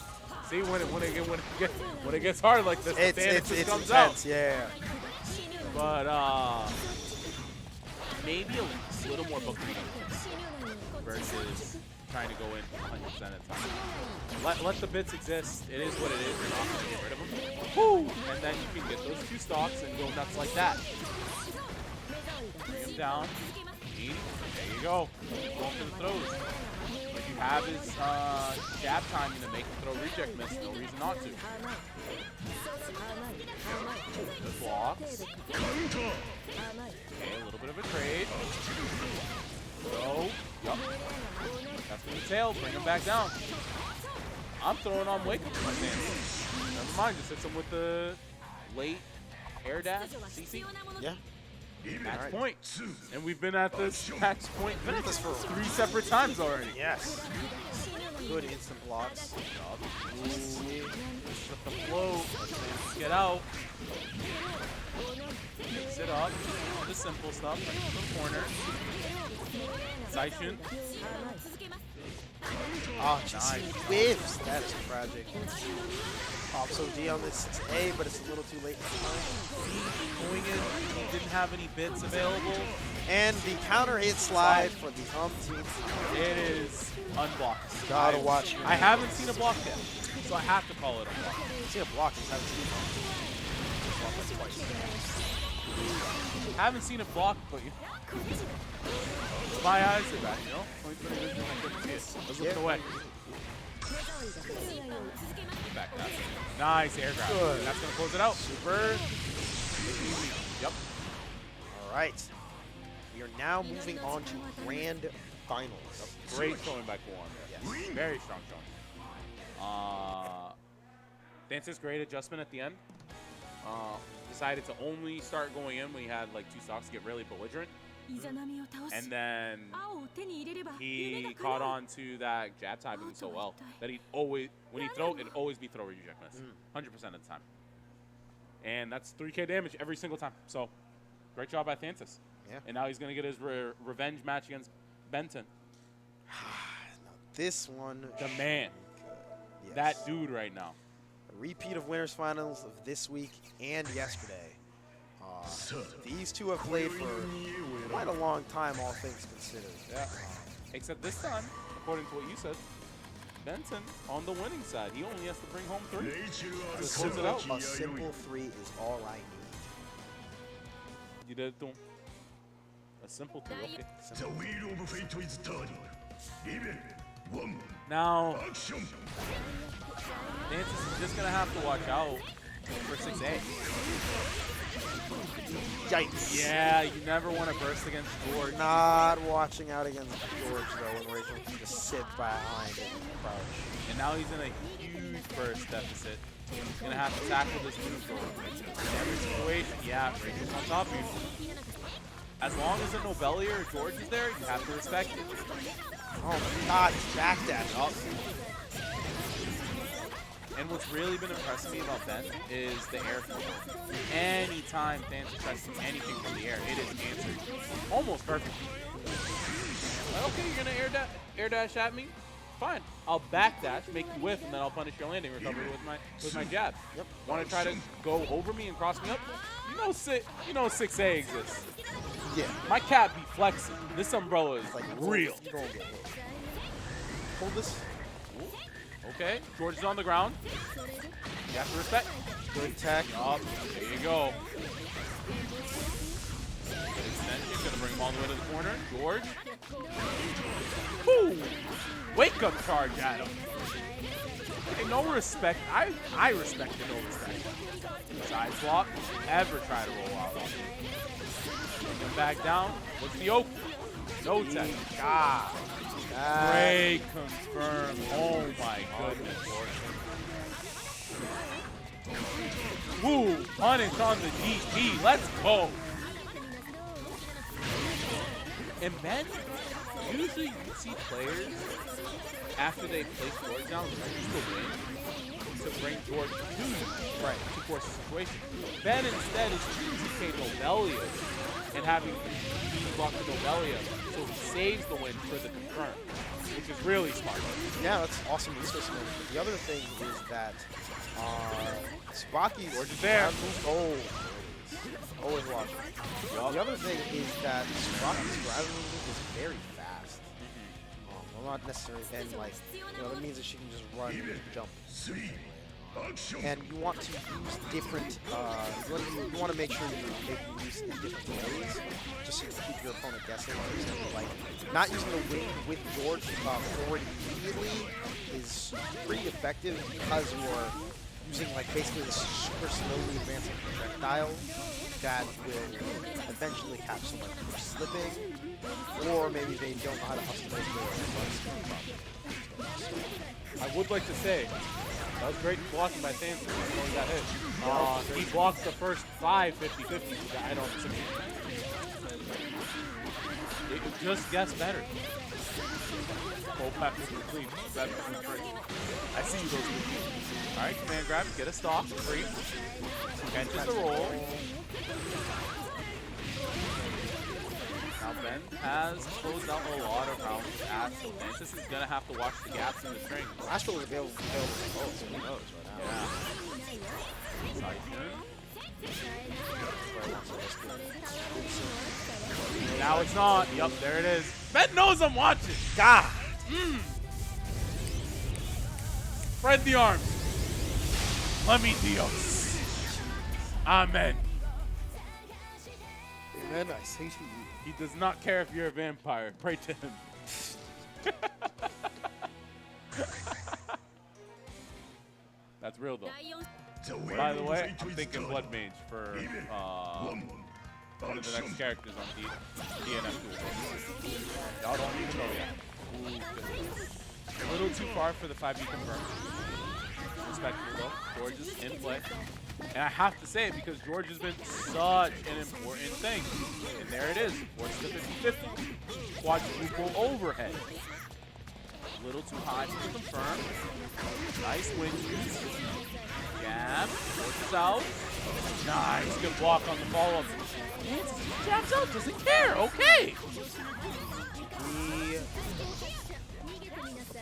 See, when it gets hard like this, Thantis comes intense. out. Yeah. But maybe a little more book reading versus trying to go in 100% at a time. Let the bits exist. It is what it is. You're not going to get rid of them. Woo! And then you can get those 2 stocks and go nuts like that. Bring him down. There you go. Going for the throws. If you have his jab timing to make him throw reject miss, no reason not to. The blocks. Okay, a little bit of a trade. Throw. Yup. That's for the tail. Bring him back down. I'm throwing on wake up to my Thantis. Never mind, just hits him with the late air dash, CC. Yeah. Match point. And we've been at this match point for 3 separate times already. Yes. Good instant blocks. With the flow, let's get out. Mix it up. All the simple stuff, like the corner. Zaishin. Oh, nice. Whiffs. That's tragic. Pops OD on this 6A, but it's a little too late. Going in, didn't have any bits available. And the counter hit slide for the umpteenth. It is unblocked. Gotta watch. I haven't seen a block yet, so I have to call it unblocked. I've seen a block, I haven't seen I haven't seen it blocked, but my eyes are back, you know? 2020 vision, I couldn't see it. I was looking away. Back that. Nice air grab. Good. That's going to close it out. Super. Easy. Yep. All right. We are now moving on to grand finals. Great showing by Kuon. Yes. Very strong showing. Thantis great adjustment at the end. Decided to only start going in when he had like 2 stocks to get really belligerent. And then he caught on to that jab timing so well that he'd always, when he throw, it'd always be throw reject miss, 100% of the time. And that's 3K damage every single time. So, great job by Thantis. Yeah. And now he's going to get his revenge match against Benton. Now this one. The man. Yes. That dude right now. A repeat of winners finals of this week and yesterday. These two have played for quite a long time, all things considered. Yeah. Except this time, according to what you said, Benton on the winning side. He only has to bring home 3. A simple 3 is all I need. You did it to him. A simple 3, okay. The wheel of fate is turning. Even 1. Now, Action. Thantis is just going to have to watch out for 6A. Yikes. Yeah, you never want to burst against George. Not watching out against George, though, when Rachel can just sit behind and crouch. And now he's in a huge burst deficit. He's going to have to tackle this neutral. In every situation, yeah, Rachel's on top of you. As long as a Nobelia or George is there, you have to respect it. Oh my god, he's backdash. Oh. And what's really been impressing me about Ben is the air flow. Anytime Thantis tries to do anything from the air, it is answered almost perfectly. Like, okay, you're going to air dash at me? Fine. I'll backdash, make you whiff, and then I'll punish your landing recovery with my jab. Yep. Want to try to go over me and cross me up? You know 6A exists. Yeah. My cat be flexing. This umbrella is like real. You don't get hit. Hold this. Okay, George is on the ground. You have to respect. Good tech. Yup, there you go. Good extension, gonna bring him all the way to the corner. George. Woo! Wake up charge at him. Hey, no respect. I respect the no respect. Side swap. Ever try to roll out. Bring him back down. What's the open? No tech. God. Great confirm. Oh my goodness. Woo! Punish on the GP. Let's go. And then, usually you see players, after they place George down, ready to win, to bring George to you, to force the situation. Ben instead is choosing Nobelia and having B block the Nobelia, so he saves the win for the confirm, which is really smart. Yeah, that's awesome resource management. The other thing is that Spaki's George is there. Always watching. The other thing is that Spaki's ground movement is very fast. Well, not necessarily, and like, that means that she can just run and jump. And you want to use different, you want to make sure you're making use in different ways, just so you keep your opponent guessing. For example, like, not using the wing with George forward immediately is pretty effective because using like basically this super slowly advancing projectile that will eventually catch someone from slipping, or maybe they don't know how to optimize their I would like to say, that was great blocking by Thantis before he got hit. He blocked the first 5 50-50s he got hit on the 60. It just gets better. Full pack is complete. That's great. I see you those moves. Alright, command grab, get a stock, free. Catches the roll. Now Ben has closed out a lot of rounds with Astral. Thantis is going to have to watch the gaps in the string. Astral is available to both, so who knows right now. Yeah. Typhoon. Now it's not. Yup, there it is. Ben knows I'm watching. God! Spread the arms. Let me Dios. Amen. Amen, I say to you. He does not care if you're a vampire. Pray to him. That's real though. By the way, I'm thinking Blood Mage for one of the next characters on DNF2. Y'all don't even know yet. Ooh, a little too far for the 5B confirmed. Respectful though. George is in play. And I have to say it because George has been such an important thing. And there it is. Force the 50-50. Quadruple overhead. A little too high to confirm. Nice win use. Jab. Forces out. Nice. Good block on the follow-up. Jabs out. Doesn't care. Okay.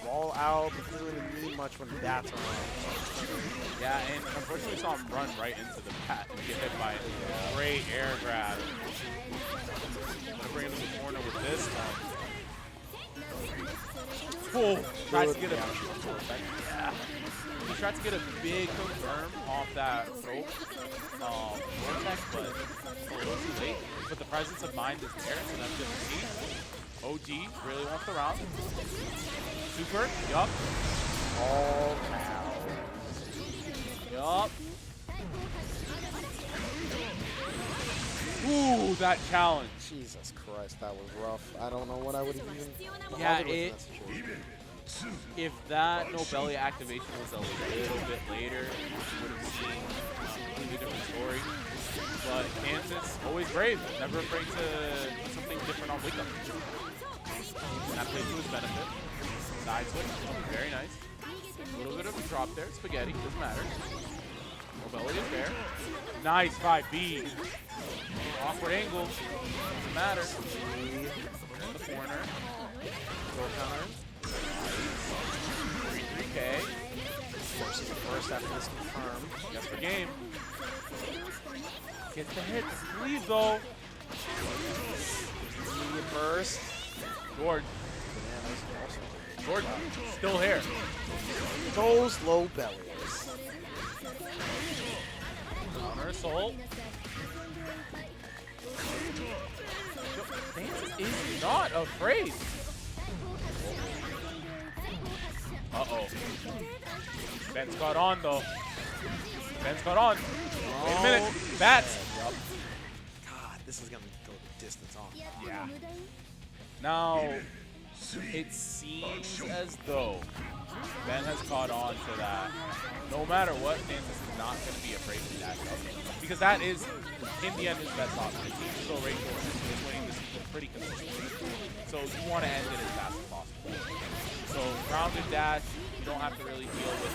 Ball out, but doesn't really mean much when that's around. Yeah, and unfortunately saw him run right into the bat and get hit by a great air grab. I'm gonna bring him to the corner with this one. Oh, tries to get a He tried to get a big confirm off that rope vortex, but a little too late. But the presence of mind is there, so that's good to see. OG really wants the round. Super, yup. All cow. Yup. Ooh, that challenge. Jesus Christ, that was rough. I don't know what I would have even Yeah, bothered with in that situation. if that Nobelia activation was a little bit later, you would have seen a completely different story. But Thantis, always brave, never afraid to do something different on wake up. And that plays to his benefit. Side switch, very nice. A little bit of a drop there, spaghetti, doesn't matter. Nobelia is there. Nice 5B. Awkward angle, doesn't matter. In the corner. Throw counter. 3K. Forces the first after this confirmed. Just for game. Gets the hit. Doesn't leave though. Immediate burst. George. George, still here. Those low bellies. Counter assault. Thantis is not afraid. Uh-oh. Ben's got on, though. Ben's got on. Wait a minute. Bats. Yep. God, this is going to go the distance on. Yeah. Now, it seems as though Ben has caught on to that. No matter what, Thantis is not going to be afraid to dash up. Because that is, in the end, his best option. It seems as though Rachel is winning this season pretty consistently. So you want to end it as fast as possible. So grounded dash, you don't have to really deal with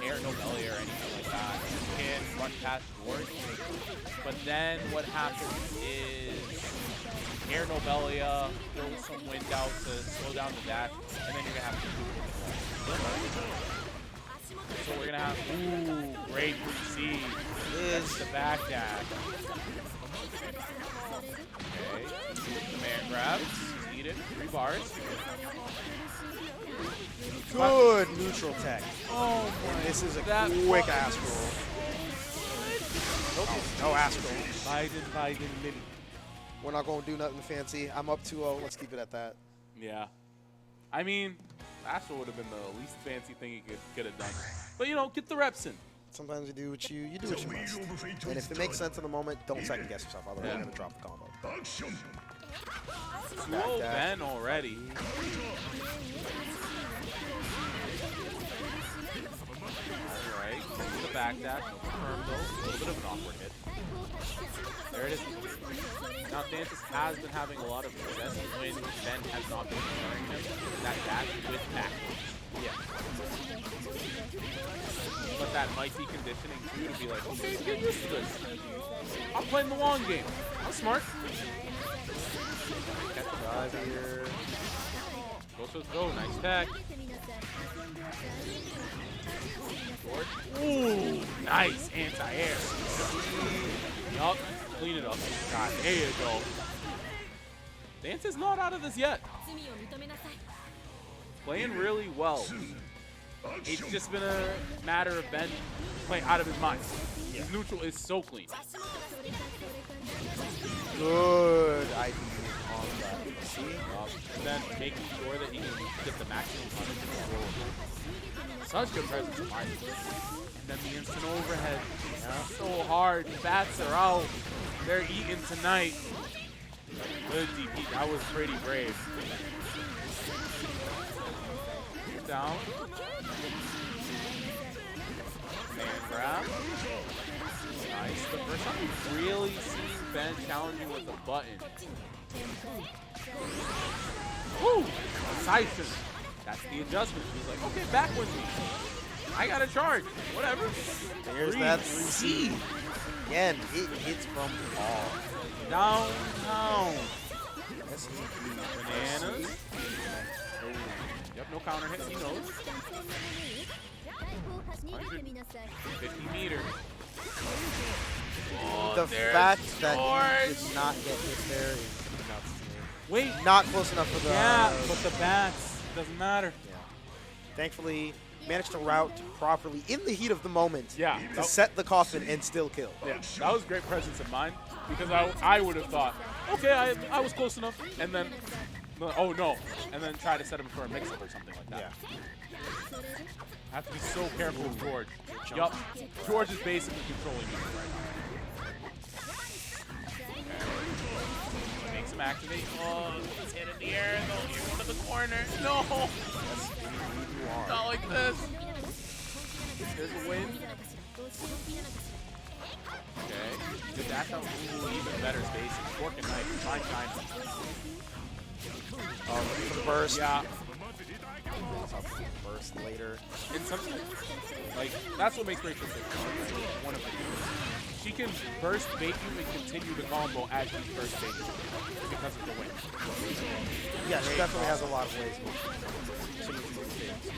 air Nobelia or anything like that. You can run past George. But then what happens is air Nobelia, throw some wind out to slow down the dash, and then you're going to have to do it. So we're going to have, ooh, great receive. Is the back dash. Okay, command grabs, eat it, 3 bars. Good neutral tech. Oh my. And this is a quick astral. Nope, no astral. Biden, mini. We're not going to do nothing fancy. I'm up 2-0. Let's keep it at that. Yeah. I mean, astral would have been the least fancy thing he could have done. But, you know, get the reps in. sometimes you do what you do what you must. And if it makes sense in the moment, don't second guess yourself. Otherwise, you're gonna drop the combo. Slow Ben already. Alright, the back dash, no confirm though. A little bit of an awkward hit. There it is. Now Thantis has been having a lot of success when Ben has not been ignoring him. That dash with back. Yeah. But that might be conditioning too to be like, okay, get used to this. I'm playing the long game. I'm smart. Catch the guys here. Go, nice tech. Ooh, nice anti-air. Yup, clean it up. God, there you go. Dance is not out of this yet. Playing really well. It's just been a matter of Ben playing out of his mind. His neutral is so clean. Good idea on that. See? And then making sure that he can get the maximum punish in the roll. Such good presence of mind. And then the instant overhead. Yeah. So hard. Bats are out. They're eating tonight. Good DP. That was pretty brave. Down. Man grab. Nice. The first time we've really seen Ben challenging with the button. Woo! Siphon. That's the adjustment. He's like, okay, back with me. I gotta charge. Whatever. There's that C. Again, it hits from all. Down. Bananas. Yep, no counter hit. He knows. 150 meters. Oh, The fact that he did not get hit there is nuts to me. Wait. Not close enough for the... Yeah, but the bats. Doesn't matter. Yeah. Thankfully, managed to route properly in the heat of the moment. Yeah. To set the coffin and still kill. Yeah, that was great presence of mind because I would have thought, okay, I was close enough, and then, oh no, and then try to set him for a mix-up or something like that. Yeah. I have to be so careful with George. Yup, George is basically controlling me right now. Okay. Makes him activate. Oh, it's hit in the air. No, you're going to the corner. No. Not like this. There's a win. Okay. Good dash out. Ooh, even better spacing. Fork and knife. Fine time. Oh, for the burst. Yeah. Burst later. And something like that's what makes Rachel so fun, right? One of the she can burst bait you and continue the combo as she burst bait you because of the win. Yeah, she definitely has a lot of ways to continue to do things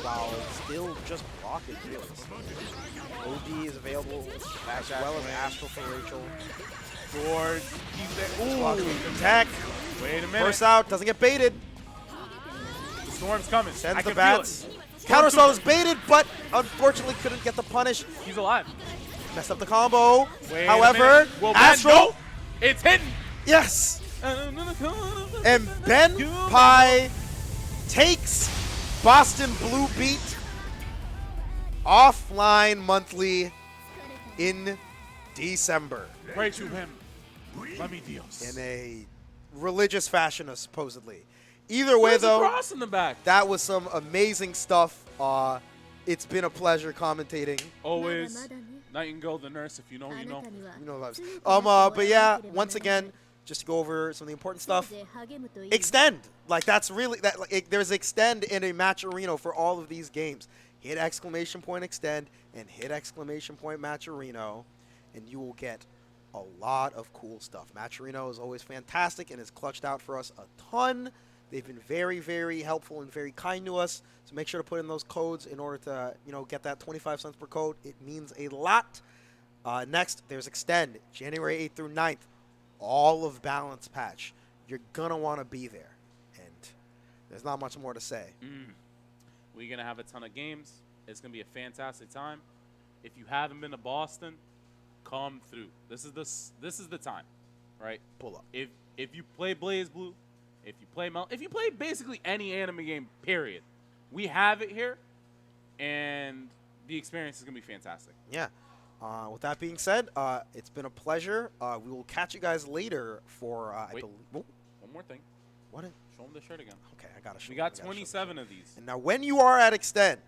while still just blocking really. OD is available as well as Astral for Rachel. George, he's there. Ooh, Blocking attack. Wait a minute. Burst out, doesn't get baited. The storm's coming. Sends I the can bats. feel it. Counter slow is baited, but unfortunately couldn't get the punish. He's alive. Messed up the combo. Wait However, Will Astral. Ben, no, it's hidden. Yes. And And Ben Pie takes BostonBlueBeat offline monthly in December. Pray to him. Let me Dios. In a religious fashion, supposedly. Either way, though, cross in the back. that was some amazing stuff. It's been a pleasure commentating. Always. Nightingale, the nurse, if you know, you know. You know what but yeah, once again, just to go over some of the important stuff. Extend, like that's really that. Like, there's extend in a match arena for all of these games. Hit exclamation point extend and hit exclamation point match arena, and you will get a lot of cool stuff. Match arena is always fantastic and has clutched out for us a ton. They've been very, very helpful and very kind to us. So make sure to put in those codes in order to, get that 25 cents per code. It means a lot. Next, there's Extend, January 8th through 9th. All of Balance Patch. You're going to want to be there. And there's not much more to say. We're going to have a ton of games. It's going to be a fantastic time. If you haven't been to Boston, come through. This is the time, right? Pull up. If you play BlazBlue, if you play basically any anime game, period, we have it here, and the experience is going to be fantastic. Yeah. With that being said, it's been a pleasure. We will catch you guys later for, I Wait. believe. Oh, One more thing. what? Show them the shirt again. Okay, I got to show We them, got I gotta show them. 27 of these. And now, when you are at Extend,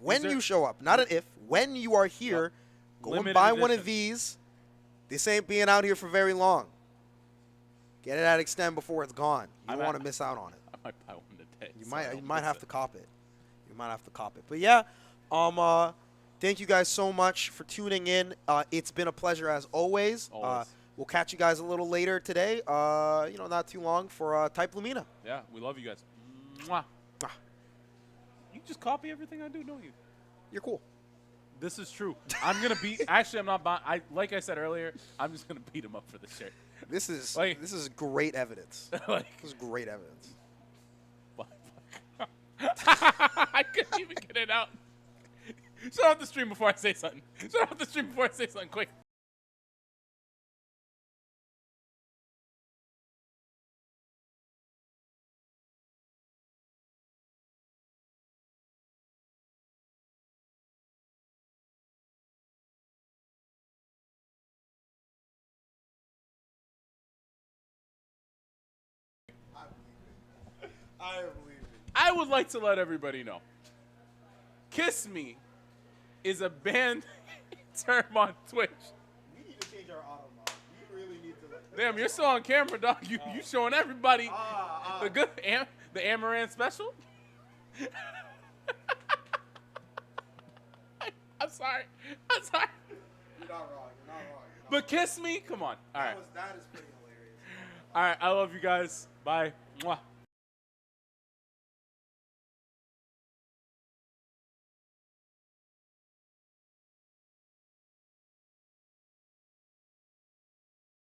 when These are- you show up, not an if, when you are here, go and Limited buy one of edition. these. This ain't being out here for very long. Get it at Extend before it's gone. You don't want to miss out on it. I might buy one today. You so I might don't might miss have it. to cop it. You might have to cop it. But yeah, thank you guys so much for tuning in. It's been a pleasure as always. Always. We'll catch you guys a little later today. Not too long for Type Lumina. Yeah, we love you guys. Mwah. Mwah. You just copy everything I do, don't you? You're cool. This is true. I'm gonna beat. Actually, I'm not buying. Like I said earlier, I'm just gonna beat him up for the shirt. This is Like- this is great evidence. Like, This is great evidence. I couldn't even get it out. Shut off the stream before I say something. Shut off the stream before I say something. Quick. I believe it. I would like to let everybody know. Kiss Me is a banned term on Twitch. We need to change our auto mod. We really need to. Damn, you're still on camera, dog. You showing everybody the good the Amaranth special. I'm sorry. I'm sorry. You're not wrong. You're not wrong. But Kiss Me, come on. All right. That is pretty hilarious. All right. I love you guys. Bye. Mwah.